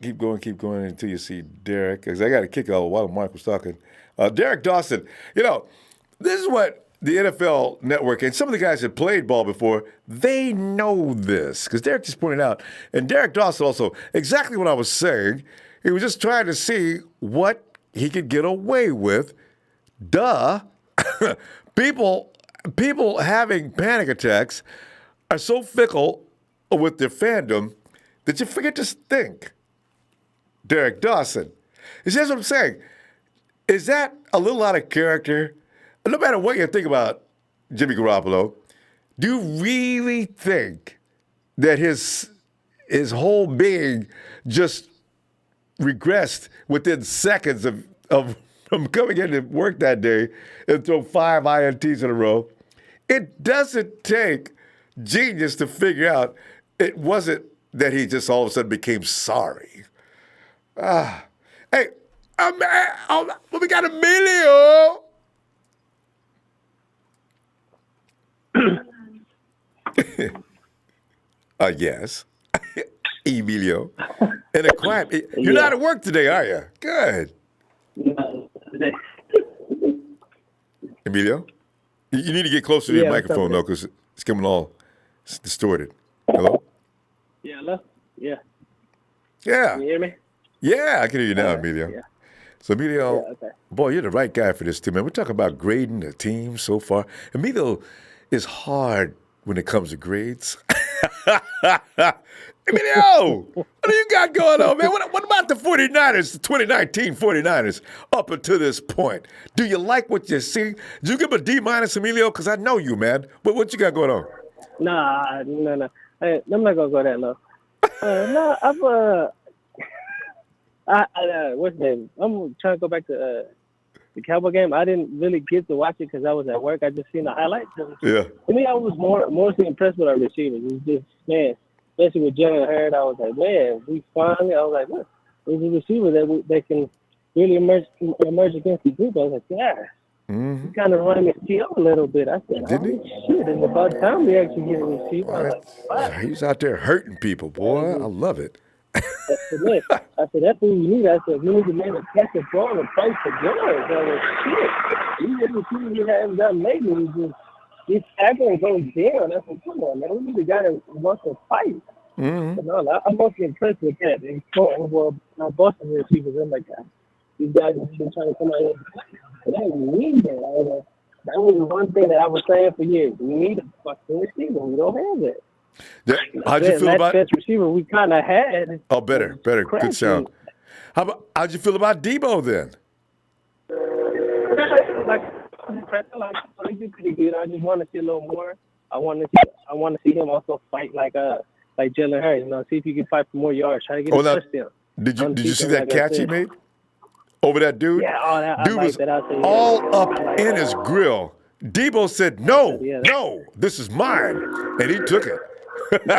Keep going until you see Derek, because I got to kick out while Mark was talking. Derek Dawson. This is what the NFL Network and some of the guys that played ball before, they know this, because Derek just pointed out, and Derek Dawson also, exactly what I was saying. He was just trying to see what he could get away with. Duh. People having panic attacks are so fickle with their fandom that you forget to think. Derek Dawson. Is that what I'm saying? Is that a little out of character? No matter what you think about Jimmy Garoppolo, do you really think that his whole being just regressed within seconds of from coming in to work that day and throw 5 INTs in a row? It doesn't take genius to figure out it wasn't that he just all of a sudden became sorry. Hey, we got Emilio. Yes. Emilio. And a quiet. You're not at work today, are you? Good. Emilio? You need to get closer to your microphone, though, because it's coming all distorted. Hello? Yeah, hello? Yeah. Yeah. Can you hear me? Yeah, I can hear you now, Emilio. Yeah. So, Emilio, boy, you're the right guy for this, too, man. We're talking about grading the team so far. Emilio is hard when it comes to grades. Emilio, what do you got going on, man? What about the 49ers, the 2019 49ers, up until this point? Do you like what you see? Did you give a D-, Emilio? Because I know you, man. But what you got going on? Nah, no. Hey, I'm not going to go that low. What's the name? I'm trying to go back to the Cowboy game. I didn't really get to watch it because I was at work. I just seen the highlights. Yeah. To me, I was mostly impressed with our receivers. It was just, man, especially with Jalen Hurd, I was like, man, I was like, look, there's a receiver that can really emerge against the group. I was like, yeah. Mm-hmm. He kind of running his team up a little bit. I said, shit, and about time we actually get a receiver. I was like, wow. He's out there hurting people, boy. I love it. I said, that's what we need. I said, we need to make a catch the ball and fight for yards. I was like, shit. You didn't see what haven't done lately. He's tackling goes down. I said, come on, man. We need a guy that wants to fight. Mm-hmm. No, I'm mostly impressed with that. And well, my Boston receivers, I'm like, these guys have been trying to come out here and play. They need that. That was one thing that I was saying for years. We need a fucking receiver. We don't have that. How'd you feel about that receiver we kind of had? Oh, better. Good sound. How'd you feel about Debo then? He did pretty good. I just want to see a little more. I want to see him also fight like Jalen Hurd. See if he can fight for more yards. Try to get a touchdown. Did you see that catch he made over that dude? Yeah, dude was all up in his grill. Debo said, "No, this is mine," and he took it. That's one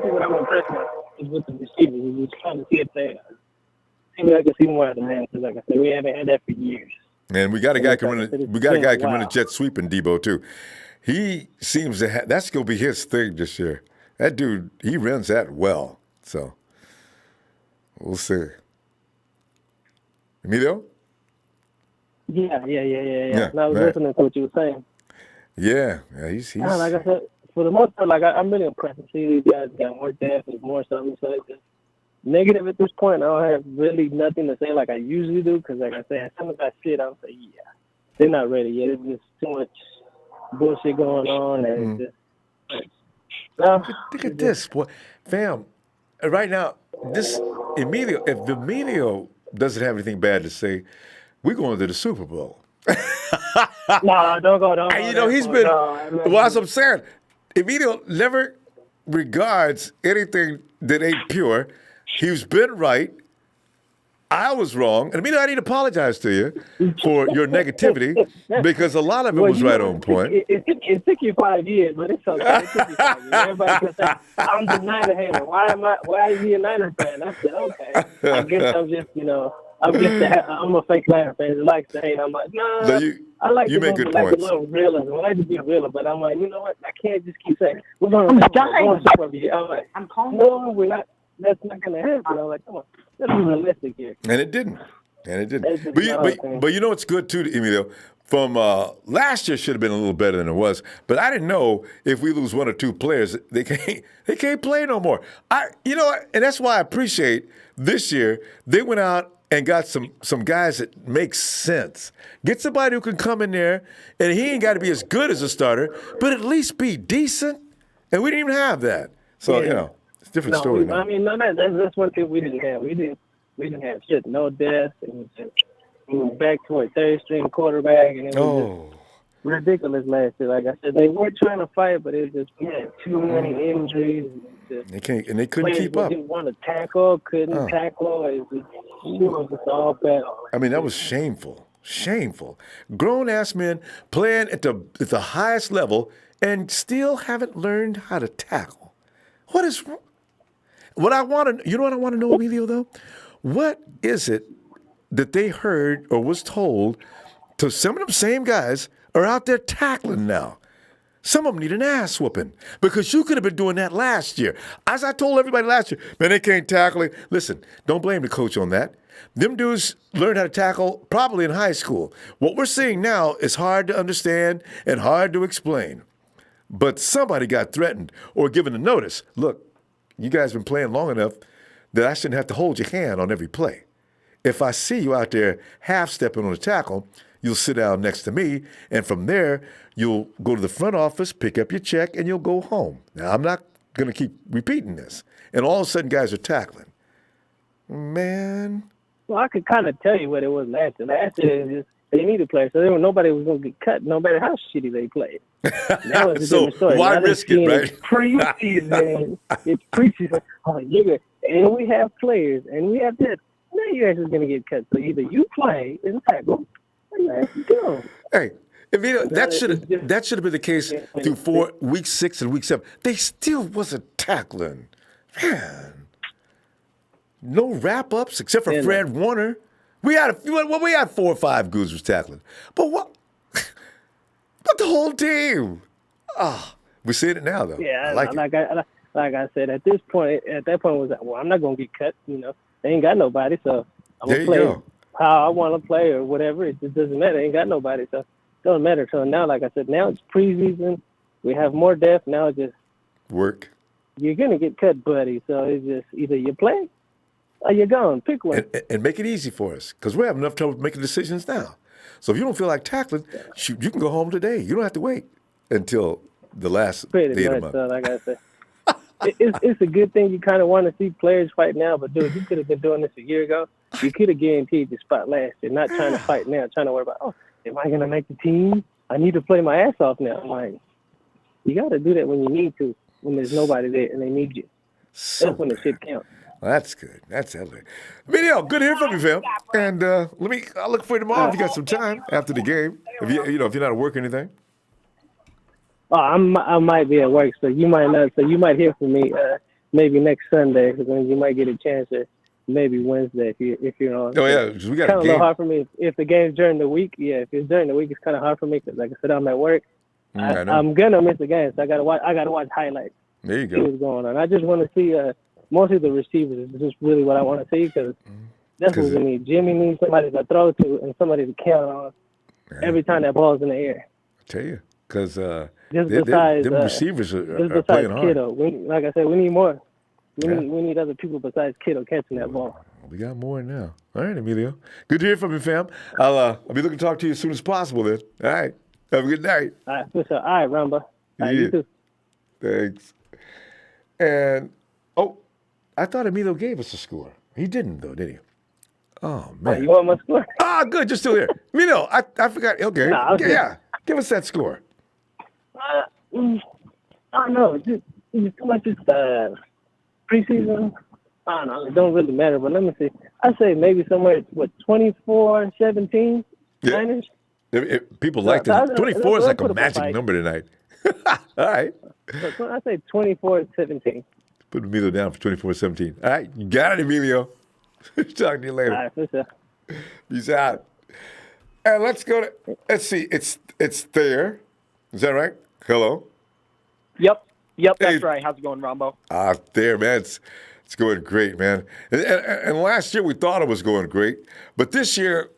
thing that I'm impressed with the receivers. We're trying to see if they maybe I can see more out of the man, because like I said, we haven't had that for years. And we got a guy can run. We got a guy can run a jet sweep in Debo too. he seems to have, that's going to be his thing this year. That dude, he runs that well. So we'll see. Emilio? Yeah. Yeah, And I was right. listening to what you were saying. Yeah, he's Like I said, for the most part, like I'm really impressed to see these guys got more depth and more something. So it's just negative at this point. I don't have really nothing to say like I usually do because, like I said, as soon as I see it, I'll say, yeah, they're not ready yet. It's just too much bullshit going on, and it's just. Look at this, boy. Fam, right now, this Emilio, if Emilio doesn't have anything bad to say, we're going to the Super Bowl. No, don't go. And, you know, he's been, well, that's what I'm saying. Emilio never regards anything that ain't pure. He's been right. I was wrong. And Emilio, I need to apologize to you for your negativity because a lot of it was right on point. It took you 5 years, but it's okay. It took you 5 years. Everybody can say, I'm the Niner hater. Why is he a Niner fan? I said, okay. I guess I'm just, I'm a fake Niner fan that likes to hate. I'm like, no, I like to make be good like points. a little realism. I like to be a realist, but I'm like, you know what? I can't just keep saying, we're going to I'm like, no, we're not. That's not going to happen. I'm like, come on. Let's be realistic here. And it didn't. That's just But not okay. you know what's good too, Emilio? From last year should have been a little better than it was. But I didn't know if we lose one or two players, they can't play no more. You know what? And that's why I appreciate this year they went out and got some guys that make sense. Get somebody who can come in there, and he ain't got to be as good as a starter, but at least be decent. And we didn't even have that. So it's a different story now. I mean, that's one thing we didn't have. We didn't have shit. No depth. We were back to a third-string quarterback, and it was just ridiculous last year. Like I said, they were trying to fight, but it was just we had too many injuries. They couldn't keep up. Didn't want to tackle, couldn't tackle. It was just all bad. I mean, that was shameful. Shameful. Grown-ass men playing at the highest level and still haven't learned how to tackle. What is wrong? You know what I want to know, Emilio, though? What is it that they heard or was told to some of them same guys are out there tackling now? Some of them need an ass whooping because you could have been doing that last year. As I told everybody last year, man, they can't tackle it. Listen, don't blame the coach on that. Them dudes learned how to tackle probably in high school. What we're seeing now is hard to understand and hard to explain. But somebody got threatened or given a notice. Look, you guys been playing long enough that I shouldn't have to hold your hand on every play. If I see you out there half-stepping on a tackle, you'll sit down next to me, and from there, you'll go to the front office, pick up your check, and you'll go home. Now, I'm not going to keep repeating this. And all of a sudden, guys are tackling. Man. Well, I could kind of tell you what it was last year. Last year, it was just they needed players, so nobody was going to get cut, no matter how shitty they played. That was a different story. Why now risk it, right? It's preseason. It's preseason. Oh, nigga. And we have players, and we have this. Now you're actually going to get cut. So either you play and tackle, or you actually go. Hey, that should have been the case through week 6 and week 7. They still wasn't tackling. Man. No wrap-ups except for Fred Warner. We had 4 or 5 dudes was tackling. But what? But the whole team. We're seeing it now, though. Yeah, like I said, at that point, it was like, well, I'm not going to get cut. You know, they ain't got nobody, so I'm going to play how I want to play or whatever. It just doesn't matter. They ain't got nobody, so it doesn't matter. So now, like I said, now it's preseason. We have more depth. Now it's just work. You're going to get cut, buddy. So it's just either you play or you're gone. Pick one. And make it easy for us because we have enough trouble making decisions now. So if you don't feel like tackling, shoot, you can go home today. You don't have to wait until the last day of the month. So like I said, it's a good thing you kind of want to see players fight now, but dude, you could have been doing this a year ago. You could have guaranteed the spot last year, not trying to fight now, trying to worry about, am I going to make the team? I need to play my ass off now. I'm like, you got to do that when you need to, when there's nobody there and they need you. That's when the shit counts. Well, that's good. That's elegant. Video, good to hear from you, fam. And I'll look for you tomorrow if you got some time after the game. If you're not at work or anything. Oh, I might be at work, so you might not. So you might hear from me maybe next Sunday, because then you might get a chance, or maybe Wednesday if you're on. Oh yeah, we got kind of hard for me if the game's during the week. Yeah, if it's during the week, it's kind of hard for me because, like I said, I'm at work. I know. I'm gonna miss the game, so I gotta watch highlights. There you See go. what's going on. I just want to see mostly the receivers. Is just really what I want to see because that's what we need. Jimmy needs somebody to throw to and somebody to count on every time that ball's in the air. I tell you, because Just besides them receivers are besides playing hard. Kittle, like I said, we need more. We need other people besides Kittle catching that ball. We got more now. All right, Emilio. Good to hear from you, fam. I'll be looking to talk to you as soon as possible then. All right. Have a good night. All right, for sure. All right, Ronbo. All right, you too. Thanks. And, I thought Emilio gave us a score. He didn't, though, did he? Oh, man. You want my score? Good. You're still here. Emilio, I forgot. Okay. Yeah. Give us that score. I don't know. Just too much preseason. I don't know. It don't really matter, but let me see. I say maybe somewhere, 24-17 Niners? People like this. 24 is like a magic number tonight. All right. So I say 24-17. Put Emilio down for 24-17. All right. You got it, Emilio. Talk to you later. All right, for sure. Peace out. And let's see. It's there. Is that right? Hello? Yep, that's right. How's it going, Ronbo? There, man. It's going great, man. And last year we thought it was going great, but this year,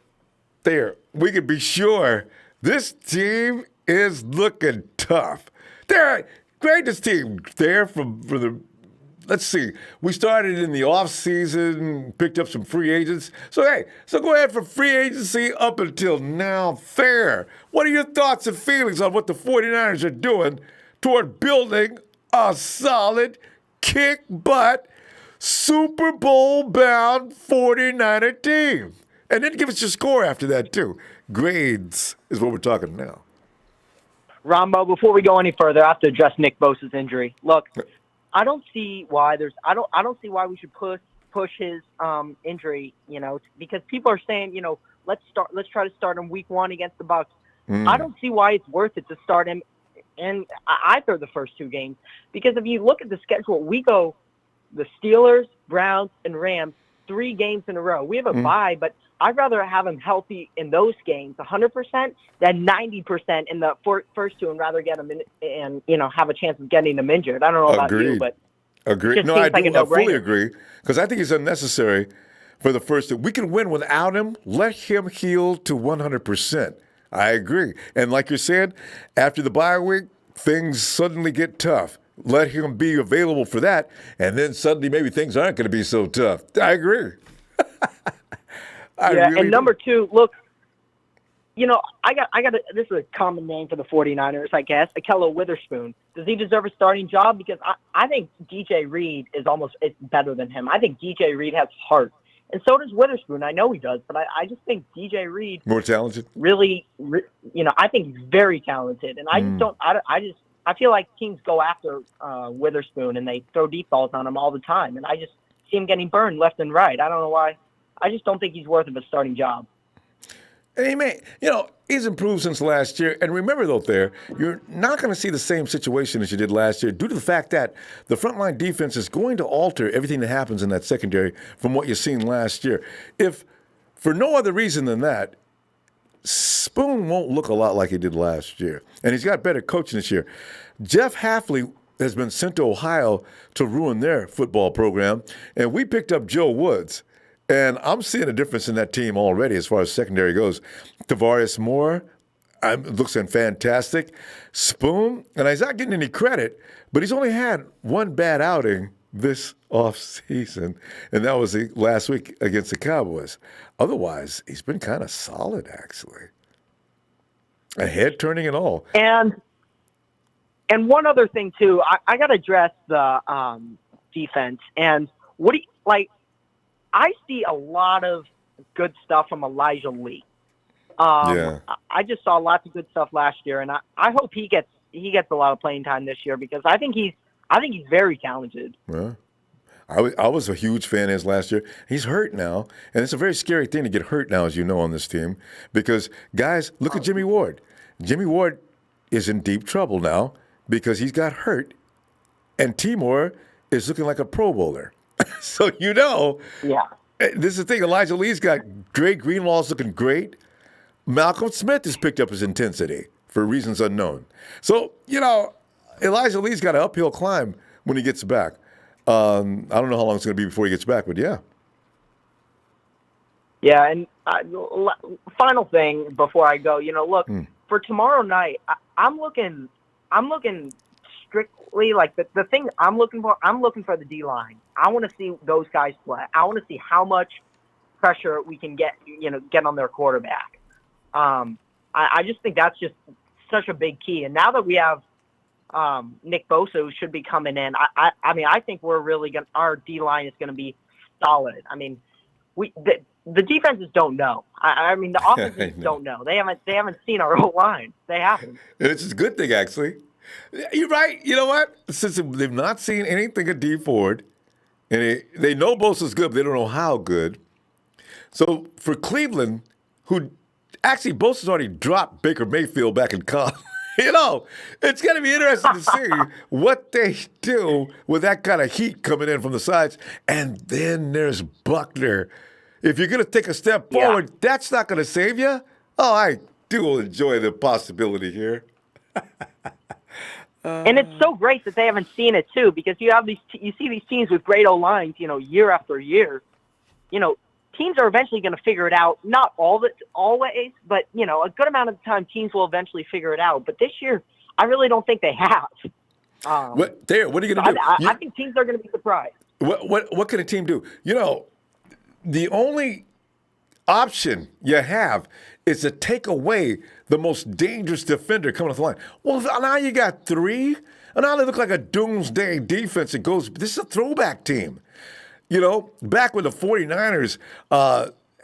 we can be sure this team is looking tough. They're greatest team there from the. Let's see. We started in the offseason, picked up some free agents. So go ahead for free agency up until now. Fair. What are your thoughts and feelings on what the 49ers are doing toward building a solid, kick-butt, Super Bowl-bound 49er team? And then give us your score after that, too. Grades is what we're talking now. Ronbo, before we go any further, I have to address Nick Bosa's injury. Look, I don't see why we should push his injury, because people are saying, let's try to start him week 1 against the Bucs. I don't see why it's worth it to start him in either of the first 2 games, because if you look at the schedule, we go the Steelers, Browns, and Rams 3 games in a row. We have a bye, but I'd rather have him healthy in those games 100% than 90% in the first 2, and rather get him in and have a chance of getting him injured. I don't know about you, but agreed. No, I fully agree, because I think he's unnecessary for the first 2. We can win without him. Let him heal to 100%. I agree. And like you're saying, after the bye week, things suddenly get tough. Let him be available for that, and then suddenly maybe things aren't going to be so tough. I agree. And number 2, look, I got this is a common name for the 49ers, I guess, Akello Witherspoon. Does he deserve a starting job? Because I think DJ Reed is it's better than him. I think DJ Reed has heart, and so does Witherspoon. I know he does, but I just think DJ Reed more talented. Really, I think he's very talented, and I just don't. I feel like teams go after Witherspoon and they throw deep balls on him all the time, and I just see him getting burned left and right. I don't know why. I just don't think he's worth of a starting job. And he may, he's improved since last year. And remember, though, you're not going to see the same situation as you did last year due to the fact that the frontline defense is going to alter everything that happens in that secondary from what you've seen last year. If for no other reason than that, Spoon won't look a lot like he did last year. And he's got better coaching this year. Jeff Hafley has been sent to Ohio to ruin their football program. And we picked up Joe Woods. And I'm seeing a difference in that team already as far as secondary goes. Tavares Moore looks fantastic. Spoon, and he's not getting any credit, but he's only had one bad outing this offseason, and that was last week against the Cowboys. Otherwise, he's been kind of solid, actually. A head turning and all. And one other thing, too, I got to address the defense. And what do you, I see a lot of good stuff from Elijah Lee. I just saw lots of good stuff last year, and I hope he gets a lot of playing time this year because I think he's very talented. Yeah. I was a huge fan of his last year. He's hurt now, and it's a very scary thing to get hurt now, as you know, on this team because, guys, look at Jimmy Ward. Jimmy Ward is in deep trouble now because he's got hurt, and Timor is looking like a Pro Bowler. So, this is the thing. Elijah Lee's got Dre Greenlaw's looking great. Malcolm Smith has picked up his intensity. for reasons unknown. So, Elijah Lee's got an uphill climb when he gets back. I don't know how long it's going to be before he gets back, but yeah. Yeah, and final thing before I go, look, for tomorrow night, I'm looking strictly like the thing I'm looking for the D-line. I want to see those guys play. I want to see how much pressure we can get on their quarterback. I just think that's just such a big key. And now that we have Nick Bosa, who should be coming in, I think we're really our D-line is going to be solid. I mean, the defenses don't know. The offenses don't know. They haven't seen our whole line. They haven't. And it's a good thing, actually. You're right. You know what? Since they've not seen anything of D Ford, and they know Bosa's good, but they don't know how good. So for Cleveland, who actually Bosa's already dropped Baker Mayfield back in college. It's going to be interesting to see what they do with that kind of heat coming in from the sides. And then there's Buckner. If you're going to take a step forward, that's not going to save you. Oh, I do enjoy the possibility here. And it's so great that they haven't seen it too, because you see these teams with great O-lines, year after year. Teams are eventually going to figure it out. Not always, but a good amount of the time, teams will eventually figure it out. But this year, I really don't think they have. What are you going to do? I think teams are going to be surprised. What can a team do? The only option you have is to take away the most dangerous defender coming off the line. Well, now you got three, and now they look like a doomsday defense. This is a throwback team. Back when the 49ers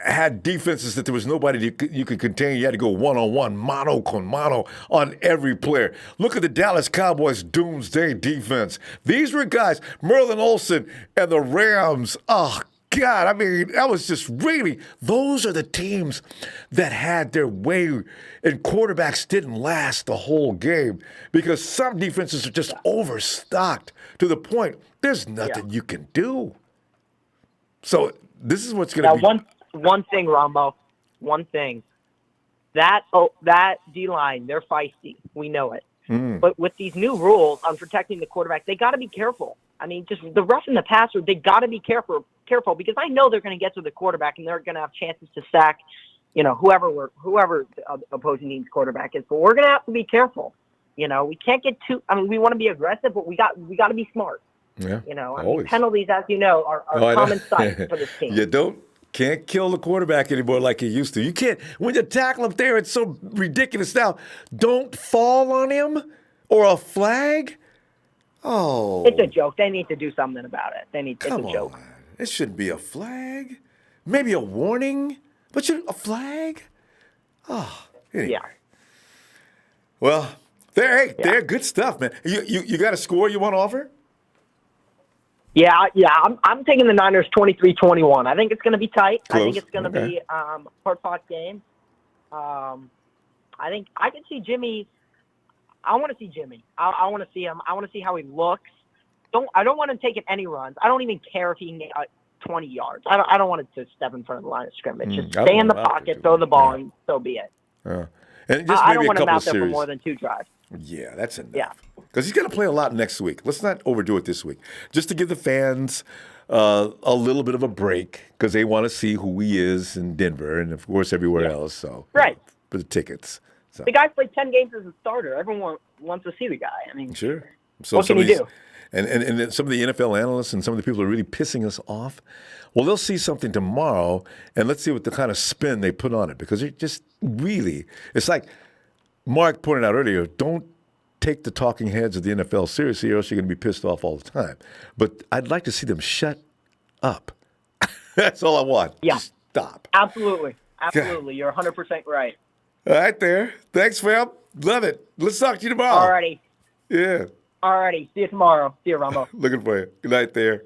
had defenses that there was nobody you could contain, you had to go one-on-one, mano con mano on every player. Look at the Dallas Cowboys' doomsday defense. These were guys, Merlin Olsen and the Rams. Oh, God, that was just really, those are the teams that had their way, and quarterbacks didn't last the whole game because some defenses are just overstocked to the point there's nothing you can do. So this is what's going to be. One thing, Ronbo. One thing. That D-line, they're feisty. We know it. But with these new rules on protecting the quarterback, they got to be careful. Just the rough and the passer, they got to be careful because I know they're going to get to the quarterback and they're going to have chances to sack, whoever the opposing team's quarterback is. But we're going to have to be careful. We can't get too. We want to be aggressive, but we got to be smart. Yeah. Penalties, as you know, are common sight for this team. You can't kill the quarterback anymore like you used to. You can't. When you tackle him there, it's so ridiculous now. Don't fall on him or a flag. Oh. It's a joke. They need to do something about it. It's a joke. On. It shouldn't be a flag. Maybe a warning, but a flag? Oh, anyway. Yeah. Well, they're good stuff, man. You got a score you want to offer? Yeah. I'm taking the Niners 23-21. I think it's going to be tight. Close. I think it's going to be a hard-fought game. I think I can see Jimmy. I want to see Jimmy. I want to see him. I want to see how he looks. I don't want him taking any runs. I don't even care if he can get 20 yards. I don't want it to step in front of the line of scrimmage. Just stay in the pocket, throw the ball, and so be it. And just I maybe don't want a him couple out of there series. for more than 2 drives. Yeah, that's enough. Yeah. Because he's going to play a lot next week. Let's not overdo it this week. Just to give the fans a little bit of a break because they want to see who he is in Denver and, of course, everywhere else. So right. For the tickets. So. The guy's played 10 games as a starter. Everyone wants to see the guy. Sure. So what can he do? And some of the NFL analysts and some of the people are really pissing us off. Well, they'll see something tomorrow, and let's see what the kind of spin they put on it. Because it just really, it's like Mark pointed out earlier, don't take the talking heads of the NFL seriously or else you're going to be pissed off all the time. But I'd like to see them shut up. That's all I want. Yeah. Just stop. Absolutely. You're 100% right. All right there. Thanks, fam. Love it. Let's talk to you tomorrow. All righty. Yeah. All righty. See you tomorrow. See you, Ronbo. Looking for you. Good night there.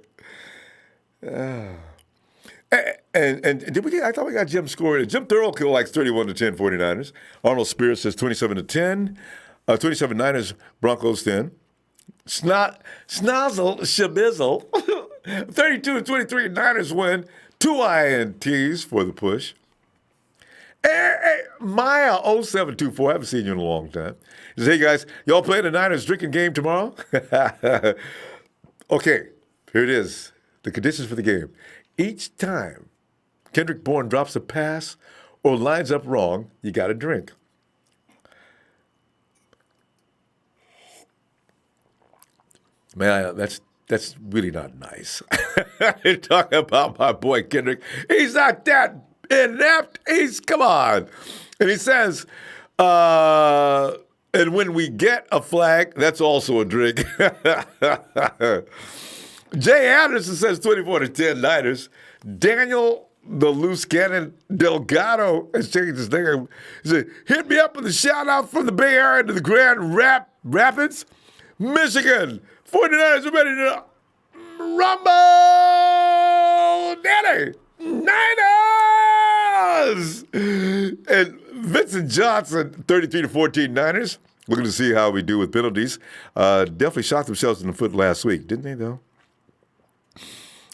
And did we get? I thought we got Jim scoring. Jim Thurl likes 31-10 49ers. Arnold Spears says 27-10. 27 Niners, Broncos 10. Snozzle Shabizzle 32-23 Niners win. 2 INTs for the push. Hey, Maya 0724, I haven't seen you in a long time. He says, hey guys, y'all playing the Niners drinking game tomorrow? Okay, here it is. The conditions for the game. Each time Kendrick Bourne drops a pass or lines up wrong, you got to drink. Man, that's really not nice. You're talking about my boy Kendrick. He's not that inept. Come on. And he says, and when we get a flag, that's also a drink. Jay Anderson says 24-10 Niners. Daniel the Loose Cannon Delgado has changed his name. He said, hit me up with a shout out from the Bay Area to the Grand Rapids, Michigan. 49ers are ready to rumble, Daddy! Niners! And Vincent Johnson, 33-14 Niners. Looking to see how we do with penalties. Definitely shot themselves in the foot last week, didn't they, though?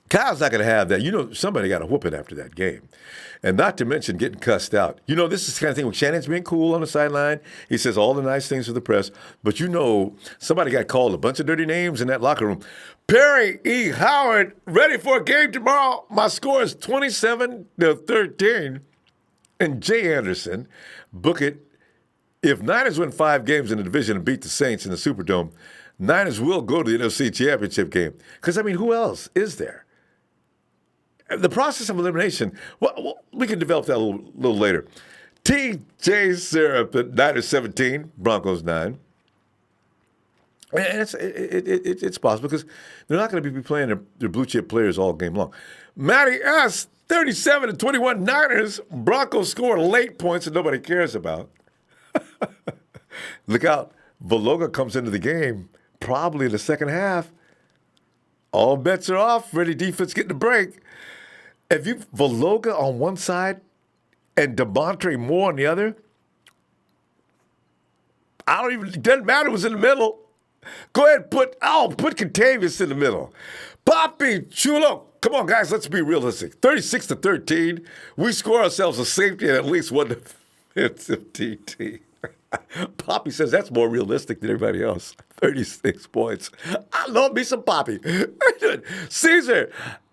Kyle's not going to have that. You know, somebody got a whooping after that game. And not to mention getting cussed out. You know, this is the kind of thing when Shannon's being cool on the sideline. He says all the nice things to the press. But you know, somebody got called a bunch of dirty names in that locker room. Perry E. Howard, ready for a game tomorrow. My score is 27-13. And Jay Anderson, book it. If Niners win 5 games in the division and beat the Saints in the Superdome, Niners will go to the NFC Championship game. Because, I mean, who else is there? The process of elimination, well, we can develop that a little later. T.J. Syrup at Niners 17, Broncos 9. And it's possible because they're not going to be playing their blue chip players all game long. Matty S., 37-21 Niners. Broncos score late points that nobody cares about. Look out. Valoga comes into the game probably in the second half. All bets are off. Ready defense getting the break. If you Valoga on one side and DeMontre Moore on the other, it doesn't matter who's in the middle. Go ahead and put Contavious in the middle. Poppy Chulo. Come on, guys, let's be realistic. 36-13. We score ourselves a safety and at least one defensive TT. Poppy says that's more realistic than everybody else. 36 points. I love me some Poppy. Caesar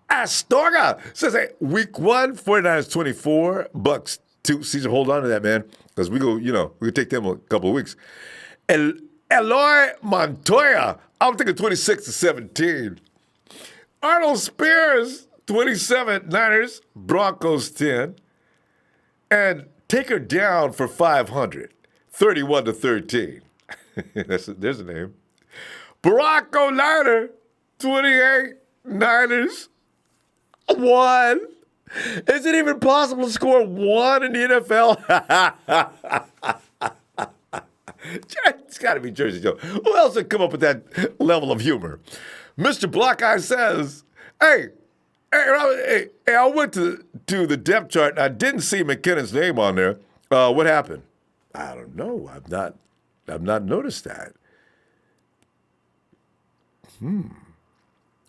Astorga says, hey, week 1, 49ers 24, Bucks 2. Caesar, hold on to that, man, because we can take them a couple of weeks. Eloy Montoya, I'm thinking 26-17. Arnold Spears, 27 Niners, Broncos 10. And take her down for 500, 31-13. There's a name. Barack O'Niner, 28 Niners, 1. Is it even possible to score 1 in the NFL? It's got to be Jersey Joe. Who else would come up with that level of humor? Mr. Blackeye says, hey, I went to the depth chart and I didn't see McKinnon's name on there. What happened? I don't know. I've not noticed that.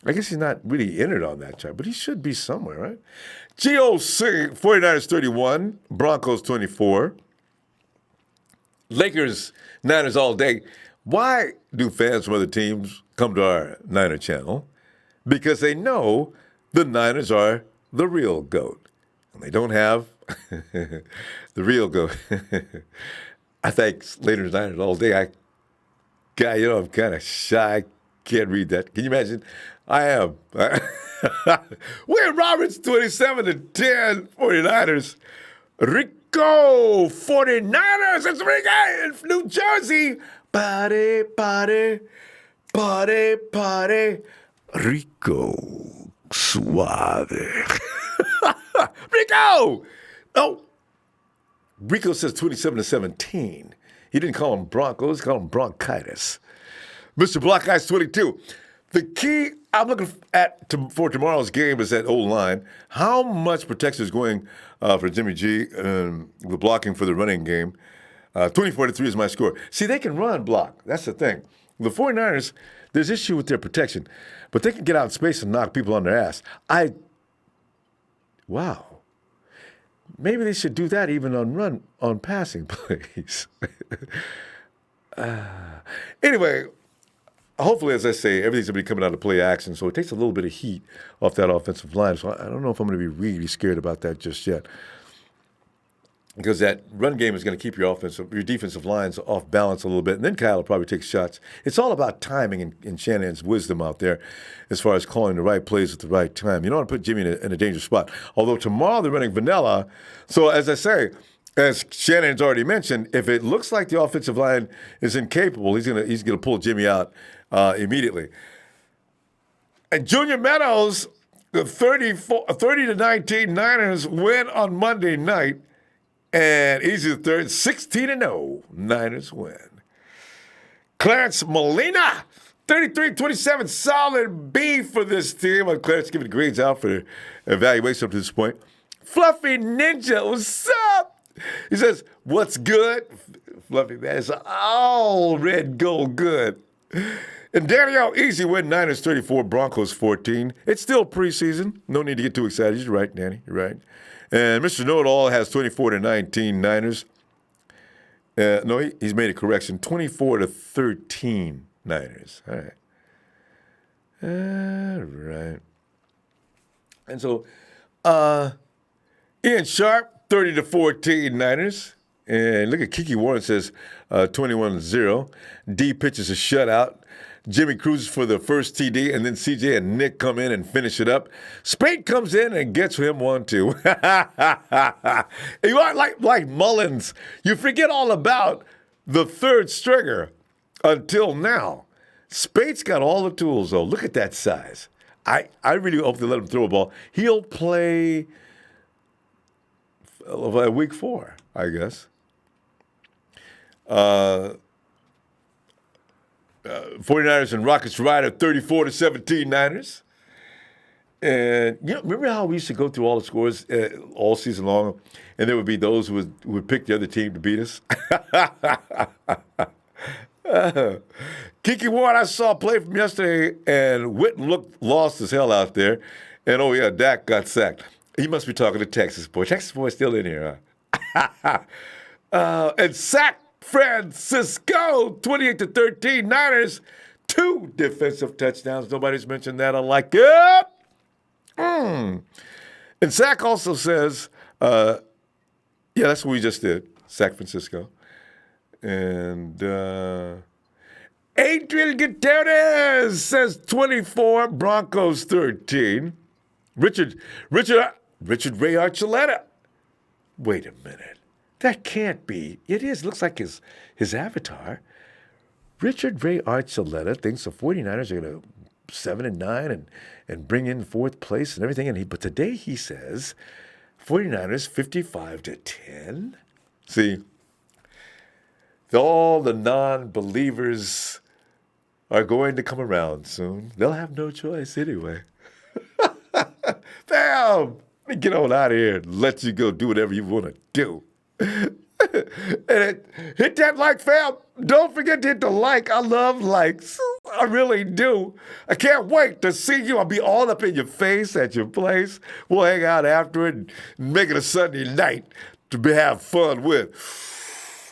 I guess he's not really entered on that chart, but he should be somewhere, right? GOC, 49ers 31, Broncos 24. Lakers, Niners all day. Why do fans from other teams come to our Niner channel? Because they know the Niners are the real GOAT. And they don't have the real GOAT. I think Lakers, Niners all day. I'm kind of shy. Can't read that. Can you imagine? I am. Wayne Roberts, 27-10, 49ers. Rico, 49ers. It's Rico in New Jersey. Party, party, party, party. Rico, suave. Rico! Oh, Rico says 27-17. He didn't call him Broncos, he called him bronchitis. Mr. Black Eyes 22. The key I'm looking at for tomorrow's game is that O-line. How much protection is going for Jimmy G the blocking for the running game? 24-3 is my score. See, they can run block. That's the thing. The 49ers, there's issue with their protection, but they can get out in space and knock people on their ass. Wow. Maybe they should do that even on passing plays. Anyway, hopefully, as I say, everything's going to be coming out of play action, so it takes a little bit of heat off that offensive line. So I don't know if I'm going to be really scared about that just yet, because that run game is going to keep your defensive lines off balance a little bit, and then Kyle will probably take shots. It's all about timing and Shanahan's wisdom out there as far as calling the right plays at the right time. You don't want to put Jimmy in a dangerous spot. Although tomorrow they're running vanilla, so as I say, as Shanahan's already mentioned, if it looks like the offensive line is incapable, he's gonna pull Jimmy out immediately. And Junior Meadows, the 30-19 Niners win on Monday night. And easy the third, 16-0, Niners win. Clarence Molina, 33-27, solid B for this team. Clarence giving grades out for evaluation up to this point. Fluffy Ninja, what's up? He says, what's good? Fluffy, man, it's all red, gold, good. And Daniel, easy win, Niners 34, Broncos 14. It's still preseason. No need to get too excited. You're right, Danny. You're right. And Mr. Know-It-All has 24-19 Niners. No, he's made a correction. 24-13 Niners. All right. All right. And so, Ian Sharp, 30-14 Niners. And look at Kiki Warren says 21-0. D pitches a shutout. Jimmy cruises for the first TD, and then CJ and Nick come in and finish it up. Spade comes in and gets him 1-2. You are like Mullins. You forget all about the third stringer until now. Spade's got all the tools, though. Look at that size. I really hope they let him throw a ball. He'll play week 4, I guess. 49ers and Rockets ride at 34-17 Niners. And remember how we used to go through all the scores all season long, and there would be those who would pick the other team to beat us? Kiki Ward, I saw play from yesterday, and Witten lost as hell out there. And, oh, yeah, Dak got sacked. He must be talking to Texas boy. Texas boy's still in here, huh? And San Francisco, 28-13 Niners, 2 defensive touchdowns. Nobody's mentioned that. I like it. And Zach also says, yeah, that's what we just did, San Francisco. And Adrian Gutierrez says 24, Broncos 13. Richard Ray Archuleta. Wait a minute. That can't be. It is. Looks like his avatar. Richard Ray Archuleta thinks the 49ers are going to 7-9 and bring in 4th place and everything. But today he says 49ers 55-10. See, all the non-believers are going to come around soon. They'll have no choice anyway. Damn! Let me get on out of here and let you go do whatever you want to do. And hit that like, fam. Don't forget to hit the like. I love likes. I really do. I can't wait to see you. I'll be all up in your face at your place. We'll hang out after it and make it a Sunday night to have fun with.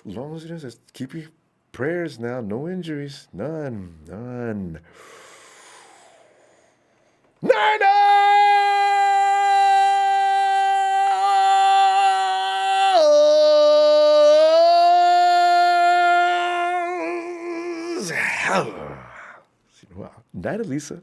As long as it is, just keep your prayers now. No injuries. None. Night, Elisa.